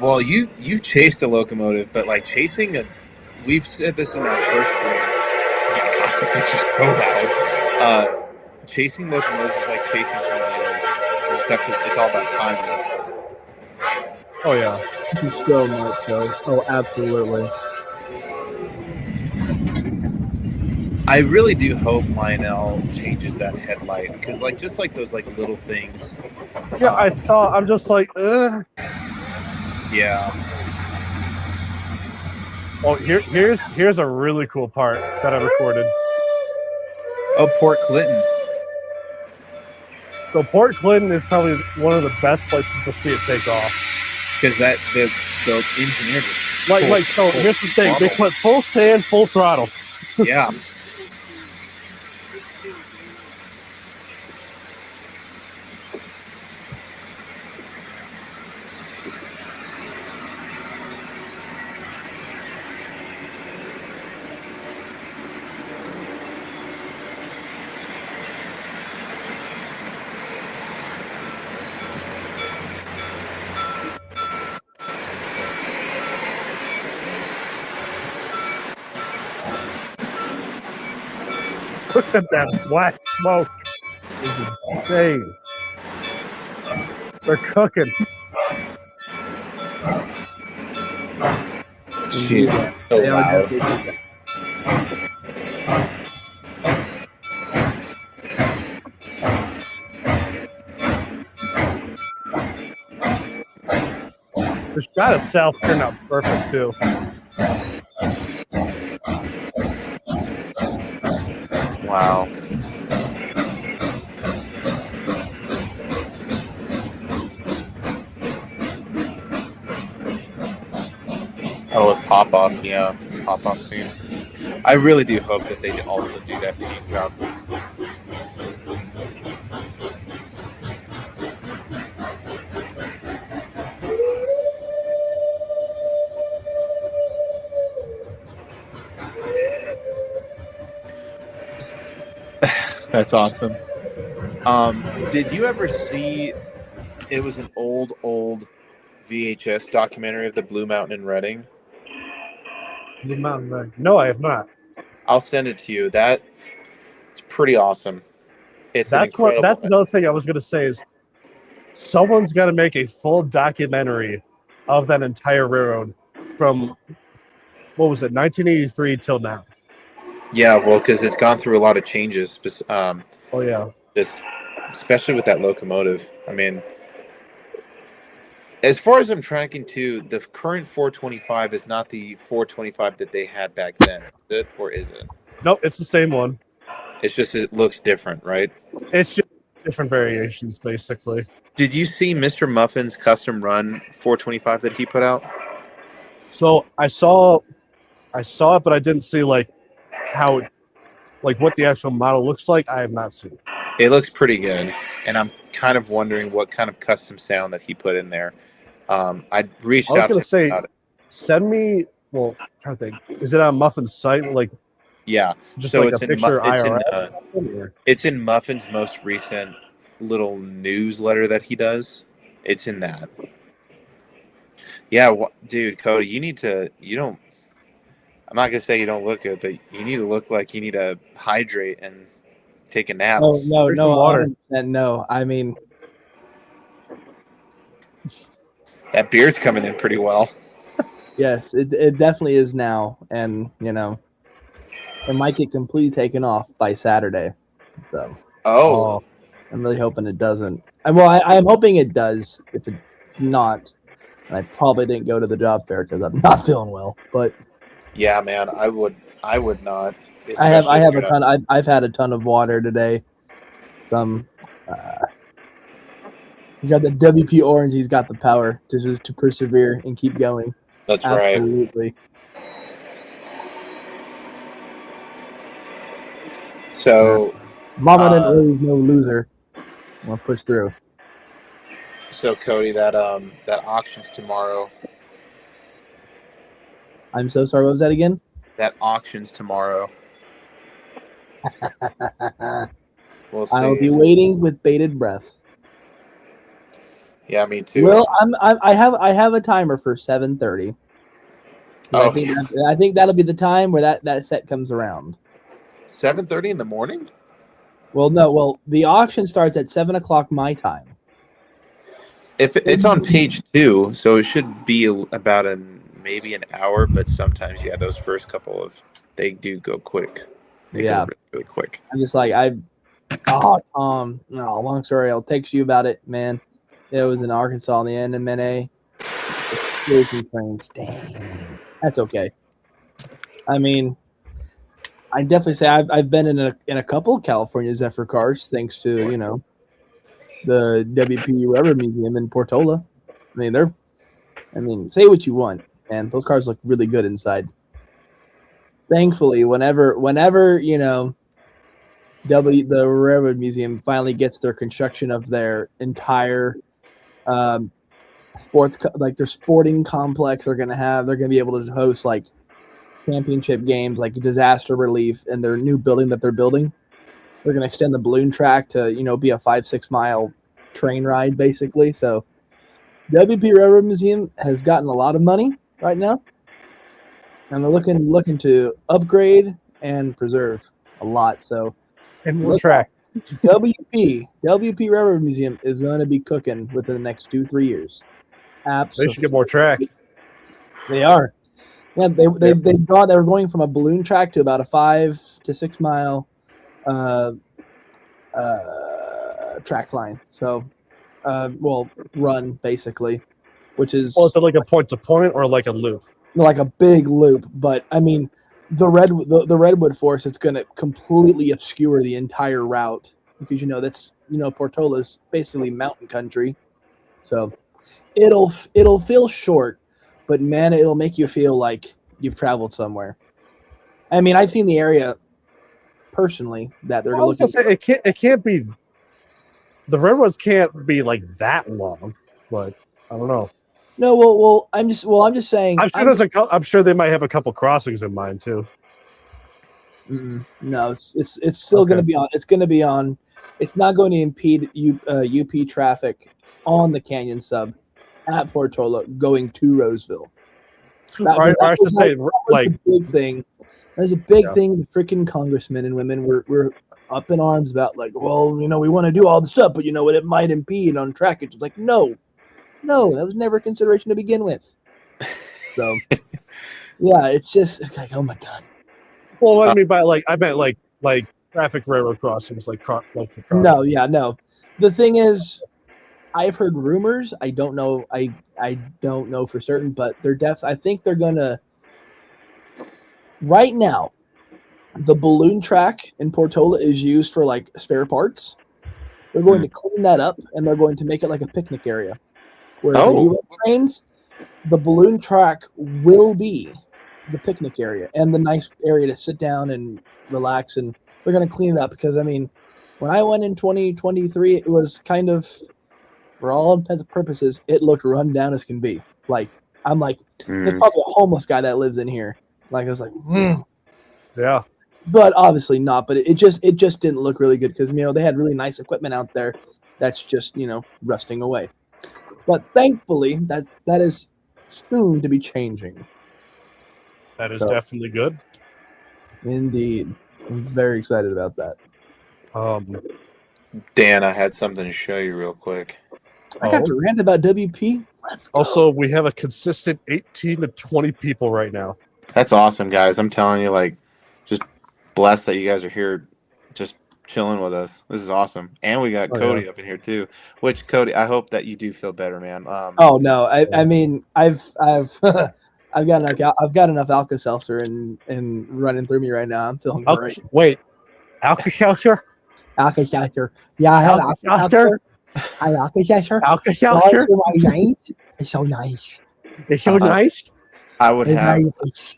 Well, you've chased a locomotive, but like we've said this in our first stream. Oh gosh, that picture's so loud. Chasing locomotives is like chasing tornadoes. It's all about timing. Oh yeah, So much so. Oh, absolutely. I really do hope Lionel changes that headlight, because like just like those like little things. yeah. I'm just like, ugh. Yeah. Oh, here's a really cool part that I recorded. Oh, Port Clinton. So Port Clinton is probably one of the best places to see it take off. Because the engineer just so here's the thing: they put full sand, full throttle. Yeah. Look at that black smoke. It's insane. They're cooking. Jeez, so loud. The shot itself turned out perfect too. Wow. Oh, with pop-off, yeah. Pop-off scene. I really do hope that they also do that paint job. That's awesome. Did you ever see? It was an old VHS documentary of the Blue Mountain in Reading. Blue Mountain Red. No, I have not. I'll send it to you. It's pretty awesome. That's another thing I was going to say is someone's got to make a full documentary of that entire railroad from, what was it, 1983 till now. Yeah, well, because it's gone through a lot of changes. Oh yeah, especially with that locomotive. I mean, as far as I'm tracking to, the current 425 is not the 425 that they had back then, is it, or is it? Nope, it's the same one. It's just it looks different, right? It's just different variations, basically. Did you see Mr. Muffin's custom run 425 that he put out? So I saw it, but I didn't see like how, like what the actual model looks like. I have not seen it. It looks pretty good, and I'm kind of wondering what kind of custom sound that he put in there. I reached I was out gonna to him say, about it. send me. Well, I'm trying to think. Is it on Muffin's site? Like Yeah, just so like a picture IRL? it's in Muffin's most recent little newsletter that he does. It's in that. Yeah, dude, Cody, you don't. I'm not gonna say you don't look good, but you need to look like you need to hydrate and take a nap. Oh no, Drink some no, water. 100% no. I mean, That beard's coming in pretty well. yes, it definitely is now, and it might get completely taken off by Saturday. So Oh, I'm really hoping it doesn't. I'm hoping it does. If it's not, and I probably didn't go to the job fair because I'm not feeling well. But yeah, man, I would not. I have Especially if a you're not. ton. I've had a ton of water today. Some. He's got the WP orange. He's got the power to persevere and keep going. That's right. Absolutely. So, Mama didn't raise no loser. I'm gonna push through. so Cody, that auction's tomorrow. I'm so sorry. What was that again? That auction's tomorrow. We'll see. I'll be waiting with bated breath. Yeah, me too. Well, I have a timer for 7:30. Oh, I think that'll be the time where that set comes around. 7:30 in the morning? Well, no. Well, the auction starts at 7:00 my time. If it's on page 2, so it should be about maybe an hour. But sometimes, yeah, those first couple they do go quick. They go really quick. I'm just like no. Long story. I'll text you about it, man. It was in Arkansas in the NMNA. Trains. Dang, that's okay. I mean, I definitely say I've been in a couple of California Zephyr cars thanks to the WP Rubber Museum in Portola. I mean, say what you want, man. Those cars look really good inside. Thankfully, whenever the Railroad Museum finally gets their construction of their entire sports, like their sporting complex, they're gonna be able to host like championship games, like disaster relief in their new building that they're building. They're gonna extend the balloon track to be a 5-6 mile train ride basically. So WP Railroad Museum has gotten a lot of money right now, and they're looking to upgrade and preserve a lot. So And more track. WP Railroad Museum is going to be cooking within the next 2-3 years. Absolutely, They should get more track. They are. Yeah, they were going from a balloon track to about a 5 to 6 mile track line. So, run basically, which is Well, is it like a point to point or like a loop? like a big loop. But I mean, the redwood forest, it's going to completely obscure the entire route because that's Portola is basically mountain country, so it'll feel short, but man, it'll make you feel like you've traveled somewhere. I mean, I've seen the area personally that they're looking. Say it can't be. The railroads can't be like that long, but I don't know. No, well, I'm just saying. I'm sure they might have a couple crossings in mind too. No, it's still going to be on. It's going to be on. It's not going to impede UP traffic on the Canyon Sub at Portola going to Roseville. That was the big thing. There's a big thing. The freaking congressmen and women were up in arms about we want to do all the stuff, but what, it might impede on track. It's like no, that was never a consideration to begin with. So yeah, it's just like, oh my god. Well, what I mean by I meant like traffic railroad crossings, like for cars. No. The thing is, I've heard rumors. I don't know. I don't know for certain, but I think they're gonna. Right now, the balloon track in Portola is used for spare parts. They're going to clean that up, and they're going to make it like a picnic area. Where the trains, the balloon track will be the picnic area and the nice area to sit down and relax, and they're going to clean it up because when I went in 2023, it was kind of for all intents and purposes, it looked run down as can be. Like I'm like, there's Mm. probably a homeless guy that lives in here. Like I was like, Yeah. but obviously not. But it just didn't look really good because they had really nice equipment out there that's just rusting away. But thankfully, that is soon to be changing. That is So- definitely good. Indeed, I'm very excited about that. Dan, I had something to show you real quick. I got to rant about WP. Let's go. Also, we have a consistent 18 to 20 people right now. That's awesome, guys. I'm telling you, like, just blessed that you guys are here, just chilling with us. This is awesome, and we got Cody up in here too. Which Cody, I hope that you do feel better, man. Oh no, I mean I've I've got enough Alka-Seltzer and running through me right now. I'm feeling great. Wait, Alka-Seltzer? Alka-Seltzer. Yeah, I have Alka-Seltzer. I have Alka-Seltzer. Alka-Seltzer? It's nice. It's so nice. It's so nice. I would It's have. nice.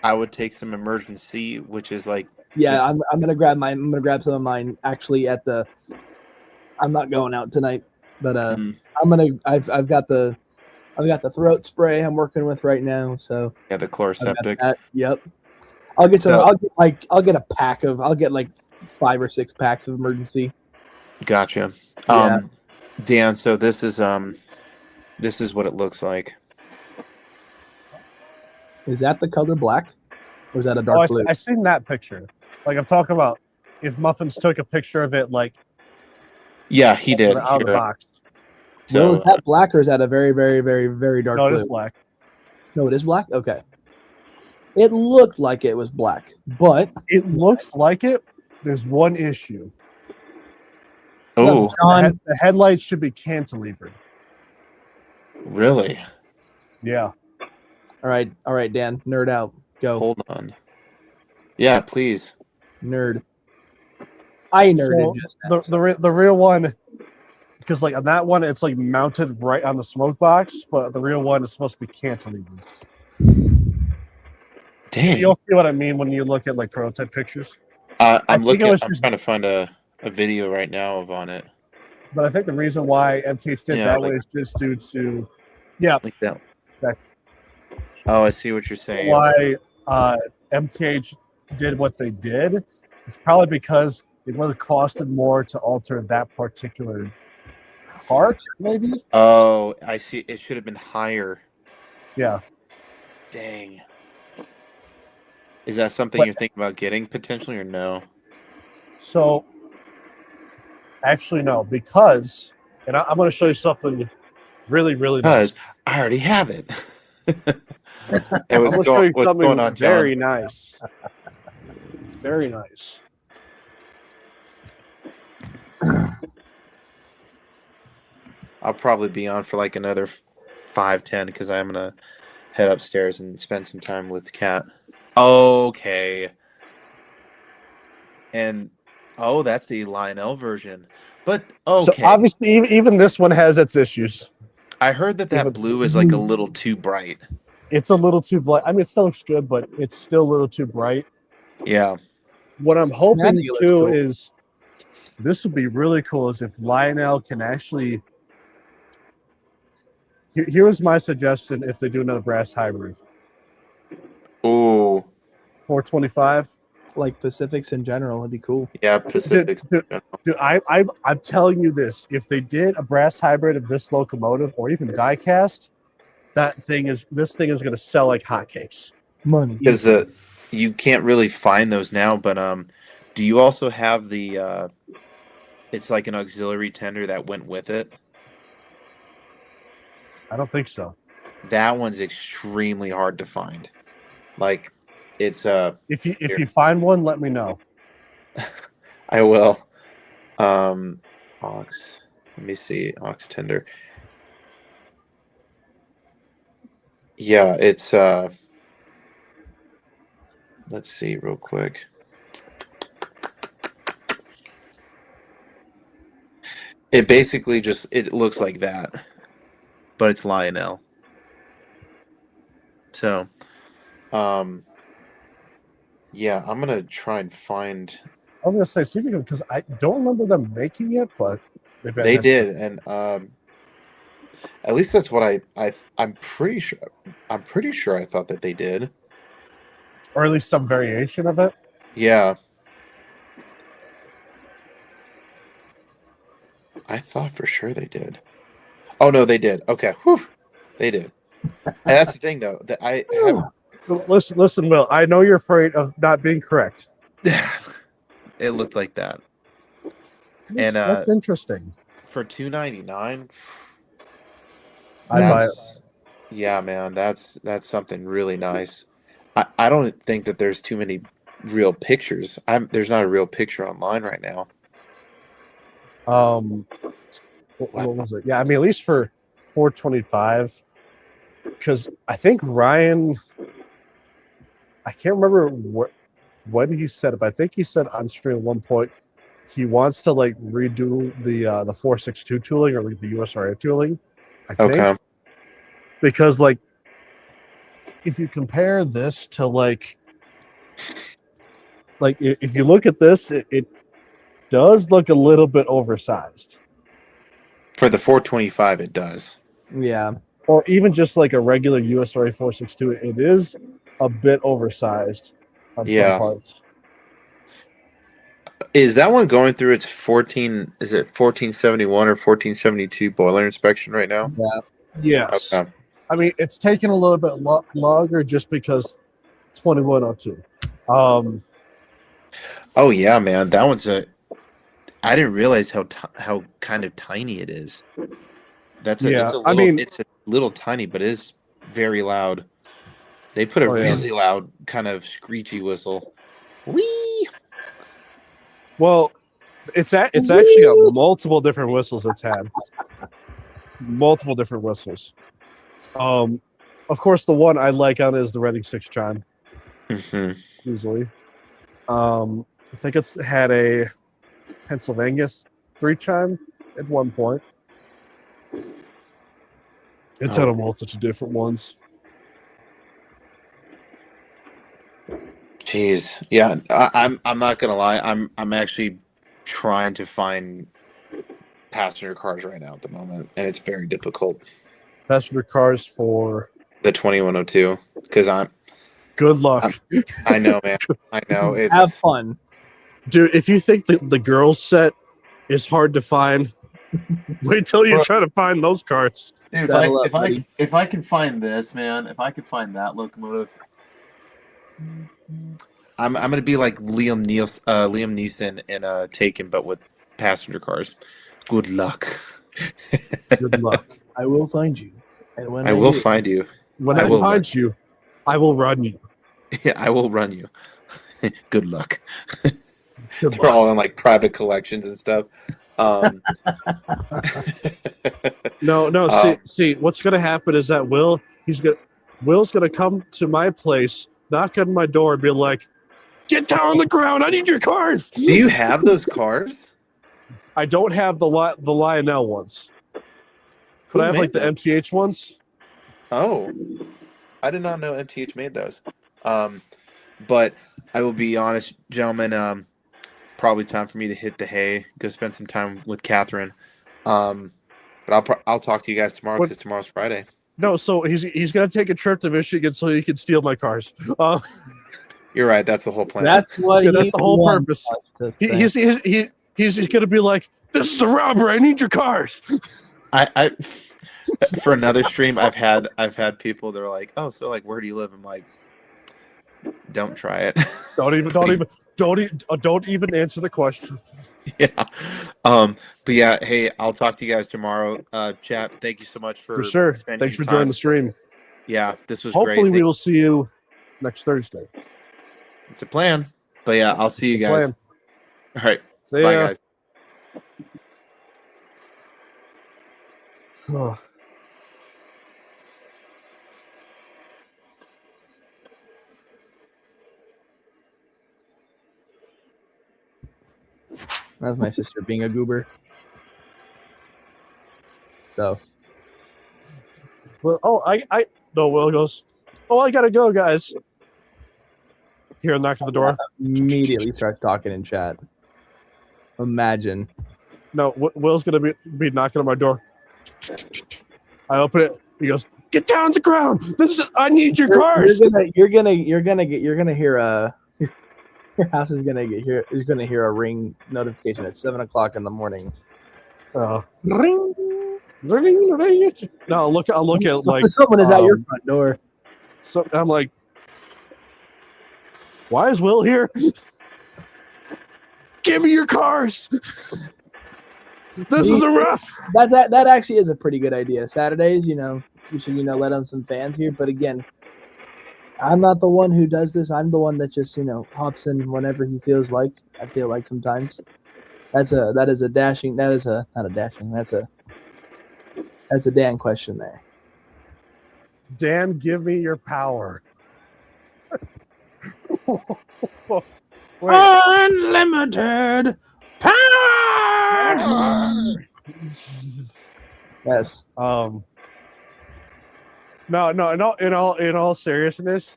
I would take some emergency, which is like. Yeah, just- I'm gonna grab mine. I'm gonna grab some of mine actually at the. I'm not going out tonight, but I'm gonna. I've got the throat spray I'm working with right now. So Yeah, the chloroseptic. Yep. I'll get some. So- I'll get a pack of. I'll get like 5 or 6 packs of emergency. Gotcha. Yeah. Dan, so this is what it looks like. Is that the color black, or is that a dark blue? I seen that picture. Like I'm talking about, if Muffins took a picture of it, like Yeah, he did. out of the Here. box. Well, So, is that black or is that a very, very, very, very dark No, it blue? is black. No, it is black. Okay. It looked like it was black, but It looks like it. There's one issue. oh, John, The headlights should be cantilevered. really? Yeah. all right, Dan, nerd out. Go, Hold on. Yeah, please. nerd. I nerded So just now. the real one, because like on that one it's like mounted right on the smoke box, but the real one is supposed to be cantilevered. Dang. You'll see what I mean when you look at like prototype pictures. I'm think it looking. was I'm just- trying to find a video right now on it. But I think the reason why MTH did Yeah, that like- way is just due to Like that. Okay. Oh, I see what you're saying. why MTH did what they did. It's probably because it would have costed more to alter that particular part, maybe. Oh, I see. It should have been higher. Yeah. Dang. Is that something But- you're thinking about getting potentially, or no? So, actually, no, because, and I'm going to show you something really, really nice. Because I already have it. Hey, I'm what's going to show you what's something going on, John? very nice. Very nice. I'll probably be on for like another 5-10 because I'm gonna head upstairs and spend some time with Kat. Okay. And that's the Lionel version. But okay, So, obviously, even this one has its issues. I heard that even- blue is like a little too bright. It's a little too bright. I mean, it still looks good, but it's still a little too bright. Yeah. What I'm I hoping think it looks too cool. is this would be really cool is if Lionel can actually. Here was my suggestion if they do another brass hybrid. Oh, 425. Like Pacifics in general, it'd be cool. yeah, Pacific. Dude, I'm telling you this. If they did a brass hybrid of this locomotive or even diecast, this thing is going to sell like hotcakes. Money. Because you can't really find those now, but do you also have the it's like an auxiliary tender that went with it? I don't think so. That one's extremely hard to find. Like it's If you find one, let me know. I will. Ox. Let me see. Ox tender. Yeah, it's let's see real quick. It basically just it looks like that, but it's Lionel. So, yeah, I'm gonna try and find. I was going to say, see if you can, because I don't remember them making it, but maybe I They missed it. did, and At least that's what I'm pretty sure. I'm pretty sure I thought that they did. Or at least some variation of it. Yeah. I thought for sure they did. Oh no, they did. Okay, whew, they did. And that's the thing, though, that I have. Listen, Will. I know you're afraid of not being correct. It looked like that. That's interesting. For $2.99, I buy it. Yeah, man, that's something really nice. I don't think that there's too many real pictures. There's not a real picture online right now. What was it? Yeah, I mean, at least for $425, because I think Ryan, I can't remember when he said it, but I think he said on stream at one point he wants to like redo the 462 tooling or like the USRA tooling. I think. Because like if you compare this to like if you look at this, it does look a little bit oversized. For the 425, it does. Yeah. Or even just like a regular USRA 462, it is a bit oversized on some parts. Is that one going through its 1471 or 1472 boiler inspection right now? Yeah. Yes. Okay. I mean, it's taken a little bit longer just because 2102. Oh yeah, man, that one's I didn't realize how kind of tiny it is. It's a little tiny, but it is very loud. They put a really loud kind of screechy whistle. Whee! Well, it's actually got multiple different whistles. It's had multiple different whistles. Of course, the one I like on is the Reading 6 chime. Easily. I think it's had a Pennsylvania 3 chime at one point. It's had a multitude of different ones. Jeez, yeah, I'm not gonna lie. I'm actually trying to find passenger cars right now at the moment, and it's very difficult. Passenger cars for the 2102, because good luck. I know, man. I know. Have fun, dude. If you think the girls set is hard to find, wait till you try to find those cars. Dude, if I can find this, man, if I could find that locomotive, I'm gonna be like Liam Neeson in Taken, but with passenger cars. Good luck. Good luck. I will find you, and when I will find you. When I find you, I will run you. Yeah, I will run you. Good luck. Good They're all in like private collections and stuff. No. See, what's gonna happen is that Will's gonna come to my place, knock on my door, and be like, "Get down on the ground! I need your cars." Do you have those cars? I don't have the Lionel ones, but I have like the MTH ones. Oh, I did not know MTH made those. But I will be honest, gentlemen. Probably time for me to hit the hay, go spend some time with Catherine. But I'll talk to you guys tomorrow because tomorrow's Friday. No, so he's gonna take a trip to Michigan so he can steal my cars. You're right. That's the whole plan. That's what. That's the whole purpose. He's gonna be like, "This is a robbery. I need your cars." I for another stream, I've had people that are like, "Oh, so like, where do you live?" I'm like, "Don't try it. Don't even answer the question." Yeah. But yeah, hey, I'll talk to you guys tomorrow. Chat, thank you so much for sure. spending Thanks for time. joining the stream. Yeah, this was Hopefully great. We will see you next Thursday. It's a plan. But yeah, I'll see you guys. Plan. All right. See Bye, ya. guys. Oh. That's my sister being a goober. So, Well, Will goes, "Oh, I gotta go, guys." Here, knock at the door. immediately starts talking in chat. Imagine. No, Will's gonna be knocking on my door. I open it. He goes, "Get down on the ground. I need your cars." You're gonna hear your house is gonna hear a ring notification at 7:00 in the morning. Ring, ring, ring. No, I'll look at like someone is at your front door. So I'm like, why is Will here? Give me your cars. This is a rough. That actually is a pretty good idea. Saturdays, you should let on some fans here. But again, I'm not the one who does this. I'm the one that just hops in whenever he feels like. I feel like sometimes. That's a Dan question there. Dan, give me your power. Unlimited power. Yes. No. In all seriousness,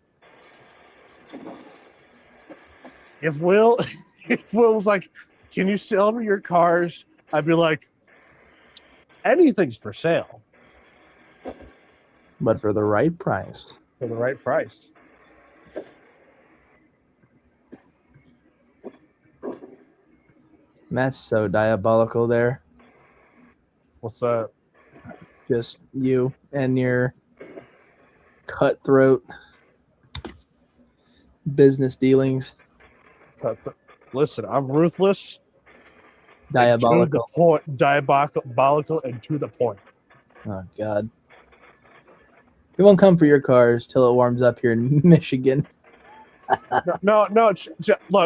if Will was like, "Can you sell me your cars?" I'd be like, "Anything's for sale, but for the right price." For the right price. That's so diabolical there. What's that? Just you and your cutthroat business dealings. Listen, I'm ruthless. Diabolical. Diabolical and to the point. Oh, God. We won't come for your cars till it warms up here in Michigan. No.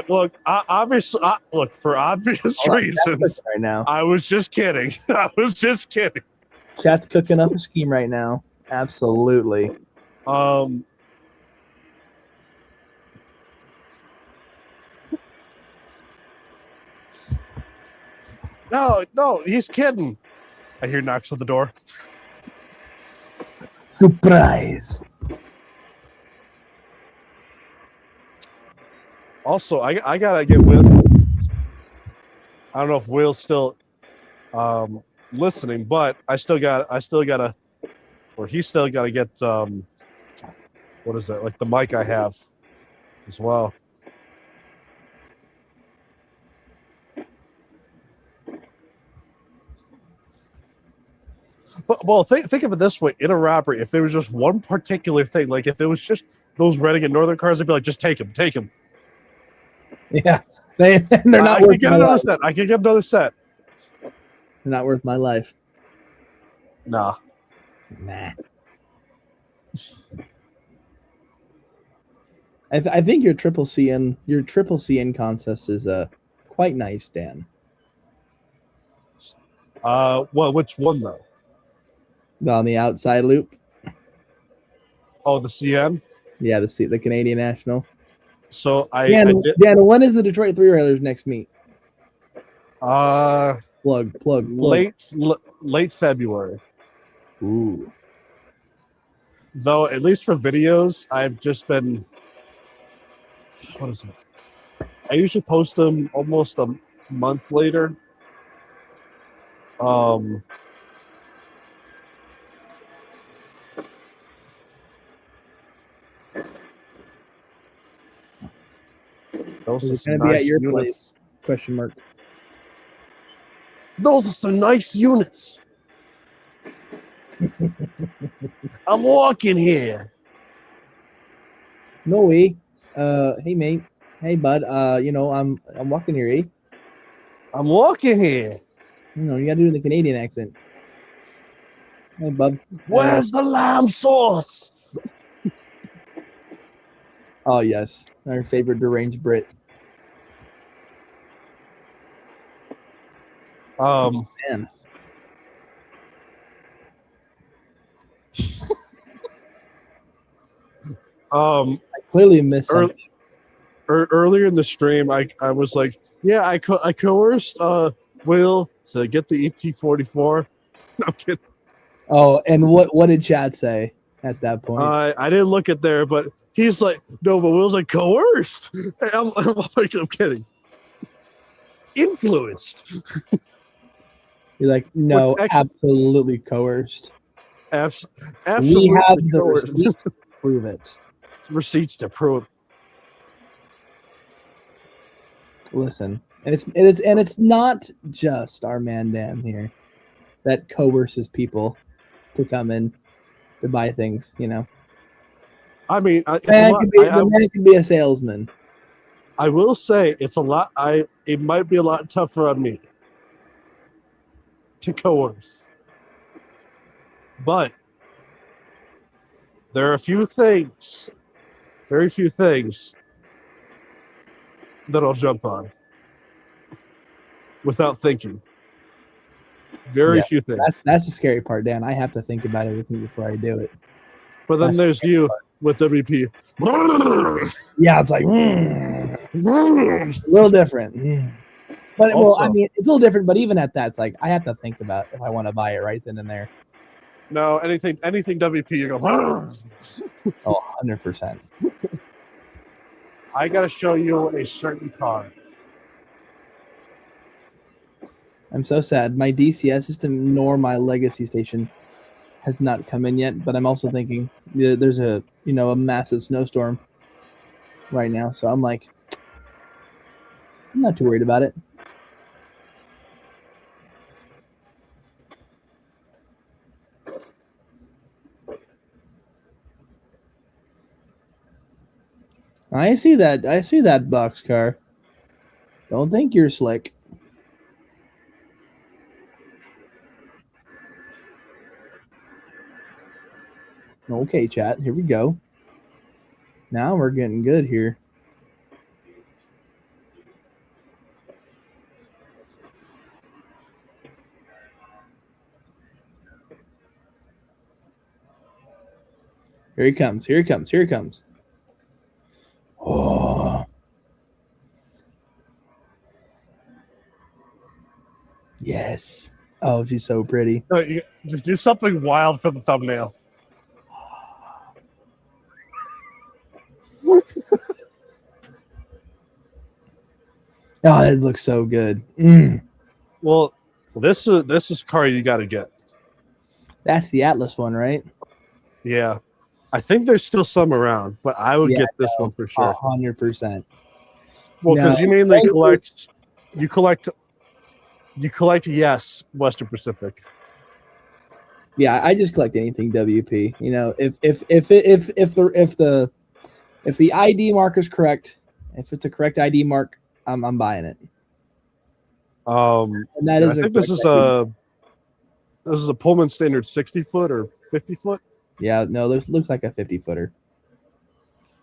Look. Obviously, for obvious reasons. Right now, I was just kidding. Chat's cooking up a scheme right now. Absolutely. No, he's kidding. I hear knocks on the door. Surprise. Also, I gotta get Will. I don't know if Will's still listening, but he's still gotta get what is it, like the mic I have as well. But well, think of it this way: in a robbery, if there was just one particular thing, like if it was just those Reading and Northern cars, I'd be like, just take them. Yeah, they're not worth my life. I can get another set. They're not worth my life. Nah. I think your triple CN contest is quite nice, Dan. Well, which one though? On the outside loop. Oh, the CN. Yeah, the Canadian National. So Dan, when is the Detroit Three Railers next meet? Plug. Late February. Ooh. Though at least for videos, I've just been. What is it? I usually post them almost a month later. Those are going to be at your place? Question mark. Those are some nice units. I'm walking here. No way. Hey mate. Hey bud. I'm walking here, eh? I'm walking here. You gotta do it in the Canadian accent. Hey bub. Where's the lamb sauce? Oh yes, our favorite deranged Brit. Man. I clearly missed something. Earlier in the stream, I was like, yeah, I coerced Will to get the ET44. No, I'm kidding. Oh, and what did Chad say at that point? I didn't look at there, but he's like, no, but Will's like coerced. I'm kidding. Influenced. You're like, no, absolutely coerced. Absolutely. We have the coerced. receipt to prove it. Receipts to prove. Listen, and it's not just our man Dan here that coerces people to come in to buy things. You know, I mean, it's a man lot. the man could be a salesman. I will say it's a lot. It might be a lot tougher on me to coerce, but there are a few things, very few things, that I'll jump on without thinking. Very few things. That's the scary part, Dan. I have to think about everything before I do it. But then there's you with WP. Yeah, it's like a little different. But well, I mean, it's a little different. But even at that, it's like I have to think about if I want to buy it right then and there. No, anything WP, you go. Oh, 100%. I got to show you a certain car. I'm so sad. My DCS system nor my legacy station has not come in yet. But I'm also thinking there's a massive snowstorm right now, so I'm like, I'm not too worried about it. I see that boxcar. Don't think you're slick. Okay, chat. Here we go. Now we're getting good here. Here he comes. Here he comes. Here he comes. Oh. Yes. Oh, she's so pretty. Just do something wild for the thumbnail. Oh, it looks so good. Well, this is car you got to get. That's the Atlas one, right? Yeah, I think there's still some around, but I would get this one for sure. 100%. Well, because you mainly collect. You collect, yes, Western Pacific. Yeah, I just collect anything WP. You know, if the ID mark is correct, if it's a correct ID mark, I'm buying it. And that is. I think this is a Pullman standard 60-foot or 50-foot. Yeah, no, this looks like a 50-footer.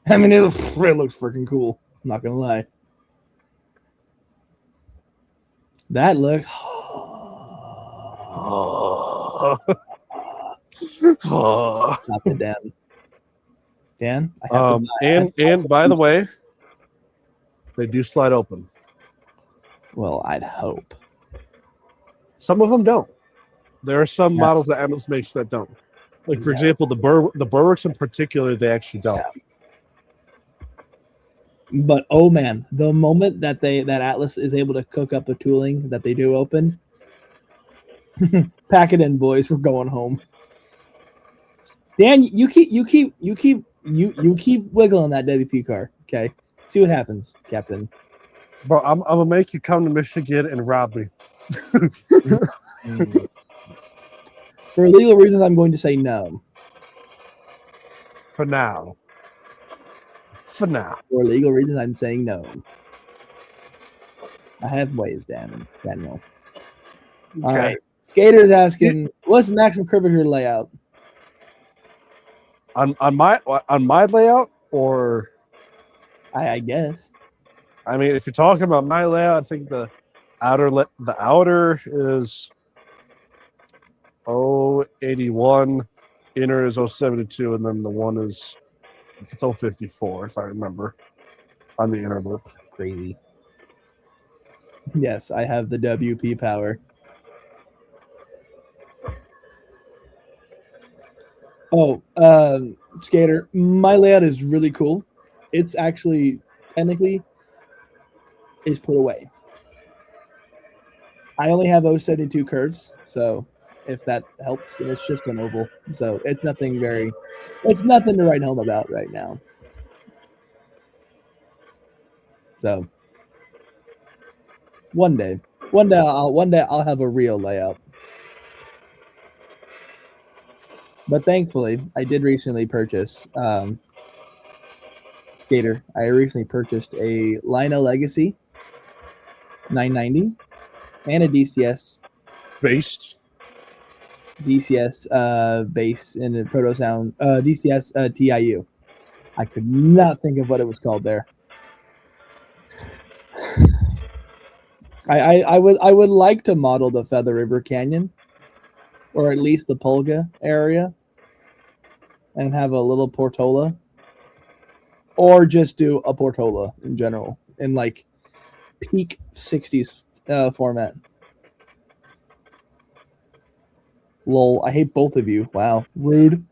I mean, it looks freaking cool. I'm not gonna lie. That looks. Not the Dan. Dan. And by the way, they do slide open. Well, I'd hope. Some of them don't. There are some models that Atlas makes that don't. Like, for example, the Berwicks in particular, they actually don't. Yeah. But oh man, the moment that Atlas is able to cook up the tooling that they do open, pack it in, boys. We're going home. Dan, you keep wiggling that WP car. Okay, see what happens, Captain. Bro, I'm gonna make you come to Michigan and rob me. For legal reasons, I'm going to say no. For now. For legal reasons, I'm saying no. I have ways, Daniel. Okay. All right. Skater's asking, what's the maximum curvature layout? On my layout, or I guess. I mean, if you're talking about my layout, I think the outer is 081, inner is 072, and then the one is it's 054 if I remember on the inner loop. Crazy. Yes, I have the WP power. Oh, Skater, my layout is really cool. It's actually technically is put away. I only have 072 curves, so if that helps. And it's just an oval, so it's nothing to write home about right now. So one day I'll have a real layout. But thankfully, I did recently purchase Skater. I recently purchased a Lino Legacy 990 and a DCS Based. base in a Proto Sound DCS TIU. I could not think of what it was called there. I would like to model the Feather River Canyon, or at least the Pulga area, and have a little Portola, or just do a Portola in general in like peak 60s format. Lol, I hate both of you. Wow, rude.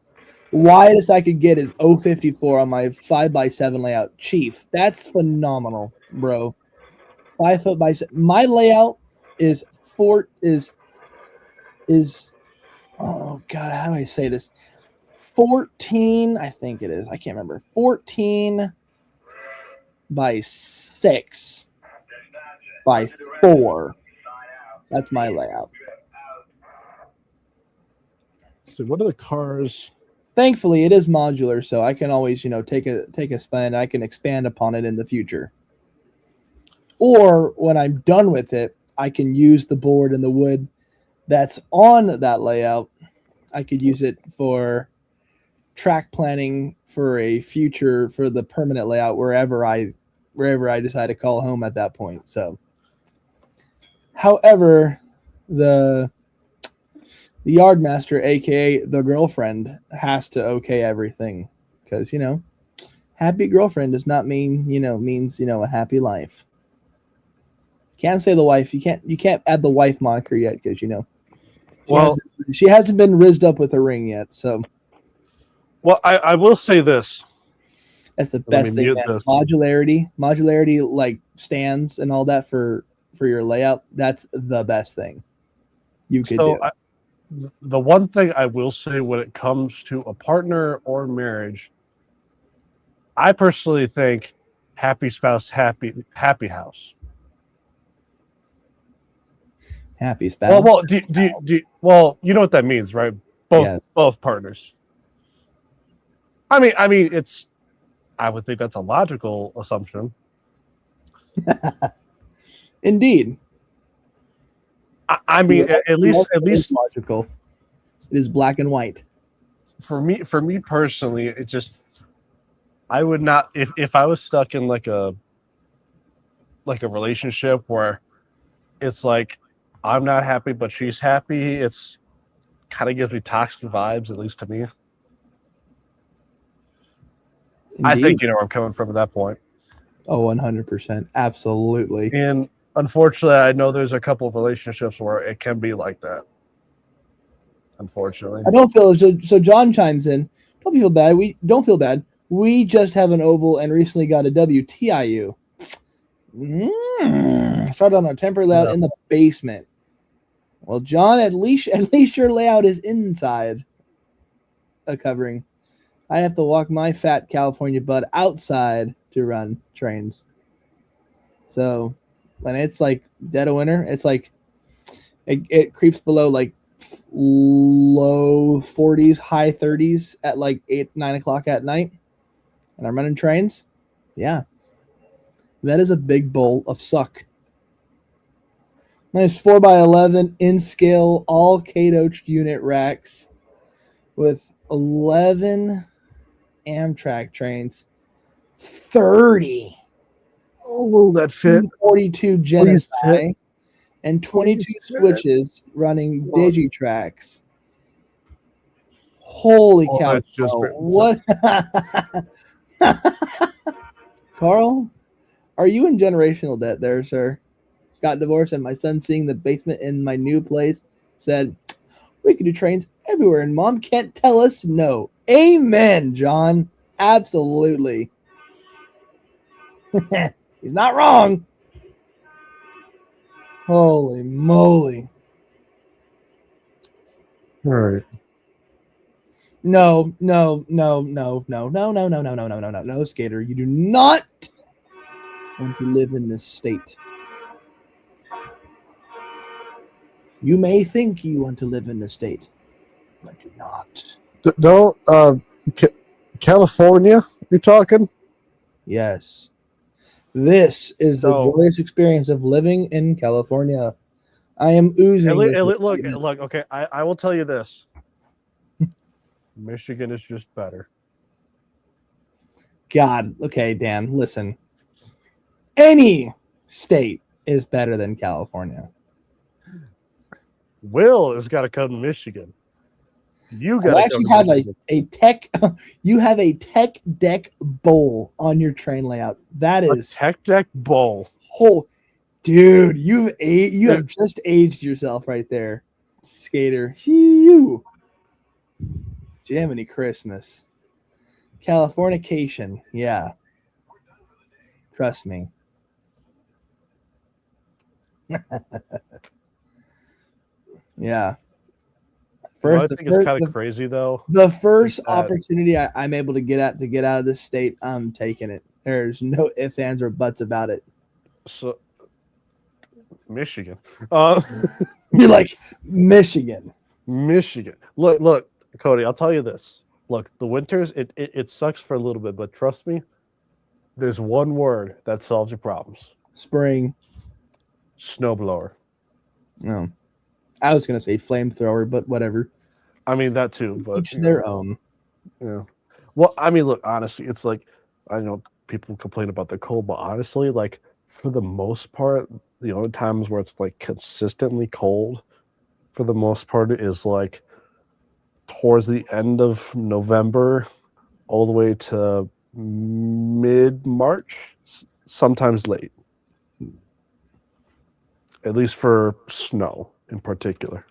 Widest I could get is 054 on my 5x7 layout. Chief, that's phenomenal, bro. 5 foot by 7. My layout is oh god, how do I say this? 14, I think it is. I can't remember. 14 by 6 by 4. That's my layout. So what are the cars? Thankfully, it is modular, so I can always, take a spin. I can expand upon it in the future. Or when I'm done with it, I can use the board and the wood that's on that layout. I could use it for track planning for the permanent layout wherever I decide to call home at that point. So, however, the yardmaster, aka the girlfriend, has to okay everything because happy girlfriend does not mean means a happy life. Can't say the wife. You can't add the wife moniker yet because she hasn't been rizzed up with a ring yet. So, well, I will say this. That's the best thing. Modularity, like stands and all that for your layout. That's the best thing you could do. The one thing I will say when it comes to a partner or marriage, I personally think happy spouse, happy house. Happy spouse. Well, you know what that means, right? Both partners. I mean, I would think that's a logical assumption. Indeed. I mean, at least logical. It is black and white. For me personally, it just, I would not, if I was stuck in like a relationship where it's like I'm not happy but she's happy, it's kind of gives me toxic vibes, at least to me. Indeed. I think you know where I'm coming from at that point. Oh, 100%. Absolutely. And unfortunately, I know there's a couple of relationships where it can be like that. Unfortunately. I don't feel so John chimes in. Don't feel bad. We don't feel bad. We just have an oval and recently got a WTIU. Started on our temporary layout in the basement. Well, John, at least your layout is inside a covering. I have to walk my fat California butt outside to run trains. So when it's like dead of winter, it's like it creeps below like low 40s, high 30s at like 8-9 o'clock at night, and I'm running trains. Yeah, that is a big bowl of suck. Nice 4x11 in scale, all Cato unit racks with 11 Amtrak trains, 30. Oh, will that fit? 42 Genesee and 22 switches running Digitracks. Holy cow! What? Carl, are you in generational debt there, sir? Got divorced, and my son, seeing the basement in my new place, said, "We can do trains everywhere, and Mom can't tell us no." Amen, John. Absolutely. He's not wrong. Holy moly. All right. No, Skater. You do not want to live in this state. You may think you want to live in this state, but do not. Don't California? You're talking? Yes. This is the So- joyous experience of living in California. I am oozing. with Look. excitement. Okay, I will tell you this. Michigan is just better. God. Okay, Dan, listen. Any state is better than California. Will has got to come to Michigan. You got You to actually come have to Michigan. a tech. You have a tech deck bowl on your train layout. That A is Tech Deck Bowl. whole, dude. You have just aged yourself right there, Skater. Phew. Jiminy Christmas, Californication. Yeah, trust me. Yeah. I think it's kind of crazy though. The first that- opportunity I'm able to get out of this state, I'm taking it. There's no ifs, ands, or buts about it. So Michigan. You're like Michigan. Michigan. Look, Cody, I'll tell you this. Look, the winters, it sucks for a little bit, but trust me, there's one word that solves your problems. Spring. Snowblower. No. I was gonna say flamethrower, but whatever. I mean that too, but Each their own. yeah. Well, I mean, look, honestly, it's like I know people complain about the cold, but honestly, like for the most part, the only times where it's like consistently cold, for the most part, is like towards the end of November, all the way to mid-March, sometimes late. At least for snow in particular.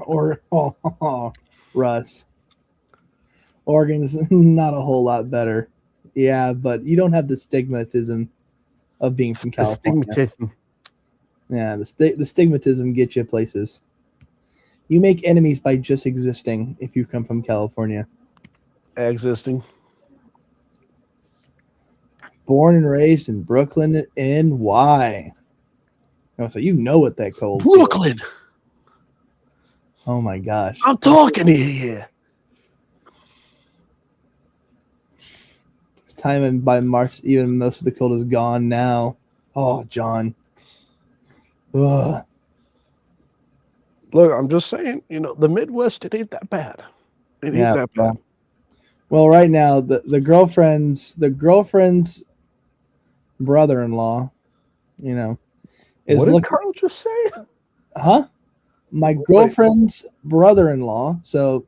Or Russ. Oregon's not a whole lot better. Yeah, but you don't have the stigmatism of being from California. Stigmatism. Yeah, the stigmatism gets you places. You make enemies by just existing if you come from California. Existing. Born and raised in Brooklyn, NY. Oh, so you know what that cold is. Brooklyn. Oh my gosh. I'm talking here. It's time and by March, even most of the cold is gone now. Oh, John. Ugh. Look, I'm just saying, the Midwest, it ain't that bad. It ain't that bad. Well, right now, the girlfriend's brother-in-law, is What did looking. Carl just say? Huh? My girlfriend's brother-in-law. So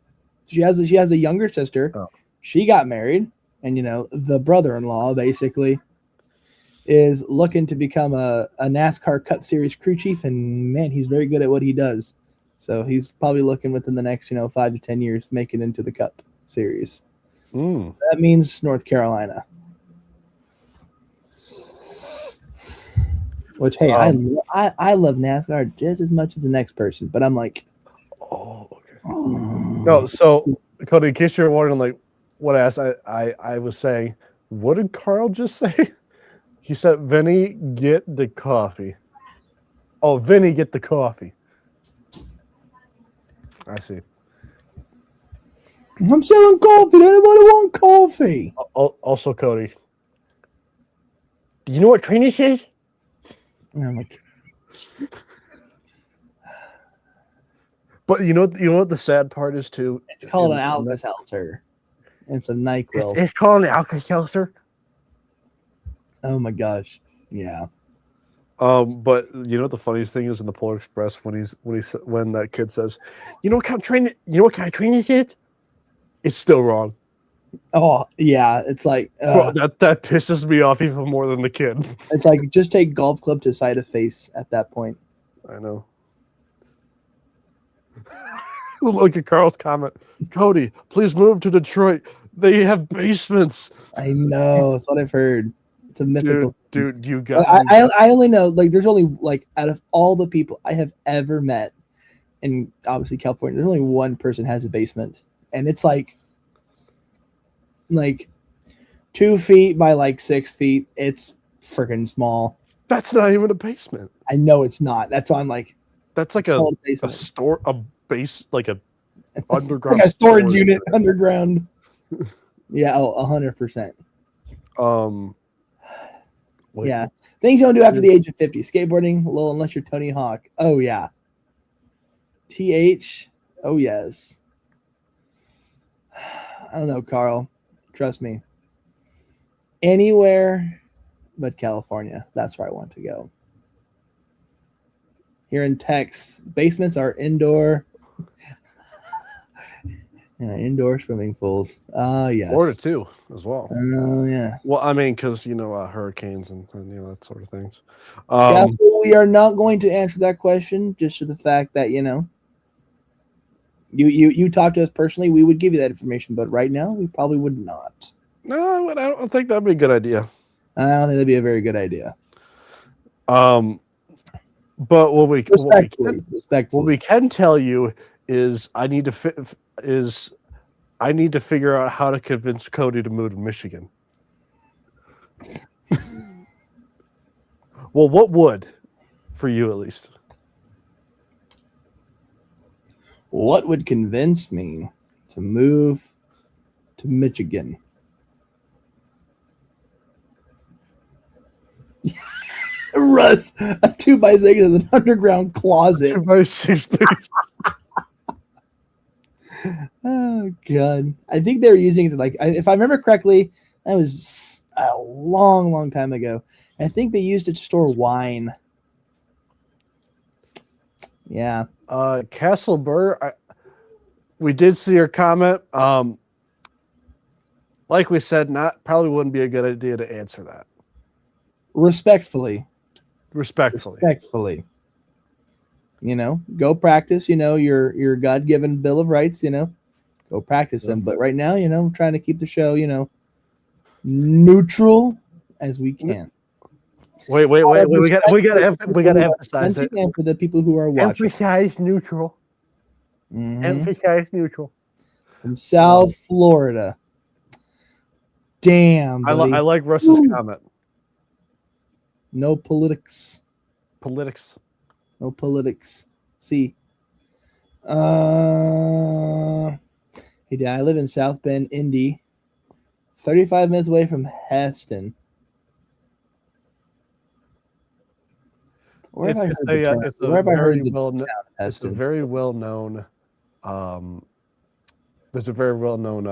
she has a younger sister. Oh. She got married, and the brother-in-law basically is looking to become a NASCAR Cup Series crew chief, and man, he's very good at what he does. So he's probably looking within the next 5 to 10 years make it into the Cup Series. Mm. That means North Carolina. Which, hey, I love NASCAR just as much as the next person, but I'm like, Oh, okay. No, so Cody, in case you're wondering, like what I asked, I was saying, what did Carl just say? He said, "Vinny, get the coffee." Oh, Vinny, get the coffee. I see. I'm selling coffee. Anybody want coffee? Also, Cody, do you know what train this is? And I'm like, But you know what the sad part is too. it's called an Alka-Seltzer. It's a NyQuil. It's called an Alka-Seltzer. Oh my gosh. Yeah. But you know what the funniest thing is in the Polar Express when that kid says, what kind of train this is? It's still wrong. Oh yeah. It's like Bro, that pisses me off even more than the kid. it's like just take golf club to side of face at that point. I know. Look at Carl's comment. Cody, please move to Detroit. They have basements. I know. That's what I've heard. It's a mythical. Dude, you got. I only know there's only out of all the people I have ever met in obviously California, there's only one person has a basement, and it's like 2 feet by like 6 feet. It's freaking small. That's not even a basement. I know it's not. That's why I'm like, That's like call it a basement. store, a base, like a underground like a storage unit underground. Yeah, 100%. Wait, Yeah, things you don't do after the age of 50. Skateboarding, well, unless you're Tony Hawk. Oh yeah. TH. Oh yes. I don't know, Carl. Trust me. Anywhere but California. That's where I want to go. Here in Texas, basements are indoor. Indoor swimming pools. Yes. Florida too, as well. Oh yeah. Well, I mean, because hurricanes and that sort of things. We are not going to answer that question just for the fact that you talk to us personally. We would give you that information, but right now we probably would not. No, I don't think that'd be a good idea. I don't think that'd be a very good idea. But what we can tell you is I need to figure out how to convince Cody to move to Michigan. Well, what would, for you at least? What would convince me to move to Michigan? Russ, a 2x6 is an underground closet. 2x6. Oh god, I think they were using it to if I remember correctly, that was a long time ago. I think they used it to store wine. Yeah. Castle Burr, we did see your comment. Like we said, probably wouldn't be a good idea to answer that. Respectfully. Go practice, your God-given Bill of Rights, go practice them. But right now, I'm trying to keep the show, neutral as we can. Wait. We gotta emphasize it. And for the people who are watching. Emphasize neutral. Mm-hmm. Emphasize neutral. From South Florida. Damn. I like Russ's comment. No politics. No politics. See. Hey, Dad, I live in South Bend, Indy. 35 minutes away from Heston. It's a very well known there's a very well known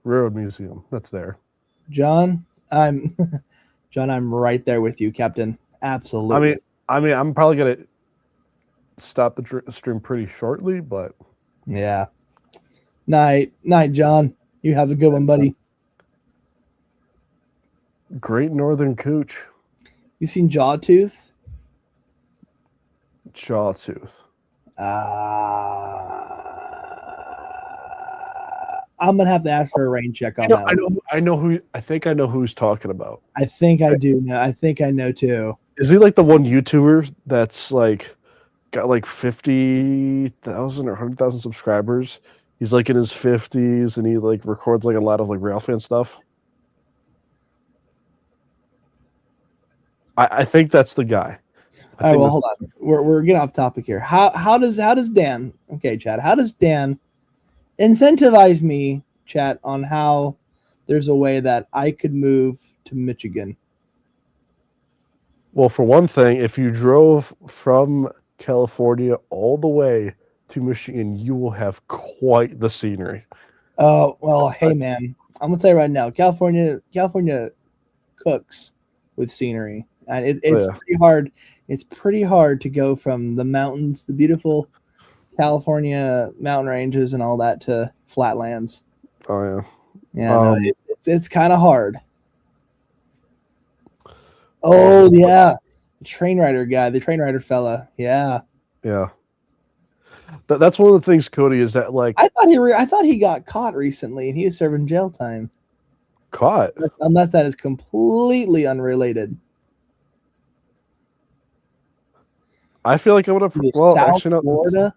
railroad museum that's there. John, I'm right there with you, Captain. Absolutely. I mean, I'm probably gonna stop the stream pretty shortly, but yeah. Night, John. You have a good one, buddy. Great Northern Cooch. You seen Jawtooth? I'm gonna have to ask for a rain check on that. I think I know who he's talking about. I think I do know. I think I know too. Is he like the one YouTuber that's got 50,000 or 100,000 subscribers? He's in his 50s and he records a lot of rail fan stuff. I think that's the guy. All right, well, hold on. We're getting off topic here. How does Dan? Okay, Chad. How does Dan incentivize me, chat, on how there's a way that I could move to Michigan? Well, for one thing, if you drove from California all the way to Michigan, you will have quite the scenery. Oh, well, hey, man. I'm going to tell you right now, California cooks with scenery. And it's pretty hard. It's pretty hard to go from the mountains, the beautiful California mountain ranges and all that, to flatlands. Oh, yeah. Yeah, it's kind of hard. Oh, yeah. The train rider guy, the train rider fella. Yeah. Yeah. That's one of the things, Cody, is that I thought he got caught recently and he was serving jail time. Caught? Unless that is completely unrelated. I feel like I would have. Well, South actually, no. Florida,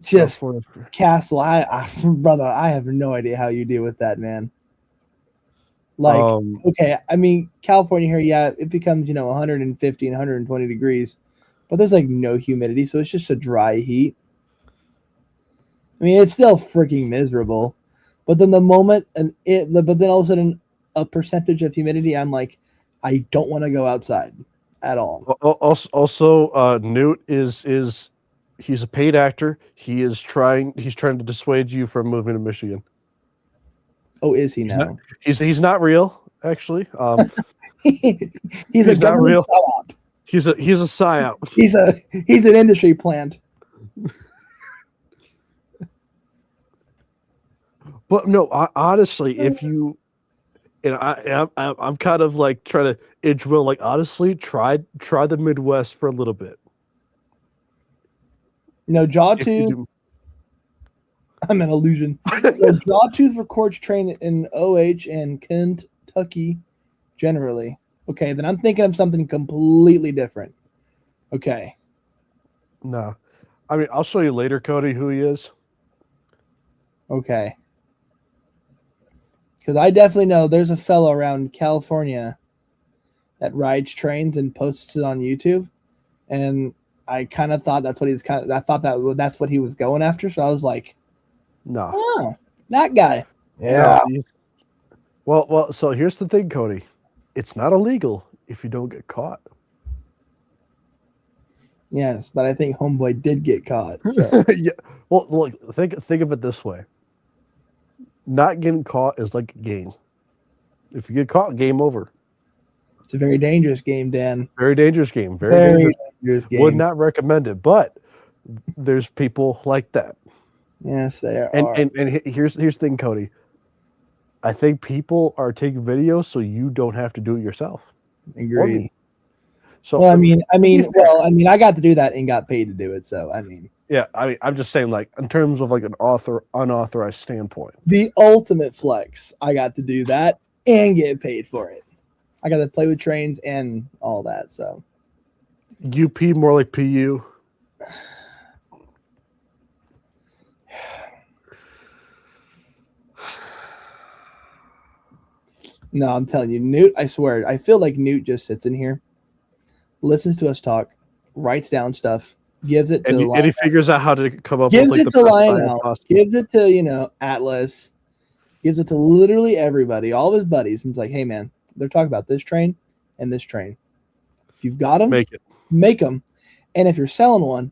Just California. Castle, brother, I have no idea how you deal with that, man. Like, okay, I mean, California here, yeah, it becomes 150 and 120 degrees, but there's like no humidity, so it's just a dry heat. I mean, it's still freaking miserable, but then but then all of a sudden, a percentage of humidity, I'm like, I don't want to go outside at all. Also, Newt is he's a paid actor. He's trying to dissuade you from moving to Michigan. Oh, is he now? He's not real, actually. He's a not government real. psyop. He's a psyop. He's an industry plant. But no, honestly, if you, and I'm kind of like trying to edge Will, like honestly, try the Midwest for a little bit. No, Jawtooth. I'm an illusion. No, Jawtooth records train in OH and Kentucky generally. Okay, then I'm thinking of something completely different. Okay. No. I mean, I'll show you later, Cody, who he is. Okay. Because I definitely know there's a fellow around California that rides trains and posts it on YouTube. And I kind of thought that's what that's what he was going after. So I was like, no. Oh, that guy. Yeah. No, well, so here's the thing, Cody. It's not illegal if you don't get caught. Yes, but I think Homeboy did get caught. So. Yeah. Well, look, think of it this way. Not getting caught is like a game. If you get caught, game over. It's a very dangerous game, Dan. Very dangerous game. Very dangerous game. Would not recommend it, but there's people like that. Yes, they are. And here's the thing, Cody. I think people are taking videos so you don't have to do it yourself. Agreed. So well, I mean, I got to do that and got paid to do it. So I mean. Yeah, I mean, I'm just saying, like, in terms of like an unauthorized standpoint. The ultimate flex. I got to do that and get paid for it. I got to play with trains and all that. So. UP more like PU. No, I'm telling you, Newt, I swear, I feel like Newt just sits in here, listens to us talk, writes down stuff, gives it to and he figures out how to come up gives with like it to Lionel, gives it to Atlas, gives it to literally everybody, all of his buddies, and it's like, hey man, they're talking about this train and this train. If you've got them, make them, and if you're selling one,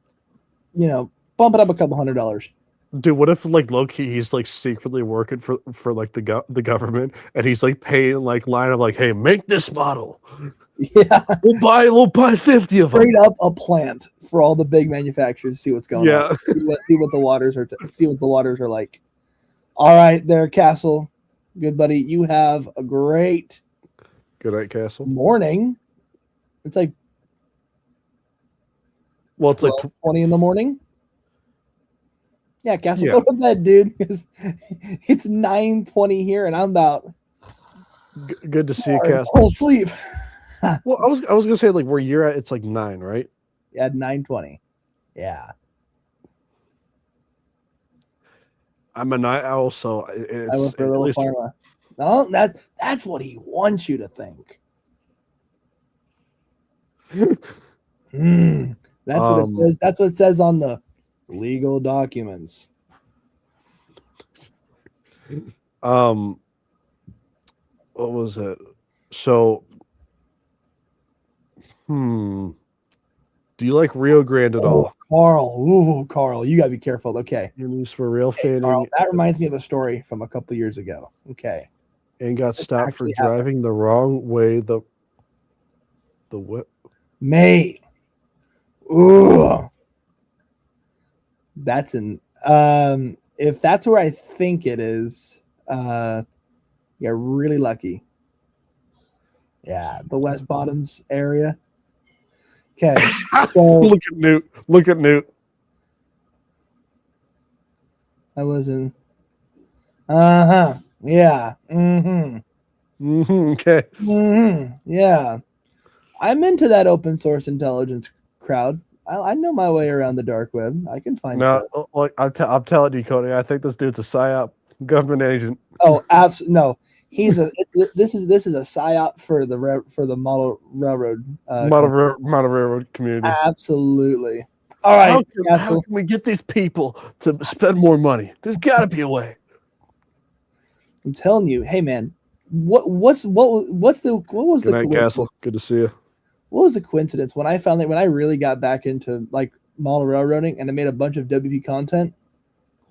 bump it up a couple $100. Dude, what if like low-key he's like secretly working for like the government and he's like paying like line of like, hey, make this model. Yeah, we'll buy 50 of them. Straight up a plant for all the big manufacturers to see what's going on. See what the waters are like. All right, there, Castle, good buddy. You have a great good night, Castle. Morning. It's like it's like 20 in the morning. Yeah, Castle, go to bed, dude. Because it's 9:20 here, and I'm about good to see you, Castle. Full sleep. Well, I was gonna say like where you're at, it's like 9, right? Yeah, 9:20. Yeah. I'm a night owl, so it's I went for a little pharma. No, that's what he wants you to think. That's what it says. That's what it says on the legal documents. What was it? So, do you like Rio Grande at all? Carl, you gotta be careful. Okay. Use for real fanning. Carl, that reminds me of a story from a couple years ago. Okay. And got stopped for driving the wrong way. The what? Mate. Ooh. That's an if that's where I think it is, you're really lucky. Yeah, the West Bottoms area. Okay. So Look at Newt. I wasn't. Yeah. Okay. Yeah. I'm into that open source intelligence crowd. I know my way around the dark web. I can find No, stuff. like I'm telling you, Cody. I think this dude's a psyop, government agent. Oh, absolutely no. This is a psyop for the model railroad. Model railroad community. Absolutely. All right, How can we get these people to spend more money? There's got to be a way. I'm telling you, hey man, what was the Good night, coincidence? Castle. Good to see you. What was the coincidence when I really got back into like model railroading and I made a bunch of WP content?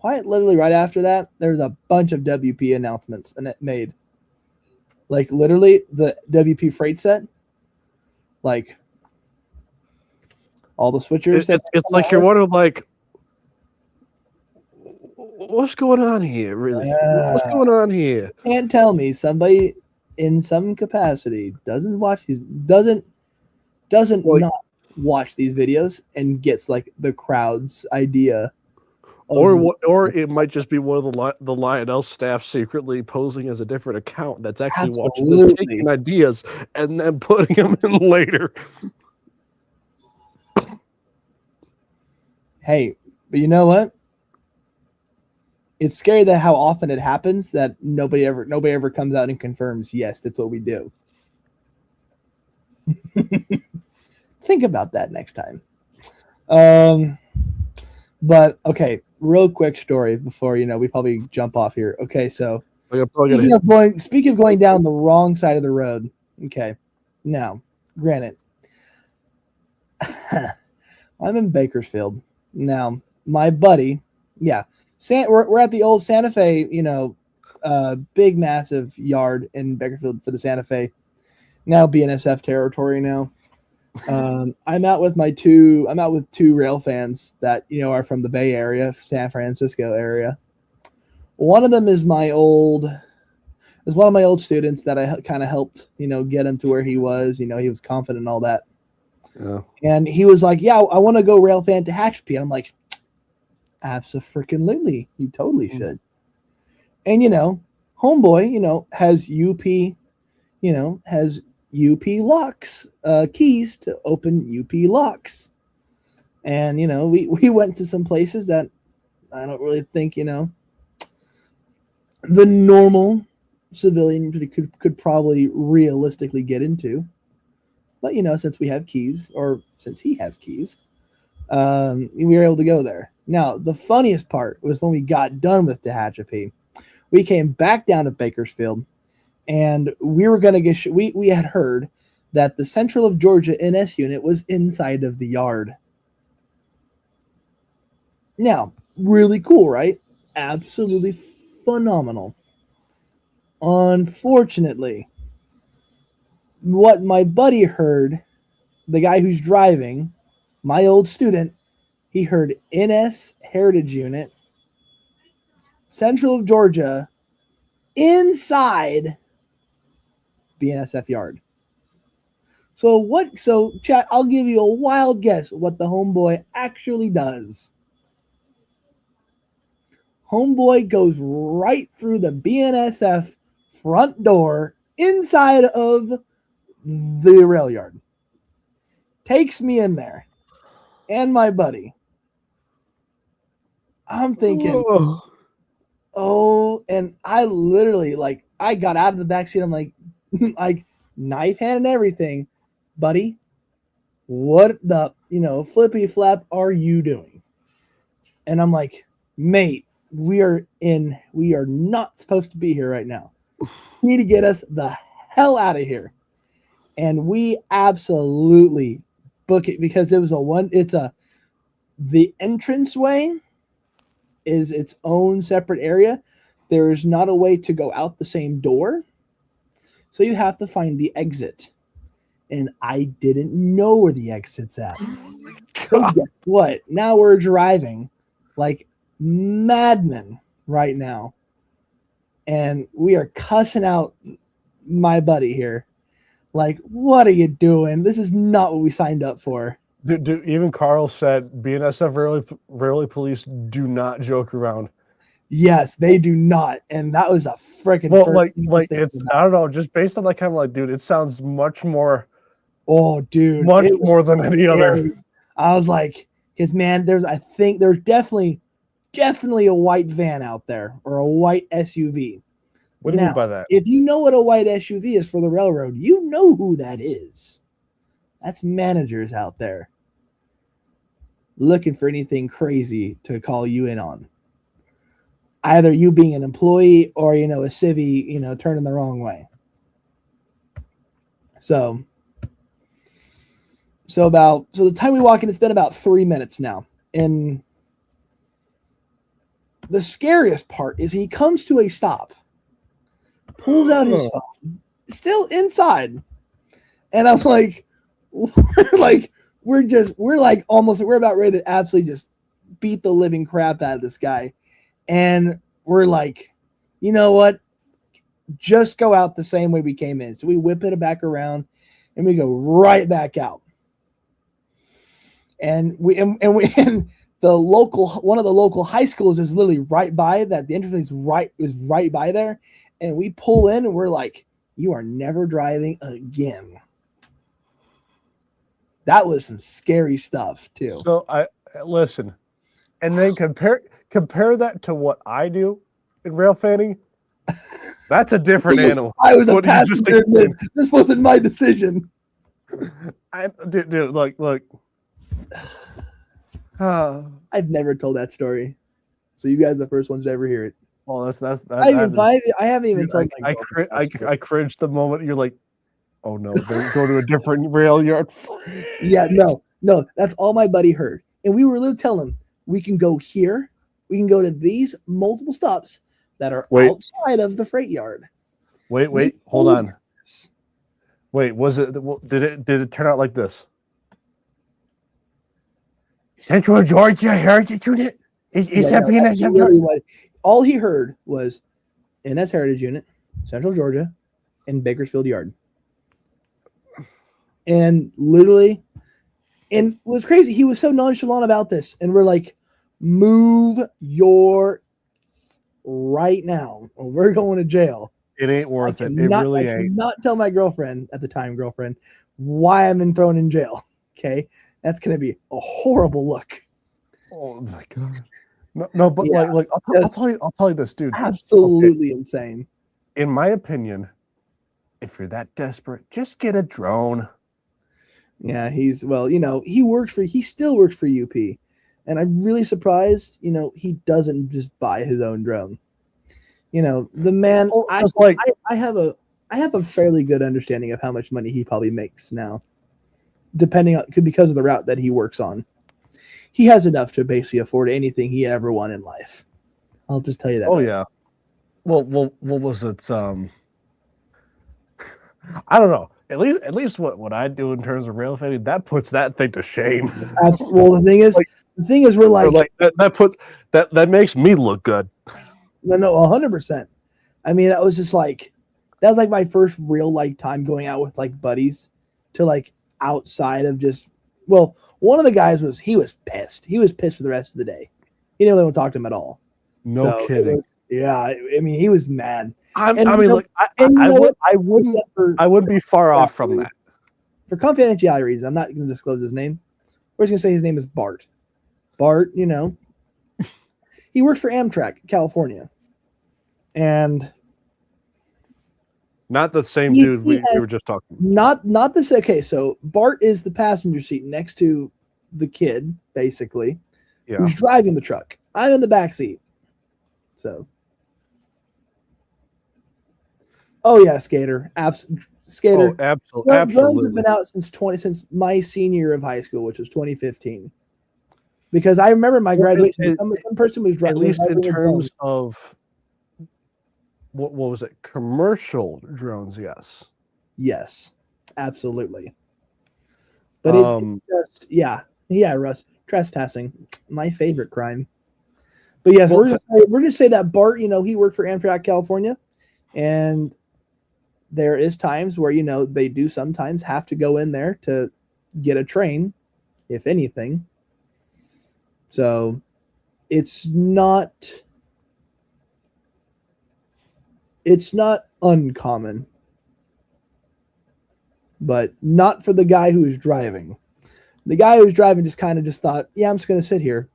Quite literally right after that, there was a bunch of WP announcements and it made like literally the WP freight set, like all the switchers. It's like you're wondering, like, what's going on here? Really, what's going on here? Can't tell me somebody in some capacity doesn't not watch these videos and gets like the crowd's idea. Or it might just be one of the Lionel staff secretly posing as a different account that's actually watching this, taking ideas and then putting them in later. Hey, but you know what? It's scary that how often it happens that nobody ever comes out and confirms, yes, that's what we do. Think about that next time. But okay, real quick story before we probably jump off here. Okay, so speaking of going down the wrong side of the road. Okay, now, granted, I'm in Bakersfield now. My buddy, we're at the old Santa Fe, big massive yard in Bakersfield for the Santa Fe, now BNSF territory now. I'm out with two rail fans that are from the Bay Area, San Francisco area. One of them is one of my old students that I kind of helped get him to where he was. He was confident and all that. Yeah. And he was like, "Yeah, I want to go rail fan to Hatchpee." And I'm like, "Absolutely, you totally should." And homeboy, has UP locks, keys to open UP locks. And, we went to some places that I don't really think, the normal civilian could probably realistically get into. But, since we have keys, or since he has keys, we were able to go there. Now, the funniest part was when we got done with Tehachapi, we came back down to Bakersfield. And we were going to get we had heard that the Central of Georgia NS unit was inside of the yard. Now, really cool, right? Absolutely phenomenal. Unfortunately, what my buddy heard, the guy who's driving, my old student, he heard NS Heritage Unit, Central of Georgia, inside BNSF yard. So chat, I'll give you a wild guess what the homeboy actually does. Homeboy goes right through the BNSF front door inside of the rail yard. Takes me in there and my buddy. I'm thinking, Whoa. oh, and I literally I got out of the backseat. I'm like knife hand and everything, buddy. What the flippity flap are you doing? And I'm like, mate, we are not supposed to be here right now. You need to get us the hell out of here. And we absolutely book it because the entranceway is its own separate area. There is not a way to go out the same door. So you have to find the exit. And I didn't know where the exit's at. So guess what? Now we're driving like madmen right now. And we are cussing out my buddy here. Like, what are you doing? This is not what we signed up for. Dude, even Carl said BNSF railway police do not joke around. Yes, they do not, and that was a freaking. Well, it's I don't know, just based on dude, it sounds much more. Oh, dude, much more than any other. I was like, because man, I think there's definitely a white van out there or a white SUV. What do you mean Now, by that? if you know what a white SUV is for the railroad, you know who that is. That's managers out there looking for anything crazy to call you in on. Either you being an employee or, you know, a civvy, you know, turning the wrong way. So the time we walk in, it's been about 3 minutes now. And the scariest part is he comes to a stop, pulls out his phone, still inside. And I'm like, we're about ready to absolutely just beat the living crap out of this guy. And we're like, you know what? Just go out the same way we came in. So we whip it back around and we go right back out. And one of the local high schools is literally right by that. The entrance is right by there. And we pull in and we're like, you are never driving again. That was some scary stuff too. So I listen, and then compare that to what I do in rail fanning. That's a different animal. I was a What you just passenger in this. This wasn't my decision. Dude, look. I've never told that story, so you guys are the first ones to ever hear it. Oh, I haven't even told. I cringed the moment you're like, oh no, they're going to a different rail yard. Yeah, no, that's all my buddy heard, and we were literally telling him we can go here, we can go to these multiple stops that are outside of the freight yard. Wait, hold on. Wait, did it turn out like this? Central Georgia Heritage Unit? Is that being a all he heard was NS Heritage Unit, Central Georgia, and Bakersfield Yard. And literally, and it was crazy. He was so nonchalant about this. And we're like, move your right now, or we're going to jail. It ain't worth it. It really ain't. I did not tell my girlfriend at the time, why I'm been thrown in jail. Okay. That's going to be a horrible look. Oh my God. No, but yeah, like I'll tell you this, dude. Absolutely insane. In my opinion, if you're that desperate, just get a drone. Yeah, he still works for UP. And I'm really surprised, he doesn't just buy his own drone. The man, I have a fairly good understanding of how much money he probably makes now, because of the route that he works on. He has enough to basically afford anything he ever won in life. I'll just tell you that. Oh yeah. Well, what was it? I don't know. At least what I do in terms of rail fanning, that puts that thing to shame. Well, the thing is, we're like that makes me look good. No, 100%. I mean, that was like my first real time going out with buddies to outside of just. Well, one of the guys was pissed. He was pissed for the rest of the day. He didn't really want to talk to him at all. No kidding. He was mad. I wouldn't be far off from that. For confidentiality reasons, I'm not going to disclose his name. We're just going to say his name is Bart. Bart, he works for Amtrak, California. And not the same dude we were just talking about. Not this. Okay, so Bart is the passenger seat next to the kid, basically, who's driving the truck. I'm in the back seat. So. Oh yeah, Skater. Skater. Oh, absolutely. Drones have been out since my senior year of high school, which was 2015. Because I remember my graduation. Some person was driving. At least in terms of what was it? Commercial drones, yes. Yes, absolutely. But it's just Russ, trespassing, my favorite crime. But yes, we're just say that Bart, he worked for Amtrak California, and there is times where they do sometimes have to go in there to get a train, if anything. So it's not uncommon, but not for the guy who's driving. The guy who was driving just kind of just thought, yeah, I'm just going to sit here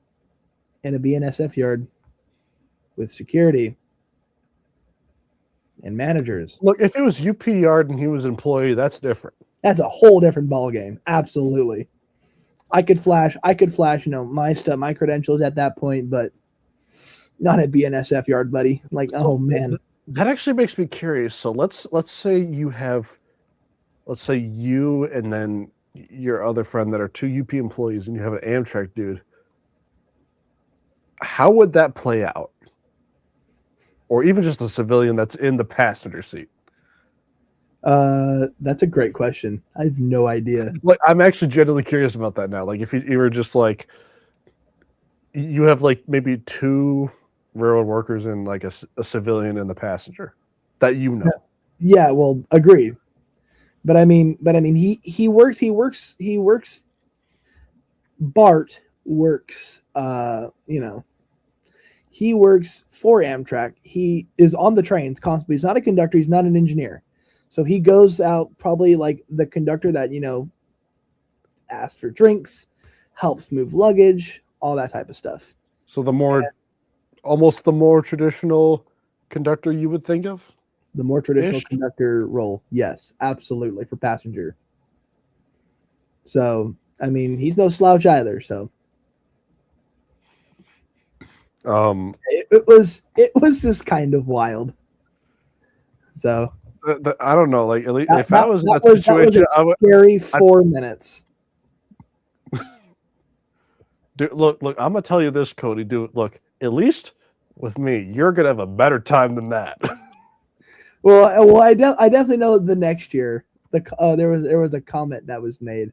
in a BNSF yard with security and managers. Look, if it was UP yard and he was an employee, that's different. That's a whole different ball game. Absolutely. I could flash, my stuff, my credentials at that point, but not at BNSF yard, buddy. Like, oh man. That actually makes me curious. So let's say you have, let's say you and then your other friend that are two UP employees, and you have an Amtrak dude. How would that play out? Or even just a civilian that's in the passenger seat? That's a great question. I have no idea. Like, I'm actually genuinely curious about that now. Like, if you were just like, you have like maybe two railroad workers and like a civilian and the passenger that you know. Yeah, well, agreed. But I mean, he works. Bart works. He works for Amtrak. He is on the trains constantly. He's not a conductor. He's not an engineer. So he goes out probably like the conductor that, asks for drinks, helps move luggage, all that type of stuff. So almost the more traditional conductor you would think of? The more traditional conductor role. Yes, absolutely, for passenger. So, I mean, he's no slouch either, so. It was just kind of wild. So I don't know. Like, at least if I was in that situation, I would scary 4 minutes. Dude, look! I'm gonna tell you this, Cody. Dude, look. At least with me, you're gonna have a better time than that. Well, I definitely know the next year. There was a comment that was made.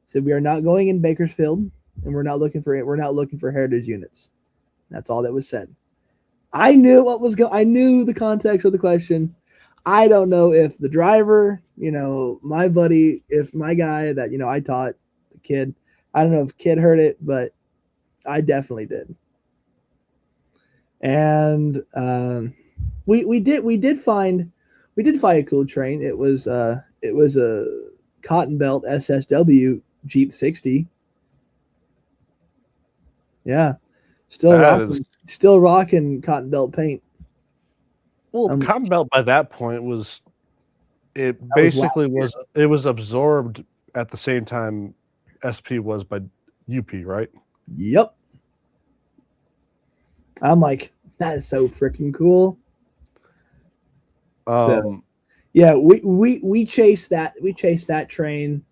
Said we are not going in Bakersfield, and we're not looking for heritage units. That's all that was said. I knew what was I knew the context of the question. I don't know if the driver, my buddy, if my guy that I taught, the kid, I don't know if kid heard it, but I definitely did. And we did find a cool train. It was a Cotton Belt SSW Jeep 60. Yeah. Still rocking Cotton Belt paint. Well, Cotton Belt by that point was absorbed at the same time SP was by UP, right? Yep. I'm like, that is so freaking cool. So, yeah, we chased that. We chased that train.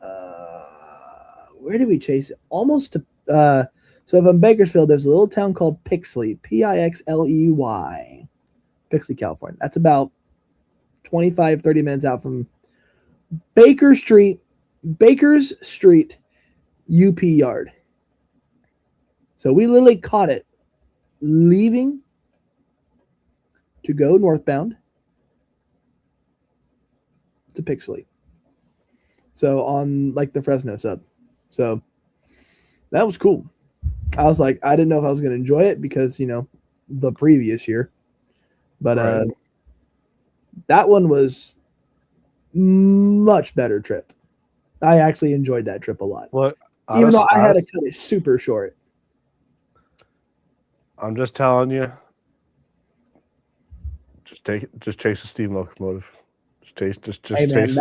Where did we chase it? Almost to so from Bakersfield, there's a little town called Pixley, Pixley, Pixley, California. That's about 25, 30 minutes out from Baker's Street, UP yard. So we literally caught it leaving to go northbound to Pixley. So on like the Fresno sub. So that was cool. I was like, I didn't know if I was going to enjoy it because, the previous year. But right. That one was much better trip. I actually enjoyed that trip a lot. Well, even though I had to cut it super short. I'm just telling you. Just chase a steam locomotive. Just hey man, chase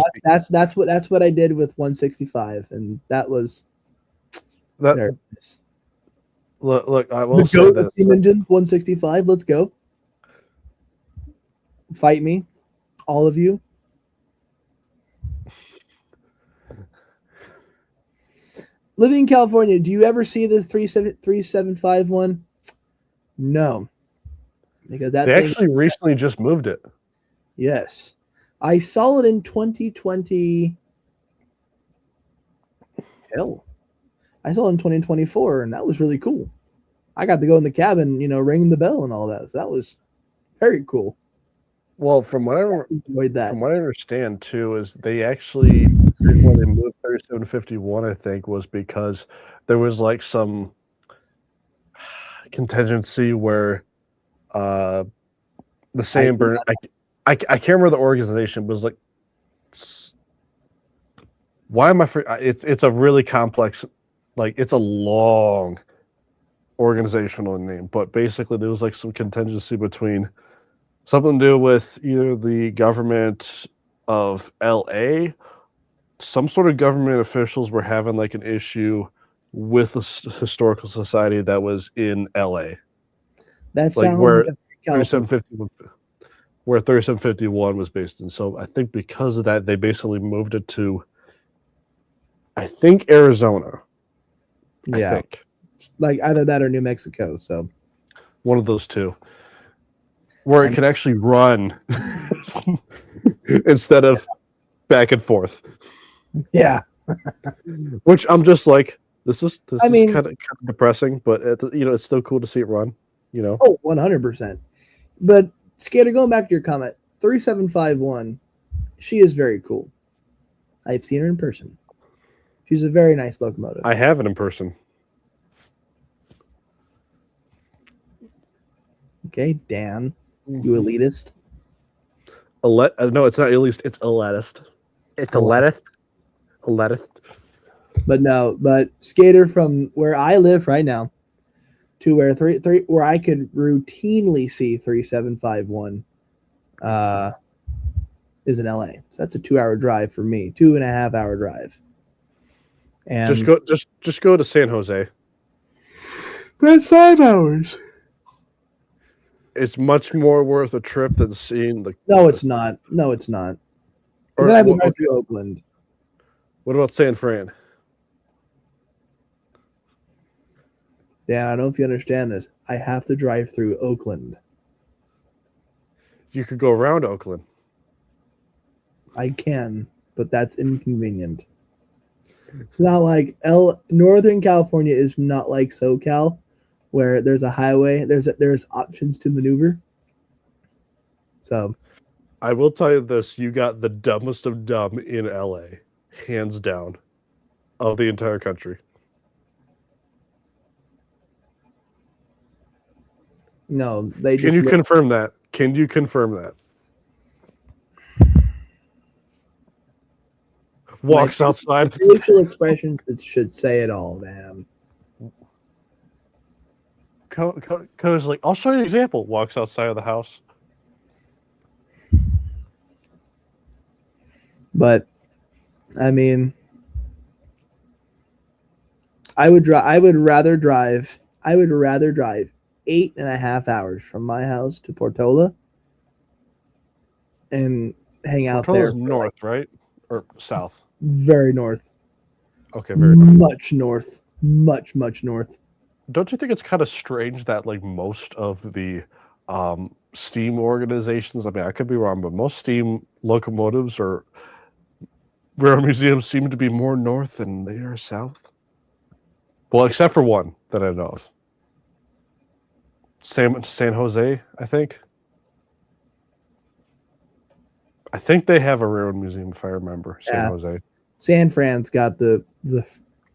that's what I did with 165, and that was that. Look, I will say that steam engines 165. Let's go. Fight me, all of you. Living in California, do you ever see the 375 one? No, because they actually recently just moved it. Yes, I saw it in 2020. Hell, I saw it in 2024, and that was really cool. I got to go in the cabin, ring the bell and all that. So that was very cool. Well, from what I enjoyed that. From what I understand too, is they actually when they moved 3751, I think, was because there was like some contingency where the same burn. I can't remember the organization, but it was like Why am I? It's a really complex, like it's a long organizational name, but basically there was like some contingency between something to do with either the government of LA, some sort of government officials were having like an issue with the historical society that was in LA, That like sounds where like a California. 3751 was based in. So I think because of that, they basically moved it to, I think, Arizona. I Yeah, think like either that or New Mexico. So one of those two, where it I'm- can actually run instead of back and forth. yeah, Which I'm just like, this is I mean- kind of depressing, but it's still cool to see it run. You know, oh, 100%. But Skater, going back to your comment, 3751, she is very cool. I've seen her in person. She's a very nice locomotive. I have it in person. Okay, Dan, you elitist. No, it's not elitist. It's elitist. It's elitist. Elitist. But no, but Skater, from where I live right now to where where I could routinely see 3751 is in LA. So that's a 2-hour drive for me, 2.5-hour drive. And Just go to San Jose. that's 5 hours. It's much more worth a trip than seeing the. No, it's not. No, it's not. Or, Then I have to what, drive through Oakland. what about San Fran? Dan, I don't know if you understand this. I have to drive through Oakland. You could go around Oakland. I can, but that's inconvenient. It's not like Northern California is not like SoCal, where there's a highway, there's options to maneuver. So I will tell you this: you got the dumbest of dumb in LA, hands down, of the entire country. no, they Can you confirm that? Can you confirm that? Walks outside. facial expressions that should say it all, man. Cody's like, I'll show you an example. Walks outside of the house. But I mean, I would rather drive 8.5 hours from my house to Portola and hang out Portola's there. north, right? Or south? Very north. Okay, very north. Much north. Much north. Don't you think it's kind of strange that like most of the steam organizations, I mean, I could be wrong, but most steam locomotives or railroad museums seem to be more north than they are south? Well, except for one that I know of. San Jose, I think. I think they have a railroad museum, if I remember. San Jose. San Fran's got the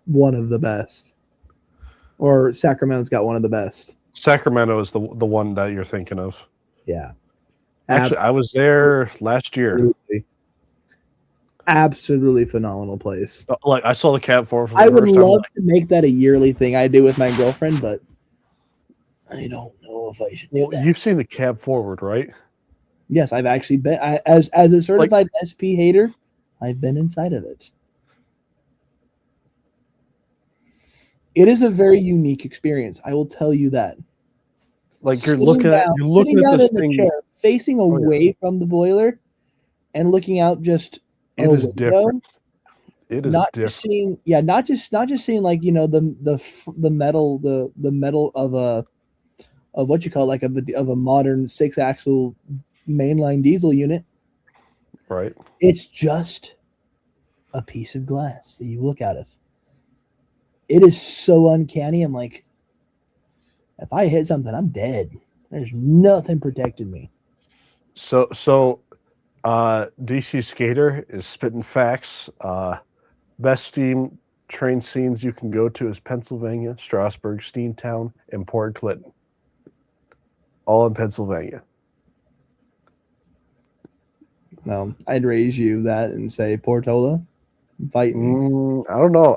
one of the best. Or Sacramento's got one of the best. Sacramento is the one that you're thinking of. Yeah. Actually, I was there last year. Absolutely phenomenal place. Like I saw the cab for. I would love to make that a yearly thing I do with my girlfriend, but I don't know if I should do that. You've seen the cab forward, right? Yes, I've actually been as a certified SP hater. I've been inside of it. It is a very unique experience. I will tell you that. Like you're looking at this thing, chair, facing away from the boiler, and looking out just. It is different. It is not different. Just seeing, not just seeing like the metal of what you call like of a modern 6-axle mainline diesel unit. Right. It's just a piece of glass that you look out of. It is so uncanny. I'm like, if I hit something, I'm dead. There's nothing protecting me. So DC Skater is spitting facts. Best steam train scenes you can go to is Pennsylvania, Strasburg, Steamtown, and Port Clinton. All in Pennsylvania. No, I'd raise you that and say Portola. Fight me. I don't know.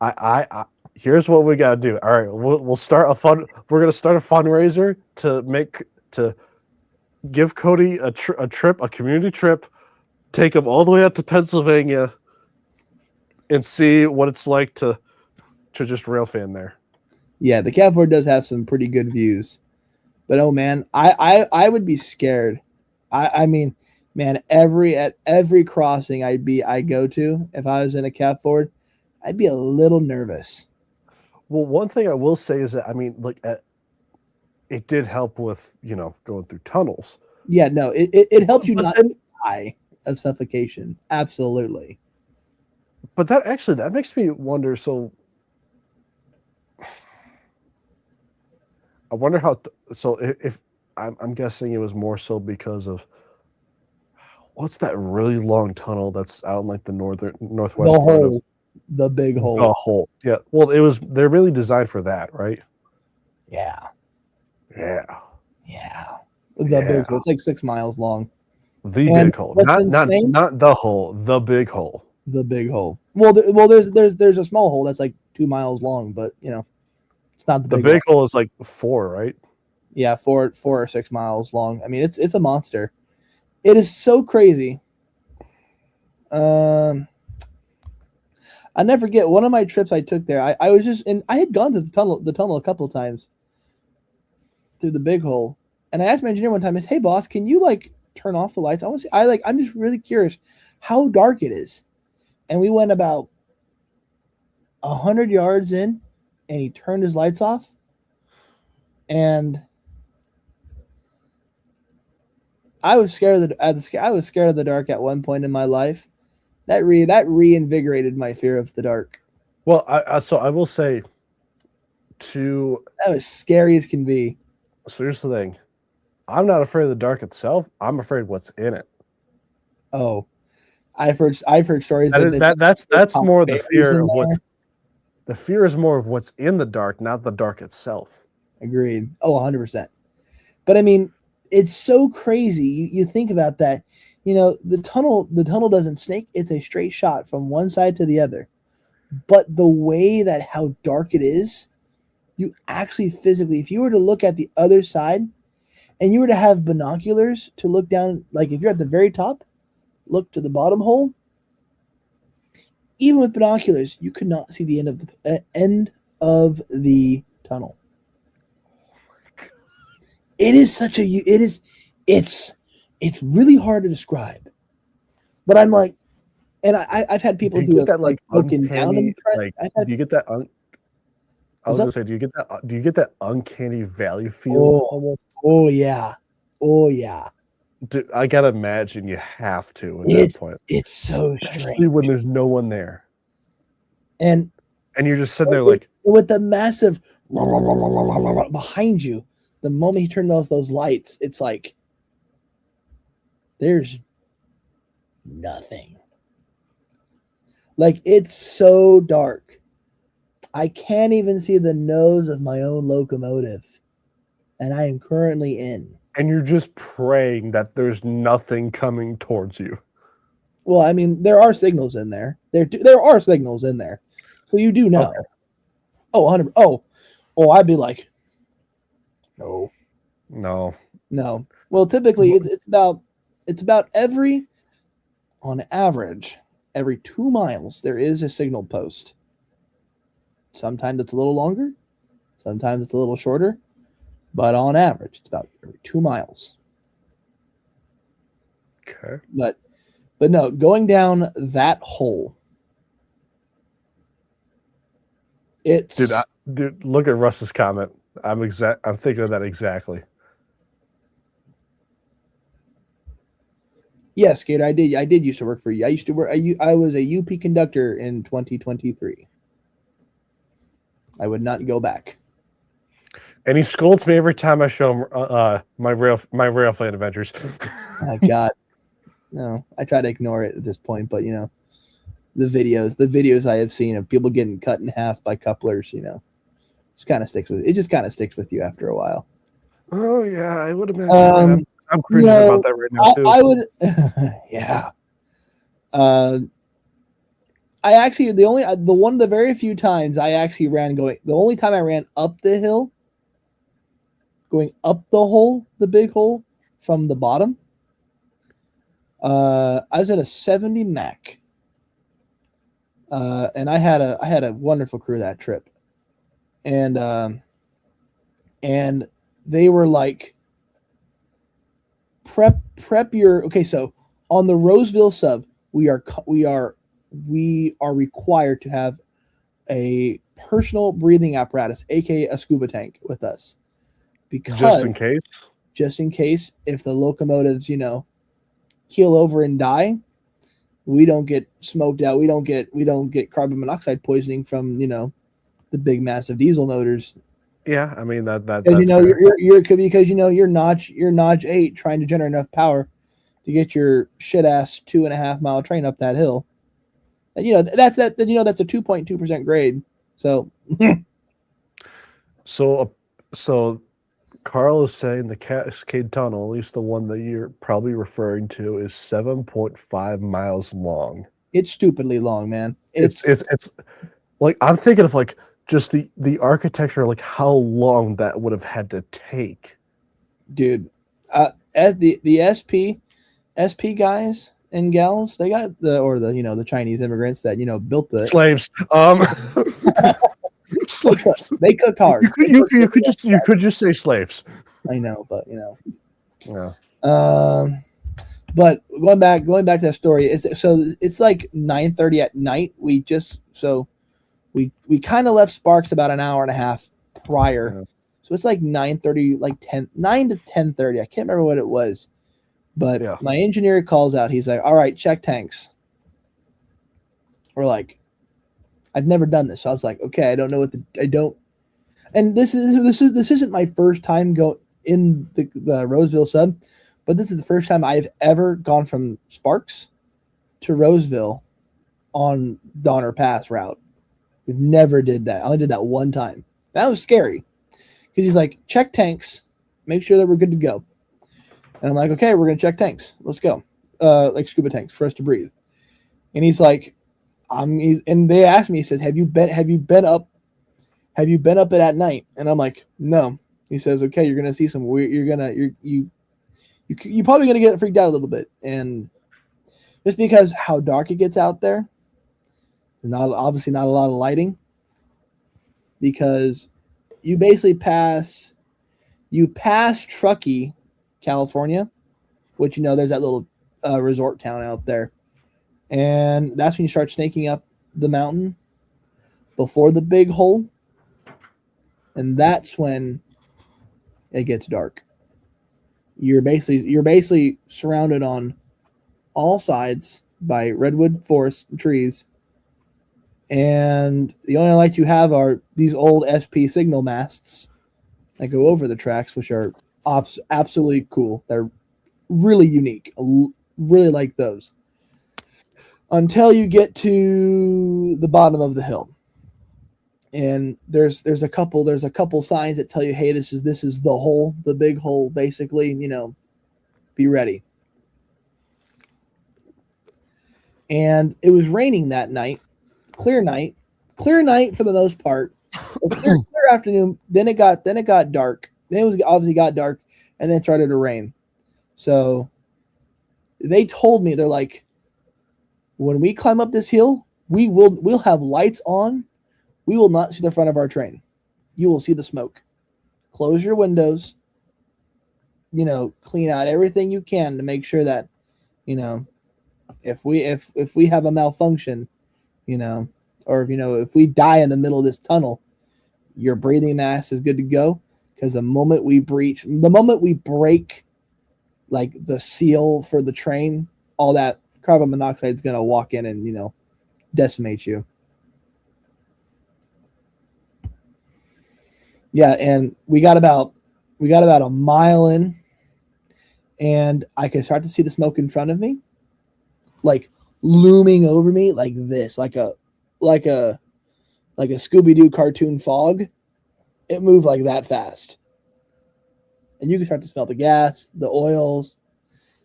I here's what we gotta do. All right, we'll start a fun. We're gonna start a fundraiser to give Cody a trip, a community trip, take him all the way out to Pennsylvania, and see what it's like to just rail fan there. Yeah, the Cat Ford does have some pretty good views, but oh man, I would be scared. I mean, man, at every crossing I go to, if I was in a Cat Ford, I'd be a little nervous. Well, one thing I will say is that I mean, like, it did help with going through tunnels. Yeah, no, it helps you not die of suffocation. Absolutely. But that makes me wonder. So, I wonder how. So if I'm guessing it was more so because of what's that really long tunnel that's out in like the northwest. The hole, the big hole. The hole. Yeah. Well, they're really designed for that, right? Yeah. Yeah. Yeah. The big hole. It's like 6 miles long. The big hole. Not the hole. The big hole. The big hole. Well, there's a small hole that's like 2 miles long, but it's not the big hole is like 4, right? Yeah, 4 or 6 miles long. I mean, it's a monster. It is so crazy. I never forget one of my trips I took there. I was just I had gone to the tunnel a couple of times through the big hole, and I asked my engineer one time, "Hey boss, can you like turn off the lights? I want to see. I'm just really curious how dark it is." And we went about 100 yards in, and he turned his lights off, and I was scared of the dark at one point in my life. That reinvigorated my fear of the dark. Well, so I will say, that was scary as can be. So here's the thing, I'm not afraid of the dark itself. I'm afraid of what's in it. Oh, I've heard stories that's more the fear of what. The fear is more of what's in the dark, not the dark itself. Agreed. Oh, 100%. But I mean, it's so crazy. You think about that. The tunnel doesn't snake. It's a straight shot from one side to the other. But the way that how dark it is, you actually physically, if you were to look at the other side and you were to have binoculars to look down, like if you're at the very top, look to the bottom hole, even with binoculars, you could not see the end of the tunnel. It is it's really hard to describe. But I'm like, and I've had people who have like broken down. Do you get that? I was gonna say, do you get that uncanny valley feel? Oh yeah. Dude, I gotta imagine you have to at that point. It's so especially strange when there's no one there, and you're just sitting there like with the massive behind you. The moment you turn off those lights, it's like there's nothing. Like it's so dark, I can't even see the nose of my own locomotive, and I am currently in. And you're just praying that there's nothing coming towards you. Well, I mean, there are signals in there. There are signals in there, so you do know. Okay. Oh, 100. Oh, I'd be like, no. Well, typically it's about on average, every 2 miles there is a signal post. Sometimes it's a little longer, sometimes it's a little shorter. But on average, it's about every 2 miles. Okay. But no, going down that hole. It's dude, look at Russ's comment. I'm thinking of that exactly. Yes, Gator, I did used to work for you. I was a UP conductor in 2023. I would not go back. And he scolds me every time I show him my rail fan adventures. Oh God, no! I try to ignore it at this point, but the videos I have seen of people getting cut in half by couplers, just kind of sticks with you after a while. Oh yeah, I would imagine. I'm cringing about that right now too. I would, yeah. I actually the one of the very few times I actually ran going. The only time I ran up the hill, going up the hole, the big hole from the bottom. I was at a 70 Mac, and I had a wonderful crew that trip, and they were like, prep your okay. So on the Roseville sub, we are required to have a personal breathing apparatus, aka a scuba tank, with us, because just in case if the locomotives, keel over and die, we don't get smoked out. We don't get carbon monoxide poisoning from the big massive diesel motors. Yeah, I mean that's you're notch 8 trying to generate enough power to get your shit ass 2.5 mile train up that hill. And that's a 2.2% grade. So so Carl is saying the Cascade Tunnel, at least the one that you're probably referring to, is 7.5 miles long. It's stupidly long, man. It's like, I'm thinking of like just the architecture, like how long that would have had to take. Dude, as the SP guys and gals, they got the Chinese immigrants that built the slaves. Slaves. They cooked hard. You could just say slaves. I know, but Yeah. But going back to that story, it's like 9:30 at night. We kind of left Sparks about an hour and a half prior. Yeah. So it's like 9:30, like 9 to 10:30. I can't remember what it was. But my engineer calls out. He's like, "All right, check tanks." We're like, I've never done this. So I was like, okay, I don't know and this isn't my first time go in the Roseville sub, but this is the first time I've ever gone from Sparks to Roseville on Donner Pass route. We've never did that. I only did that one time. That was scary because he's like, check tanks, make sure that we're good to go. And I'm like, okay, we're gonna check tanks. Let's go. Like scuba tanks for us to breathe. And he's like, and they asked me, he says, have you been up it at night? And I'm like, no. He says, okay, you're gonna see some weird. You're probably gonna get freaked out a little bit, and just because how dark it gets out there, obviously not a lot of lighting, because you basically pass Truckee, California, which there's that little resort town out there. And that's when you start snaking up the mountain before the big hole. And that's when it gets dark. You're basically surrounded on all sides by redwood forest and trees. And the only light you have are these old SP signal masts that go over the tracks, which are absolutely cool. They're really unique. I really like those. Until you get to the bottom of the hill, and there's a couple signs that tell you, hey, this is the hole, the big hole, basically. Be ready. And it was raining that night, clear night for the most part, clear afternoon. Then it got dark. Then it was obviously got dark, and then it started to rain. So they told me, they're like, when we climb up this hill, we'll have lights on. We will not see the front of our train. You will see the smoke. Close your windows. Clean out everything you can to make sure that, if we have a malfunction, or if we die in the middle of this tunnel, your breathing mask is good to go. Because the moment we break like the seal for the train, all that carbon monoxide is going to walk in and decimate you. Yeah, and we got about a mile in, and I could start to see the smoke in front of me, like looming over me, like this, like a Scooby-Doo cartoon fog. It moved like that fast, and you can start to smell the gas, the oils.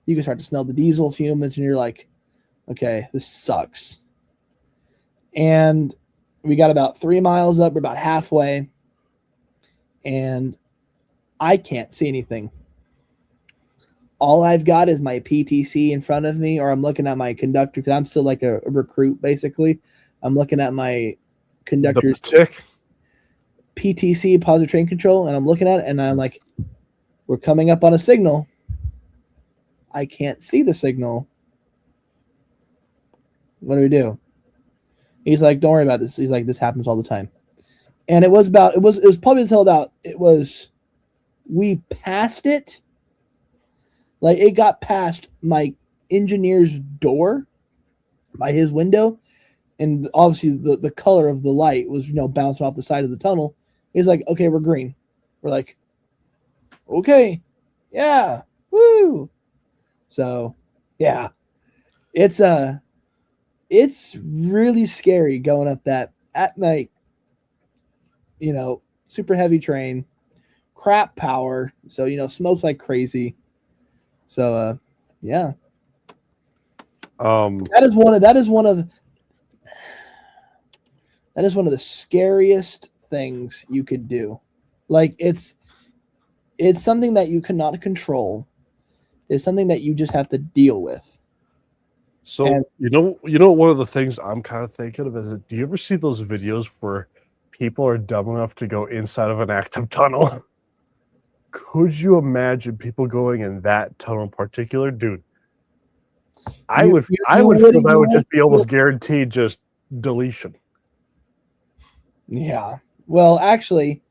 You can start to smell the diesel fumes, and you're like, okay, this sucks. And we got about 3 miles up. We're about halfway. And I can't see anything. All I've got is my PTC in front of me, or I'm looking at my conductor because I'm still like a recruit, basically. I'm looking at my conductor's PTC, positive train control, and I'm looking at it, and I'm like, we're coming up on a signal. I can't see the signal. What do we do? He's like, don't worry about this. He's like, this happens all the time. And it was probably until about, we passed it. Like, it got past my engineer's door by his window. And obviously the color of the light was, bouncing off the side of the tunnel. He's like, okay, we're green. We're like, okay, yeah, woo. So, yeah, it's really scary going up that at night, super heavy train, crap power. So, smokes like crazy. So, yeah. That is one of the scariest things you could do. Like, it's something that you cannot control. It's something that you just have to deal with. So, And, one of the things I'm kind of thinking of is, do you ever see those videos where people are dumb enough to go inside of an active tunnel? Could you imagine people going in that tunnel in particular? Dude, I would feel that would just be almost guaranteed just deletion. Yeah. Well, actually,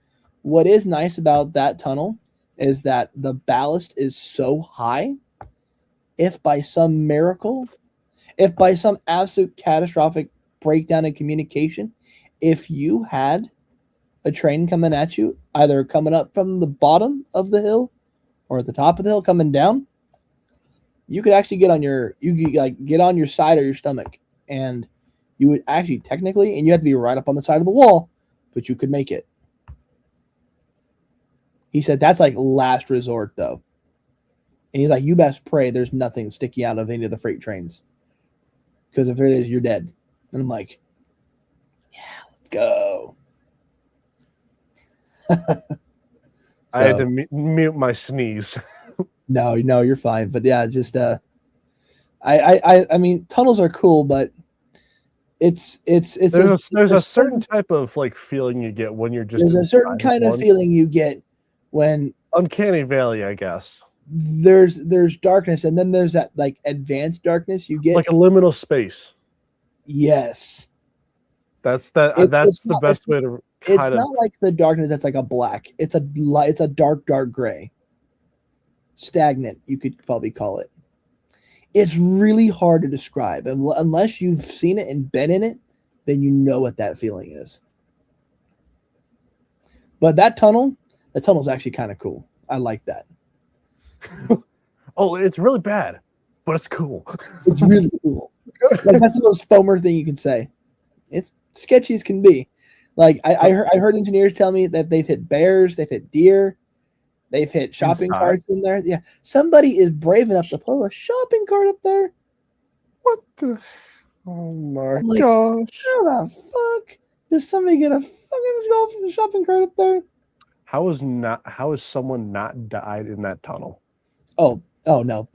what is nice about that tunnel is that the ballast is so high. If by some miracle, if by some absolute catastrophic breakdown in communication, if you had a train coming at you, either coming up from the bottom of the hill or at the top of the hill coming down, you could actually get on your side or your stomach, and you would actually technically, and you have to be right up on the side of the wall, but you could make it. He said that's like last resort though. And he's like, you best pray there's nothing sticking out of any of the freight trains. Because if it is, you're dead. And I'm like, yeah, let's go. I had to mute my sneeze. No, you're fine. But yeah, just I mean, tunnels are cool, but it's there's a certain type of like feeling you get when you're just there's a certain kind of feeling you get when uncanny valley, I guess. There's darkness, and then there's that like advanced darkness you get, like a liminal space. Yes, that's the best way to. It's not like the darkness that's like a black. It's a dark gray. Stagnant, you could probably call it. It's really hard to describe unless you've seen it and been in it. Then you know what that feeling is. But the tunnel's actually kind of cool. I like that. Oh, it's really bad, but it's cool. It's really cool. Like, that's the most foamer thing you can say. It's sketchy as can be. Like I heard engineers tell me that they've hit bears, they've hit deer, they've hit shopping carts in there. Yeah, somebody is brave enough to pull a shopping cart up there. What the? Oh my gosh! How the fuck does somebody get a fucking shopping cart up there? How has someone not died in that tunnel? Oh no,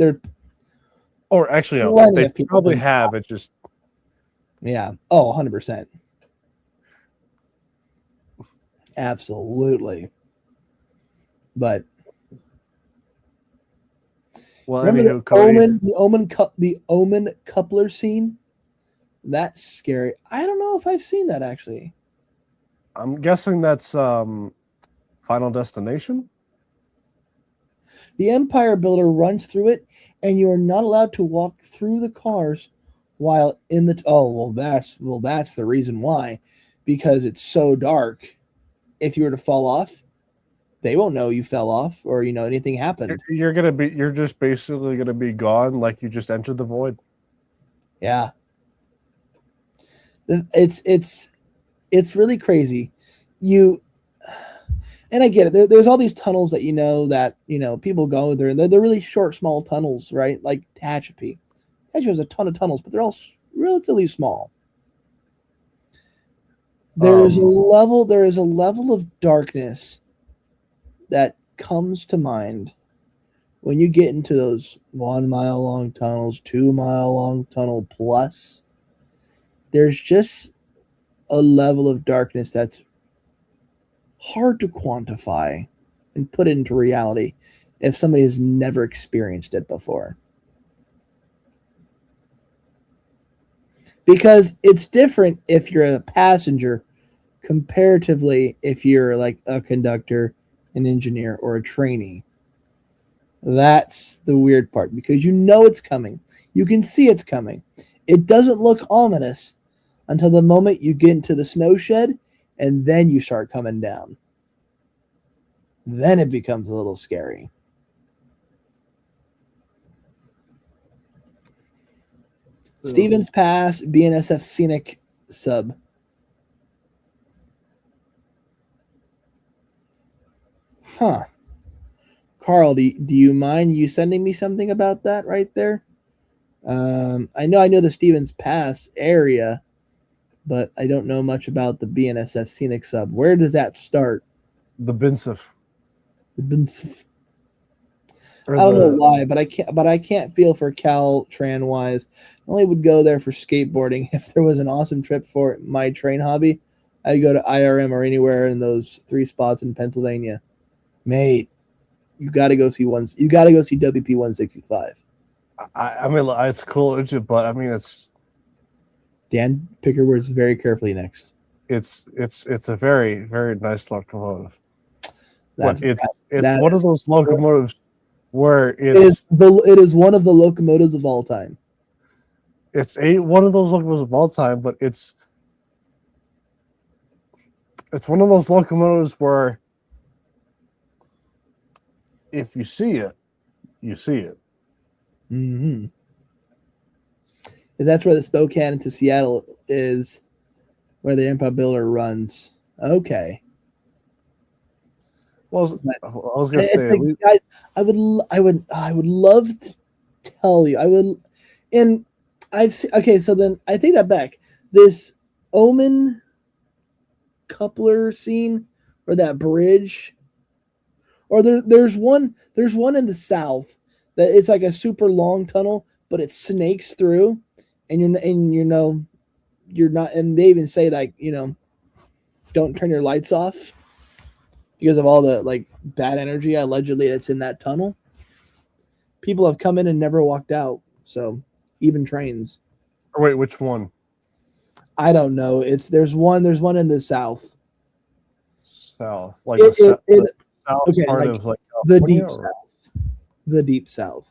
or actually no, they probably have. It just, yeah. Oh, 100%. Absolutely. But well, remember the Omen coupler scene? That's scary. I don't know if I've seen that actually. I'm guessing that's Final Destination. The Empire Builder runs through it, and you are not allowed to walk through the cars while in the. That's the reason why, because it's so dark. If you were to fall off, they won't know you fell off or anything happened. You're just basically gonna be gone, like you just entered the void. Yeah, it's really crazy. And I get it. There's all these tunnels that people go there, and they're really short, small tunnels, right? Like Tehachapi. Tehachapi has a ton of tunnels, but they're all relatively small. There is a level of darkness that comes to mind when you get into those 1 mile long tunnels, 2 mile long tunnel plus. There's just a level of darkness that's hard to quantify and put into reality if somebody has never experienced it before. Because it's different if you're a passenger comparatively if you're like a conductor, an engineer, or a trainee. That's the weird part because you know it's coming. You can see it's coming. It doesn't look ominous until the moment you get into the snow shed and then you start coming down. Then it becomes a little scary. Stevens Pass, BNSF Scenic sub. Huh. Carl, do you mind you sending me something about that right there? I know the Stevens Pass area, but I don't know much about the BNSF Scenic sub. Where does that start? The Binsif. The BNSF. I don't know why, but I can't feel for Caltran wise. I only would go there for skateboarding. If there was an awesome trip for my train hobby, I'd go to IRM or anywhere in those 3 spots in Pennsylvania. Mate, you got to go see You got to go see WP 165. I mean, it's cool, but I mean, it's. Dan, pick your words very carefully next. It's a very, very nice locomotive. It's that one of those locomotives where it is one of the locomotives of all time. It's one of those locomotives of all time, but it's one of those locomotives where if you see it, you see it. Mm-hmm. That's where the Spokane to Seattle is, where the Empire Builder runs. Okay. Well, I was gonna say, like, guys, I would love to tell you. I would, and I've seen. Okay, so then I take that back. This Omen coupler scene, or that bridge, or there's one in the south that it's like a super long tunnel, but it snakes through, and you're not, and they even say like don't turn your lights off because of all the like bad energy allegedly that's in that tunnel. People have come in and never walked out. So even trains. Wait, which one? I don't know. There's one in the south. South, like the south okay, part like of like the deep south. The deep south.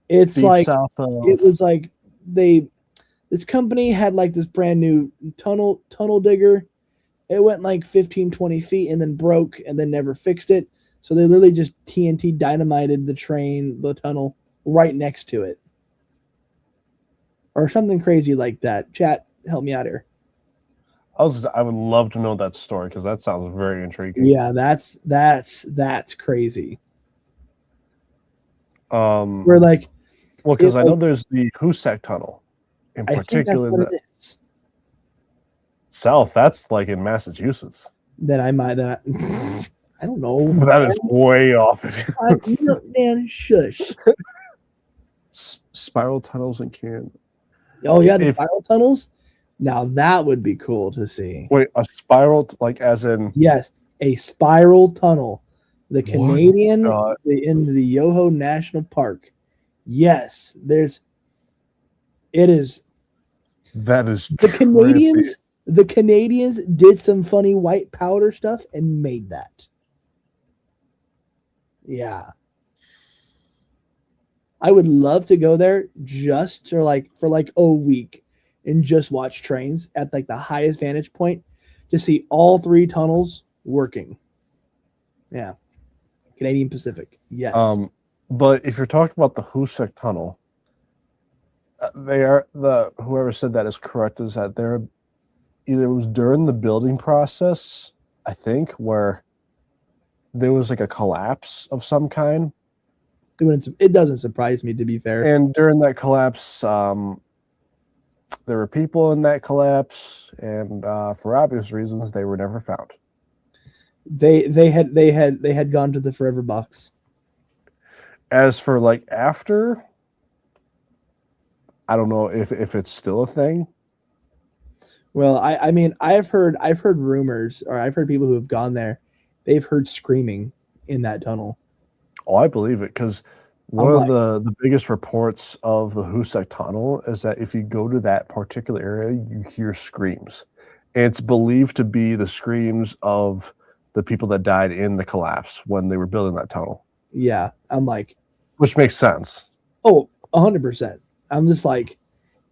It's deep like south of... it was like this company had like this brand new tunnel digger. It went like 15, 20 feet and then broke and then never fixed it. So they literally just TNT dynamited the tunnel right next to it. Or something crazy like that. Chat, help me out here. I would love to know that story because that sounds very intriguing. Yeah, that's crazy. We're like, well, because I know there's the Hoosac Tunnel in particular. Think that's what it is. South, that's like in Massachusetts. I don't know. That is way off. Man, shush. Spiral tunnels in Canada. Oh yeah, the spiral tunnels. Now that would be cool to see. Wait, a spiral, like as in? Yes, a spiral tunnel. The Canadian in the Yoho National Park. Yes, it is. That is the Canadians. The Canadians did some funny white powder stuff and made that. Yeah. I would love to go there just for a week and just watch trains at like the highest vantage point to see all 3 tunnels working. Yeah. Canadian Pacific. Yes. But if you're talking about the Hoosac Tunnel, whoever said that is correct, is that there either it was during the building process, I think, where there was like a collapse of some kind. It doesn't surprise me, to be fair. And during that collapse, there were people in that collapse, and for obvious reasons, they were never found. They had gone to the forever box. As for like after, I don't know if it's still a thing. Well, I mean, I've heard rumors, or I've heard people who have gone there. They've heard screaming in that tunnel. Oh, I believe it, because one of the biggest reports of the Husek tunnel is that if you go to that particular area, you hear screams. And it's believed to be the screams of the people that died in the collapse when they were building that tunnel. Yeah, I'm like, which makes sense. Oh, 100%. I'm just like,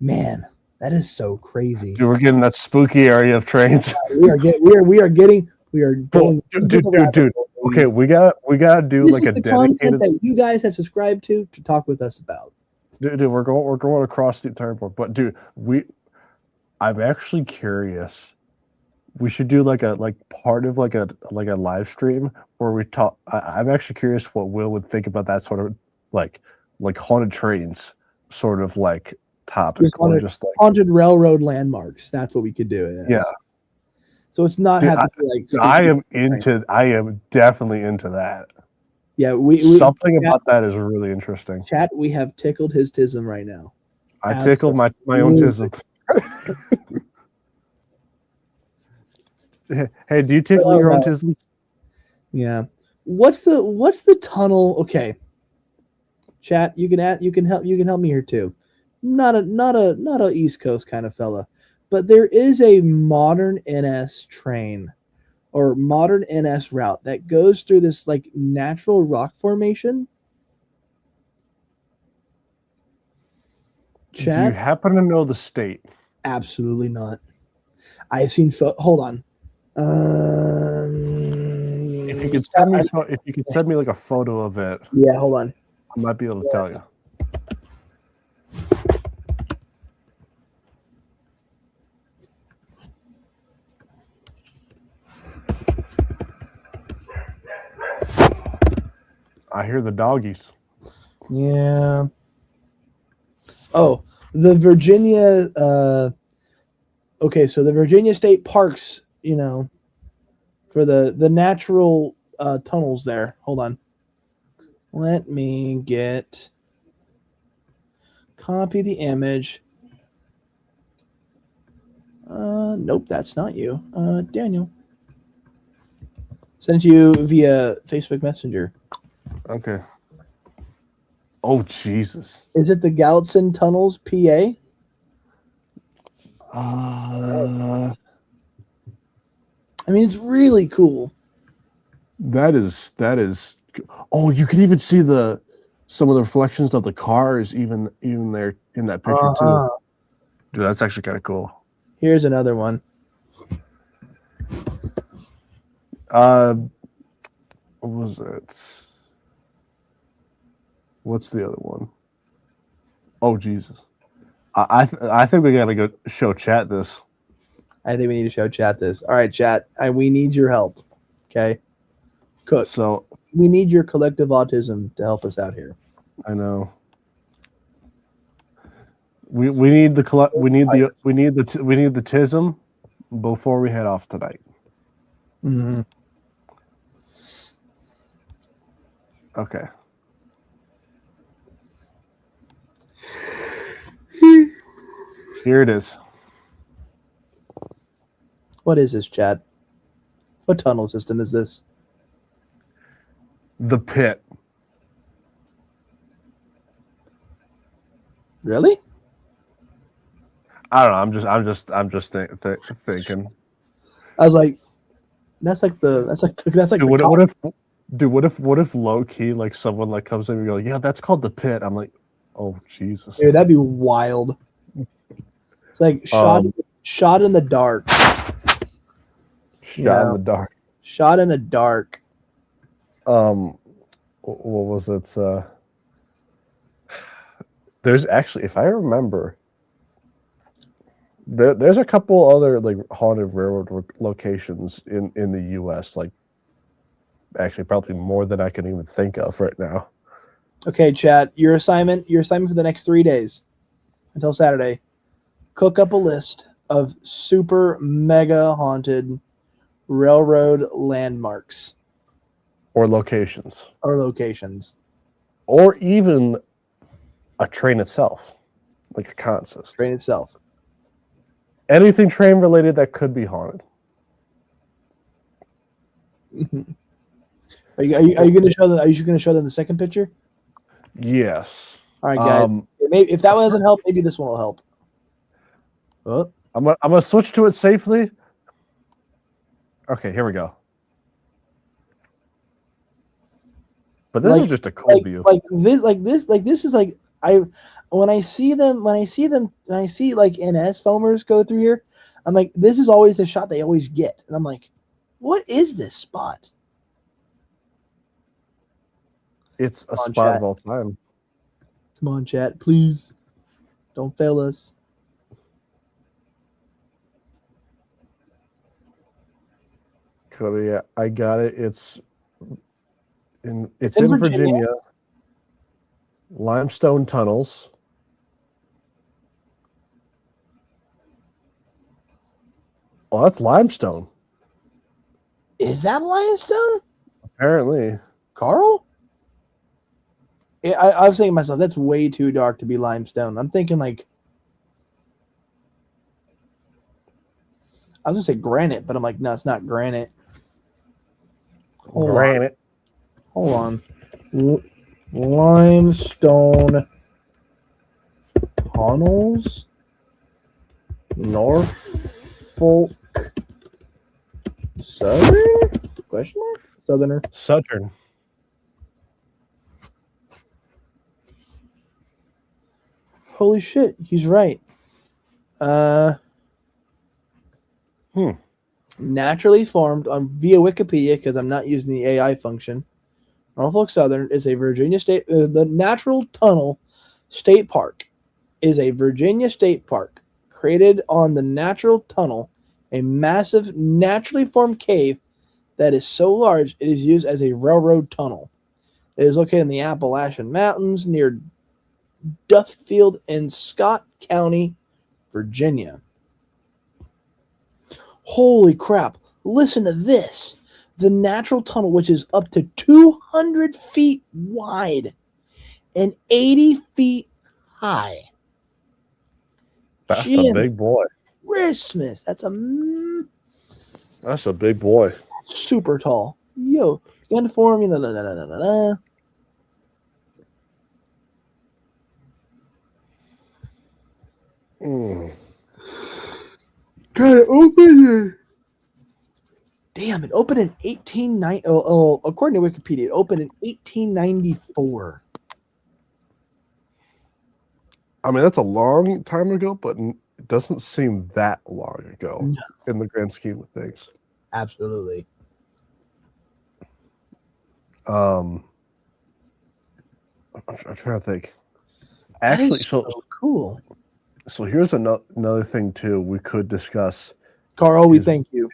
man, that is so crazy. Dude, we're getting that spooky area of trains. We are going. Dude. Okay, we gotta do like a dedicated content that you guys have subscribed to talk with us about. Dude, we're going across the entire board. But dude, I'm actually curious. We should do like part of like a live stream where we talk. I'm actually curious what Will would think about that sort of like haunted trains sort of like topic, or just like haunted railroad landmarks. That's what we could do. Yeah. So it's not Dude, have to be like. I am definitely into that. Yeah, we something about that is really interesting. Chat, we have tickled his tism right now. I tickled my own tism. Hey, do you tickle your own tisms? Yeah. What's the tunnel? Okay. Chat, you can help me here too. Not a East Coast kind of fella, but there is a modern NS train or modern NS route that goes through this like natural rock formation. Chat? Do you happen to know the state? Absolutely not. I've seen. Hold on. If you could send me like a photo of it. Yeah, hold on. I might be able to tell you. I hear the doggies. Yeah. Oh, the Virginia. Okay, so the Virginia State Parks, for the natural tunnels there. Hold on. Let me copy the image. Nope, that's not you. Daniel. Sent you via Facebook Messenger. Okay. Oh, Jesus. Is it the Gallatin Tunnels, PA? I mean, it's really cool. That is. Oh, you can even see some of the reflections of the cars, even there in that picture too. Dude, that's actually kind of cool. Here's another one. What was it? What's the other one? Oh, Jesus. I think we gotta go show chat this. I think we need to show chat this. All right, chat. We need your help. Okay. Cook. So we need your collective autism to help us out here. I know. We need the tism before we head off tonight. Mm-hmm. Okay. Here it is. What is this, Chad? What tunnel system is this? The pit. Really? I don't know. I'm just thinking. I was like, that's like. Dude, what if low key like someone like comes in and go, yeah, that's called the pit. I'm like, oh Jesus. Dude, that'd be wild. It's like shot in the dark. Shot in the dark. Shot in the dark. What was it? There's actually, if I remember, there's a couple other like haunted railroad locations in the U.S. Like, actually, probably more than I can even think of right now. Okay, Chad, your assignment for the next 3 days until Saturday. cook up a list of super mega haunted railroad landmarks Or locations. or locations. Or even a train itself. Like a consist. Train itself. Anything train related that could be haunted. Are you going to show them? Are you going to show them the second picture? Yes. All right, guys. Maybe, if that one doesn't help, maybe this one will help. Oh. I'm gonna switch to it safely. Okay, here we go. But this is just a cool view. This is like when I see like NS filmers go through here, I'm like, this is always the shot they always get, and I'm like, what is this spot? It's a spot of all time. Come on, chat, please, don't fail us. Cody, yeah, I got it. It's in Virginia. Limestone tunnels. Oh, that's limestone. Is that limestone? Apparently. Carl? I was thinking to myself, that's way too dark to be limestone. I'm thinking like, I was gonna say granite, but I'm like, no, it's not granite. Hold on. Limestone tunnels, Norfolk Southern? Question mark? Southerner. Southern. Holy shit, he's right. Naturally formed via Wikipedia, because I'm not using the AI function. Norfolk Southern is a Virginia state. The Natural Tunnel State Park is a Virginia state park created on the Natural Tunnel, a massive naturally formed cave that is so large it is used as a railroad tunnel. It is located in the Appalachian Mountains near Duffield in Scott County, Virginia. Holy crap. Listen to this. The Natural Tunnel, which is up to 200 feet wide and 80 feet high. That's a big boy. Christmas. That's a big boy. Super tall. Yo, you got to form. Gotta open it. Damn, it opened in 1890. According to Wikipedia, it opened in 1894. I mean, that's a long time ago, but it doesn't seem that long ago in the grand scheme of things. Absolutely. I'm trying to think. Actually, so cool. So here's another thing too we could discuss. Carl, we thank you.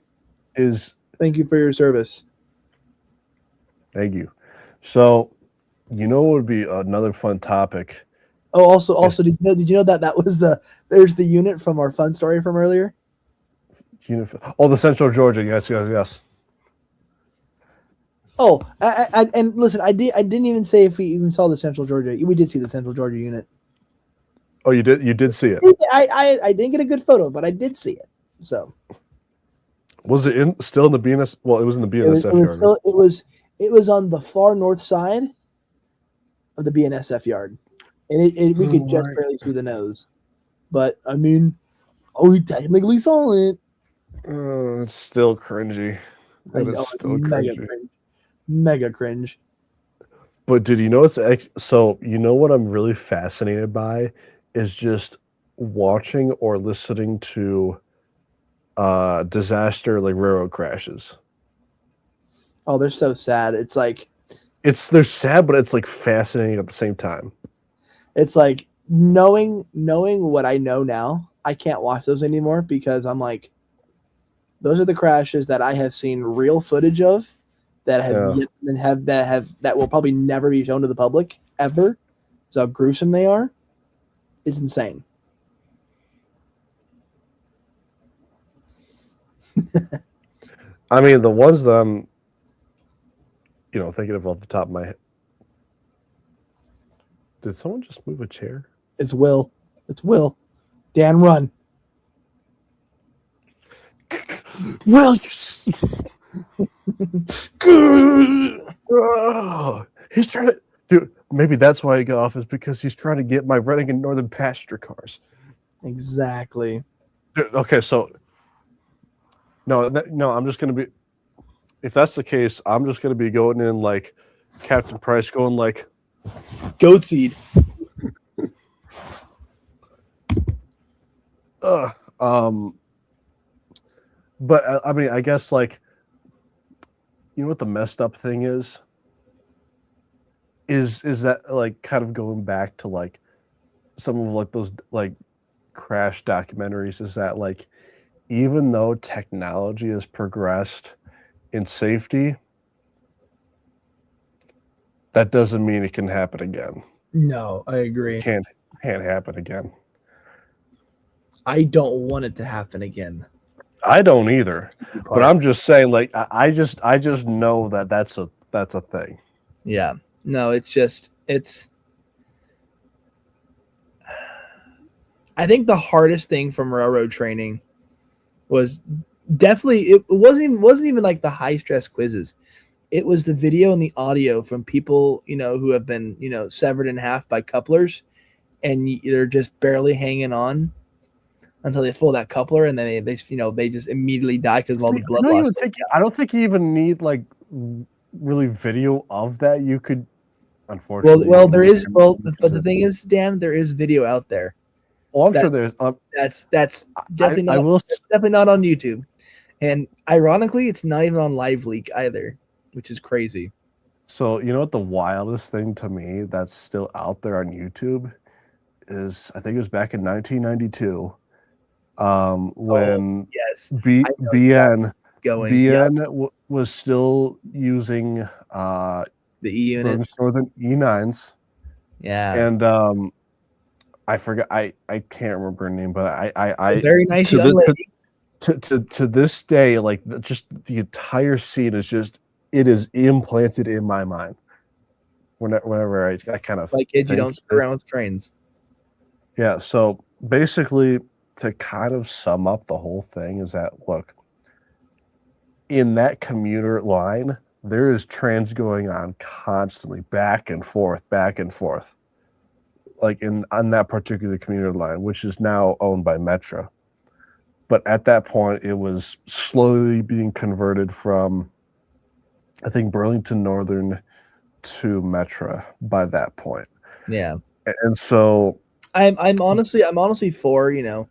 Thank you for your service. Thank you. So, what would be another fun topic? Oh, also, did you know that was there's the unit from our fun story from earlier? The Central Georgia. Yes. Oh, and listen, I didn't even say if we even saw the Central Georgia. We did see the Central Georgia unit. Oh, you did? You did see it? I didn't get a good photo, but I did see it. So, was it still in the BNS? Well, it was in the BNSF yard. It was on the far north side of the BNSF yard, and we could just barely see the nose. But I mean, we technically saw it. It's still cringy. It's still mega cringe. But did you know what I'm really fascinated by is just watching or listening to disaster like railroad crashes. Oh, they're so sad. It's like they're sad, but it's like fascinating at the same time. It's like knowing what I know now, I can't watch those anymore because I'm like, those are the crashes that I have seen real footage of that that will probably never be shown to the public ever. So how gruesome they are is insane. I mean, the ones that I'm, thinking of off the top of my head. Did someone just move a chair? It's Will. It's Will. Dan, run. Well, oh, he's trying to, dude. Maybe that's why he got off, is because he's trying to get my Reading and Northern passenger cars. Exactly. Dude, okay, so no, I'm just gonna be. If that's the case, I'm just gonna be going in like Captain Price, going like Goat seed. But I mean, I guess like, what the messed up thing is that like kind of going back to like some of like those like crash documentaries, is that like even though technology has progressed in safety, that doesn't mean it can happen again. No, I agree. Can't happen again. I don't want it to happen again. I don't either, but I'm just saying, like, I just know that that's a thing. Yeah. No, it's I think the hardest thing from railroad training was definitely, it wasn't even like the high stress quizzes. It was the video and the audio from people, who have been, severed in half by couplers, and they're just barely hanging on until they pull that coupler, and then they just immediately die because of all the blood loss. I don't think you even need like really video of that. You could, unfortunately. Well, there is. Well, but the thing is, Dan, there is video out there. Oh, I'm sure there's. That's definitely definitely not on YouTube, and ironically, it's not even on Live Leak either, which is crazy. So you know what the wildest thing to me that's still out there on YouTube is? I think it was back in 1992. When BN was still using the E units, Northern E9s. Yeah, and I forgot. I can't remember her name, but I very nice young lady. To this day, like just the entire scene is just, it is implanted in my mind. Whenever I kind of like kids, you don't screw around with trains. Yeah. So basically, to kind of sum up the whole thing, is that, look, in that commuter line, there is trains going on constantly, back and forth, like on that particular commuter line, which is now owned by Metra. But at that point, it was slowly being converted from, I think, Burlington Northern to Metra by that point. Yeah. And so I'm honestly for,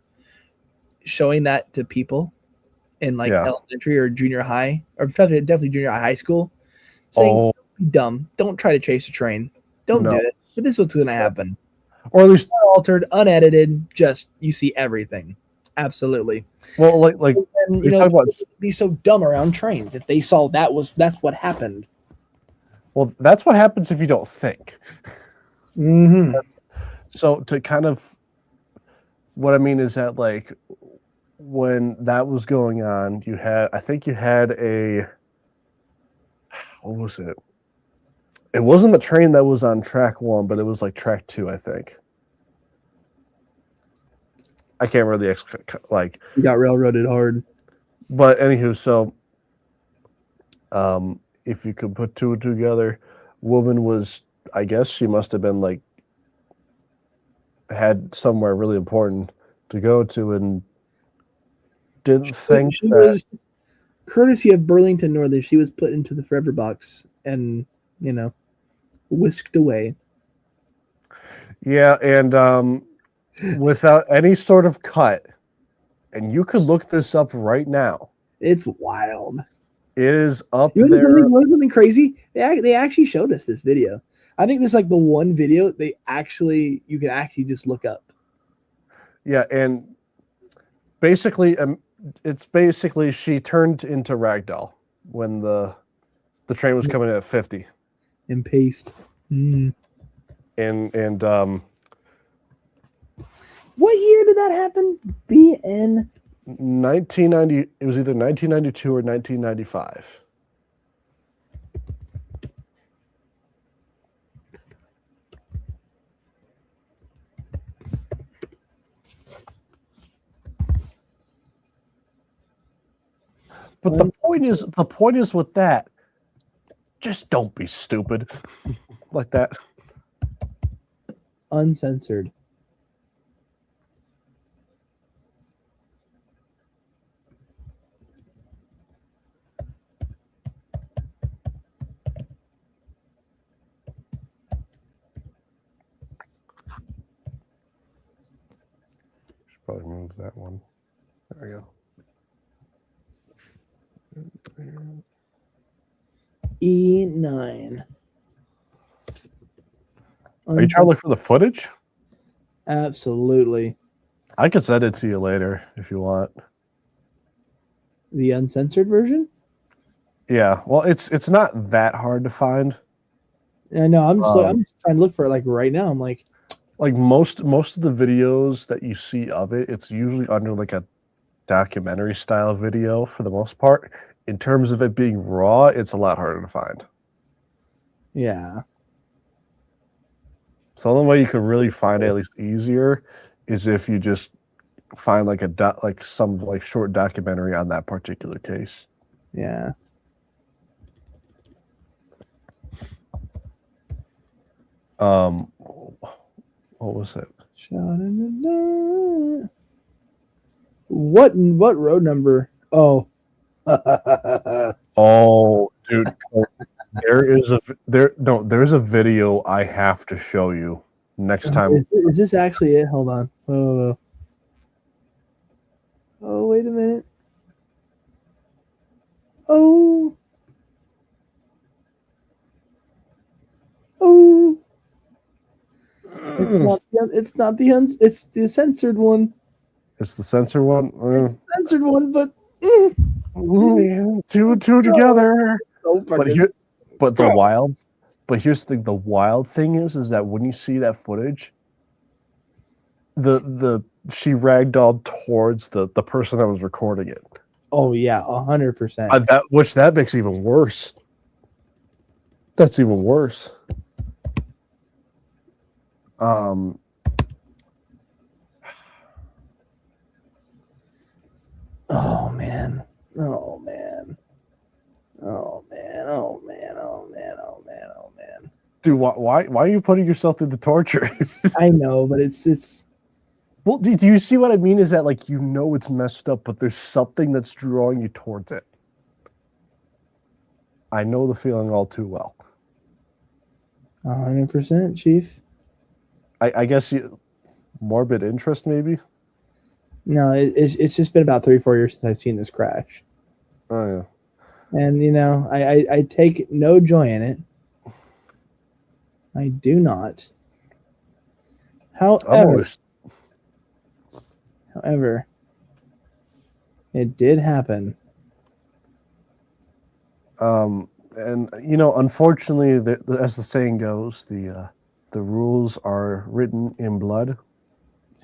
showing that to people in like elementary or junior high, or definitely junior high school, saying, don't be dumb, don't try to chase a train, don't do it. But this is what's going to happen. Or at least unaltered, unedited, just you see everything. Absolutely. Well, like and, people would be so dumb around trains if they saw that's what happened. Well, that's what happens if you don't think. Mm-hmm. So to kind of, what I mean is that, like, when that was going on, I think you had a, what was it? It wasn't the train that was on track 1, but it was like track 2, I think. I can't remember you got railroaded hard. But anywho, so if you could put two together, woman was, I guess she must have been like, had somewhere really important to go to, and didn't think she was, courtesy of Burlington Northern, she was put into the forever box and whisked away. Yeah, and without any sort of cut, and you could look this up right now. It's wild. It is up there. Something crazy? They actually showed us this video. I think this is like the one video you can actually just look up. Yeah, and basically, it's basically she turned into Ragdoll when the train was coming in at 50. And paste. Mm. And what year did that happen? BN. 1990. It was either 1992 or 1995. But the point is with that, just don't be stupid like that. Uncensored. Should probably move that one. There we go. E9. Are you trying to look for the footage? Absolutely. I could send it to you later if you want. The uncensored version? Yeah, well, it's not that hard to find. I know. I'm just trying to look for it like right now. I'm like most of the videos that you see of it, it's usually under like a documentary style video for the most part. In terms of it being raw, it's a lot harder to find. yeah. So the only way you could really find it at least easier is if you just find like some short documentary on that particular case. Yeah. What was it? Shot in the dark. What road number? Oh. Oh, dude, there's a video I have to show you next time. Is this actually it? Hold on. Oh, wait a minute. Oh. It's not it's the censored one. It's the censored one. It's the censored one, but two together. So But here's the thing. The wild thing is that when you see that footage, she ragdolled towards the person that was recording it. Oh yeah, 100%. That makes it even worse. That's even worse. Oh man. Oh man. Oh man. Oh man. Oh man. Oh man. Oh man. Dude, why are you putting yourself through the torture? I know, but it's well, do you see what I mean? Is that like it's messed up, but there's something that's drawing you towards it. I know the feeling all too well. 100%, Chief. I guess morbid interest, maybe. No, it's just been about 3-4 years since I've seen this crash. Oh yeah. And I take no joy in it. I do not. However, it did happen. And unfortunately, as the saying goes, the rules are written in blood.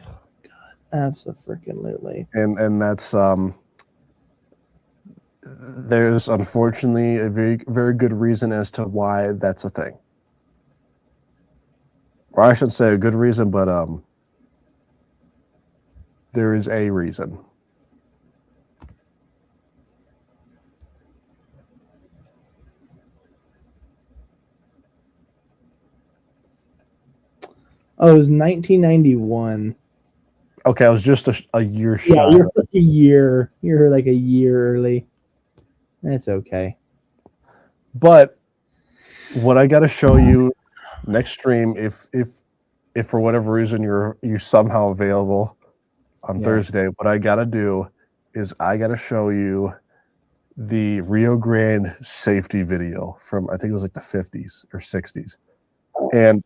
Oh, God, absolutely. And that's there's unfortunately a very, very good reason as to why that's a thing. Or I shouldn't say a good reason, but there is a reason. Oh, it was 1991. Okay, I was just a year shy. Yeah, you're like a year. You're like a year early. That's okay. But what I got to show you next stream, if for whatever reason you're somehow available on Thursday, what I got to do is I got to show you the Rio Grande safety video from, I think it was like the 50s or 60s, and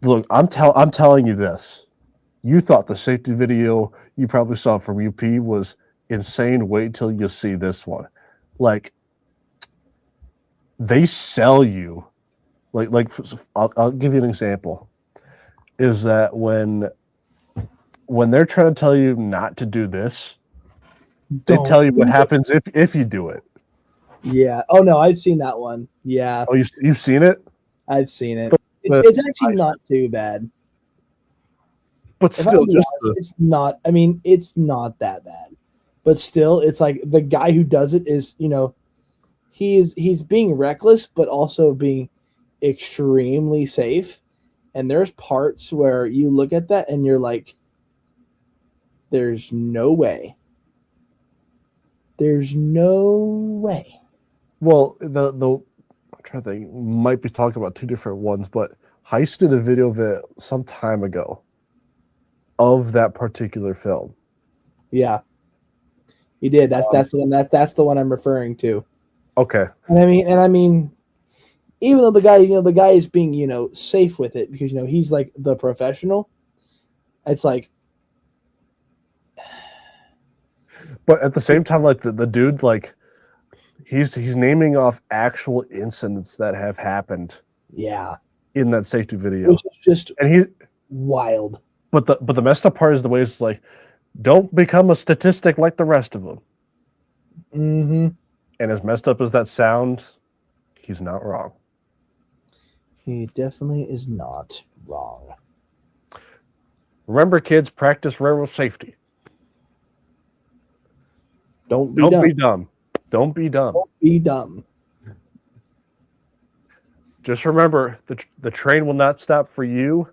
look, I'm telling you this. You thought the safety video you probably saw from UP was insane. Wait till you see this one. Like, they sell you. Like I'll give you an example. Is that when they're trying to tell you not to do this, They tell you what happens if you do it. Yeah. Oh no, I've seen that one. Yeah, Oh, you've seen it? I've seen it. But It's actually not too bad. But If I'm still, being honest, it's not. I mean, it's not that bad. But still, it's like the guy who does it is, he's being reckless, but also being extremely safe. And there's parts where you look at that and you're like, there's no way. There's no way. well, the I'm trying to think, might be talking about two different ones, but Heist did a video of it some time ago of that particular film. Yeah. He did. That's the one that's the one I'm referring to. Okay. And I mean, even though the guy is being, safe with it because he's like the professional, it's like, But at the same time, like the dude, like he's naming off actual incidents that have happened yeah, in that safety video. which is just And wild. but the messed up part is the way it's like, don't become a statistic like the rest of them. Mm-hmm. And as messed up as that sounds, he's not wrong. He definitely is not wrong. Remember, kids, practice railroad safety. Don't be dumb. Don't be dumb. Don't be dumb. Just remember, the train will not stop for you,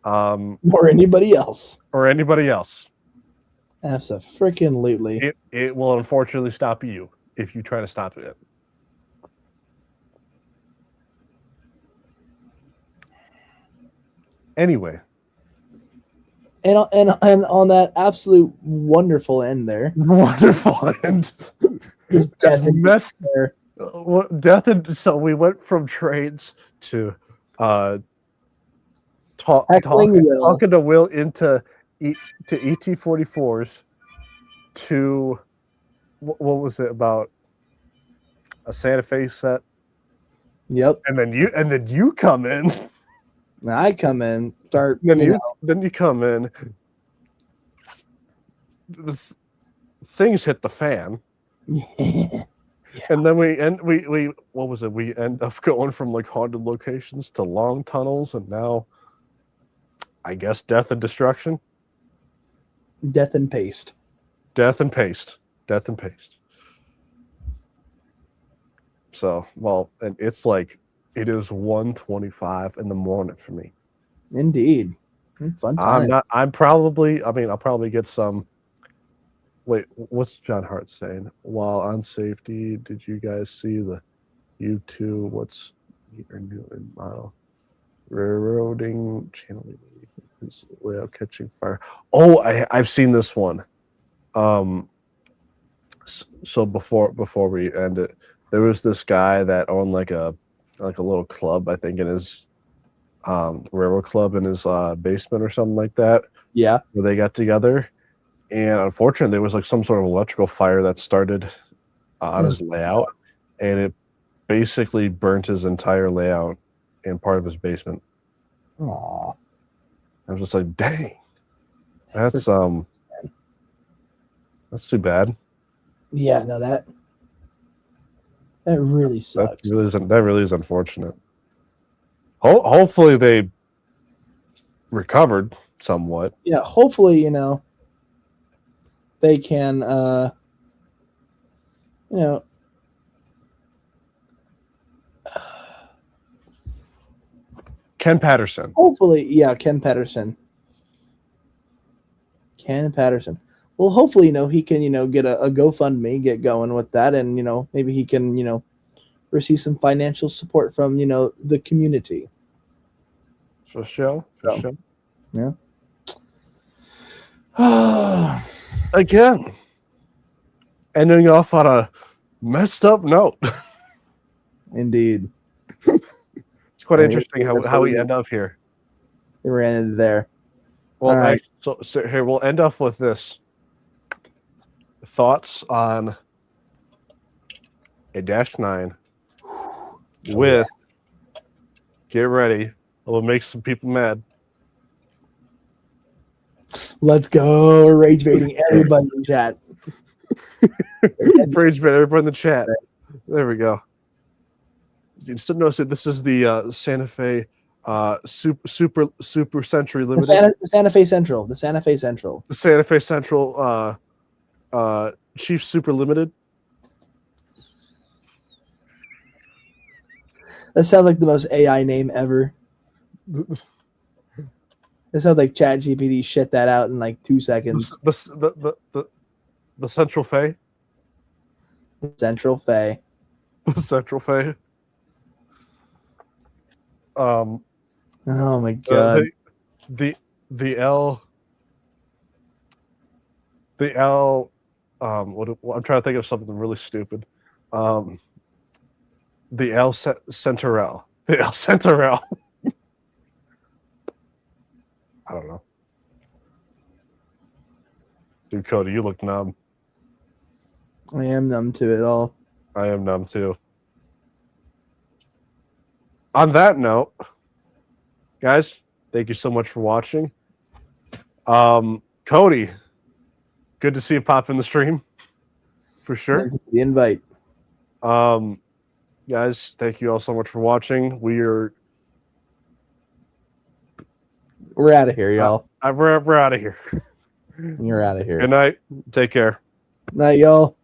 Or anybody else. or anybody else. Absolutely. It will unfortunately stop you if you try to stop it. Anyway, And on that absolute wonderful end there, wonderful end. just death and Messed there. death and so we went from trains to Heckling Will. talking to Will into ET-44s to what was it about a Santa Fe set, Yep. and then you come in. And I come in, start. Then you come in. Things hit the fan. And then we what was it? We end up going from like haunted locations to long tunnels, and now I guess death and destruction. Death and paste. Death and paste. Death and paste. So, well, and it's like it is 1:25 in the morning for me. Indeed. Fun time. I'll probably get some. Wait, what's John Hart saying? While on safety, did you guys see the U2? What's your new model? Railroading channeling layout catching fire. Oh, I've seen this one. So before we end it, there was this guy that owned like a little club, I think, in his railroad club in his basement or something like that. Yeah. Where they got together. And unfortunately, there was like some sort of electrical fire that started on his layout, and it basically burnt his entire layout and part of his basement. Aww. I was just like, dang, that's too bad. Yeah, no, that really sucks. That really is unfortunate. Hopefully they recovered somewhat. Yeah, hopefully, they can, Ken Patterson. hopefully, yeah, Ken Patterson. Well, hopefully, he can, get a GoFundMe, get going with that, and, maybe he can, receive some financial support from, the community. For sure. Yeah. Again, ending off on a messed up note. Indeed. It's quite interesting how we end up here. They ran into there. Well, All right. so here we'll end off with this. Thoughts on a -9 with, get ready, it will make some people mad. Let's go. Rage baiting everybody in chat. Rage bait. Everybody in the chat. There we go. You still notice that this is the Santa Fe Super Century Limited. The Santa Fe Central. The Santa Fe Central. The Santa Fe Central Chief Super Limited. That sounds like the most AI name ever. It sounds like ChatGPT shit that out in like 2 seconds. The Central Fe. Central Fe. The Central Fe. Oh my god. The L. The L. I'm trying to think of something really stupid. The L Centerel. The L Centerel. I don't know. Dude, Cody, you look numb. I am numb to it all. I am numb too. On that note, guys, thank you so much for watching. Cody, good to see you pop in the stream. For sure. Thank you for the invite. Guys, thank you all so much for watching. We're out of here, y'all. We're out of here. You're out of here. Good night. Take care. Night, y'all.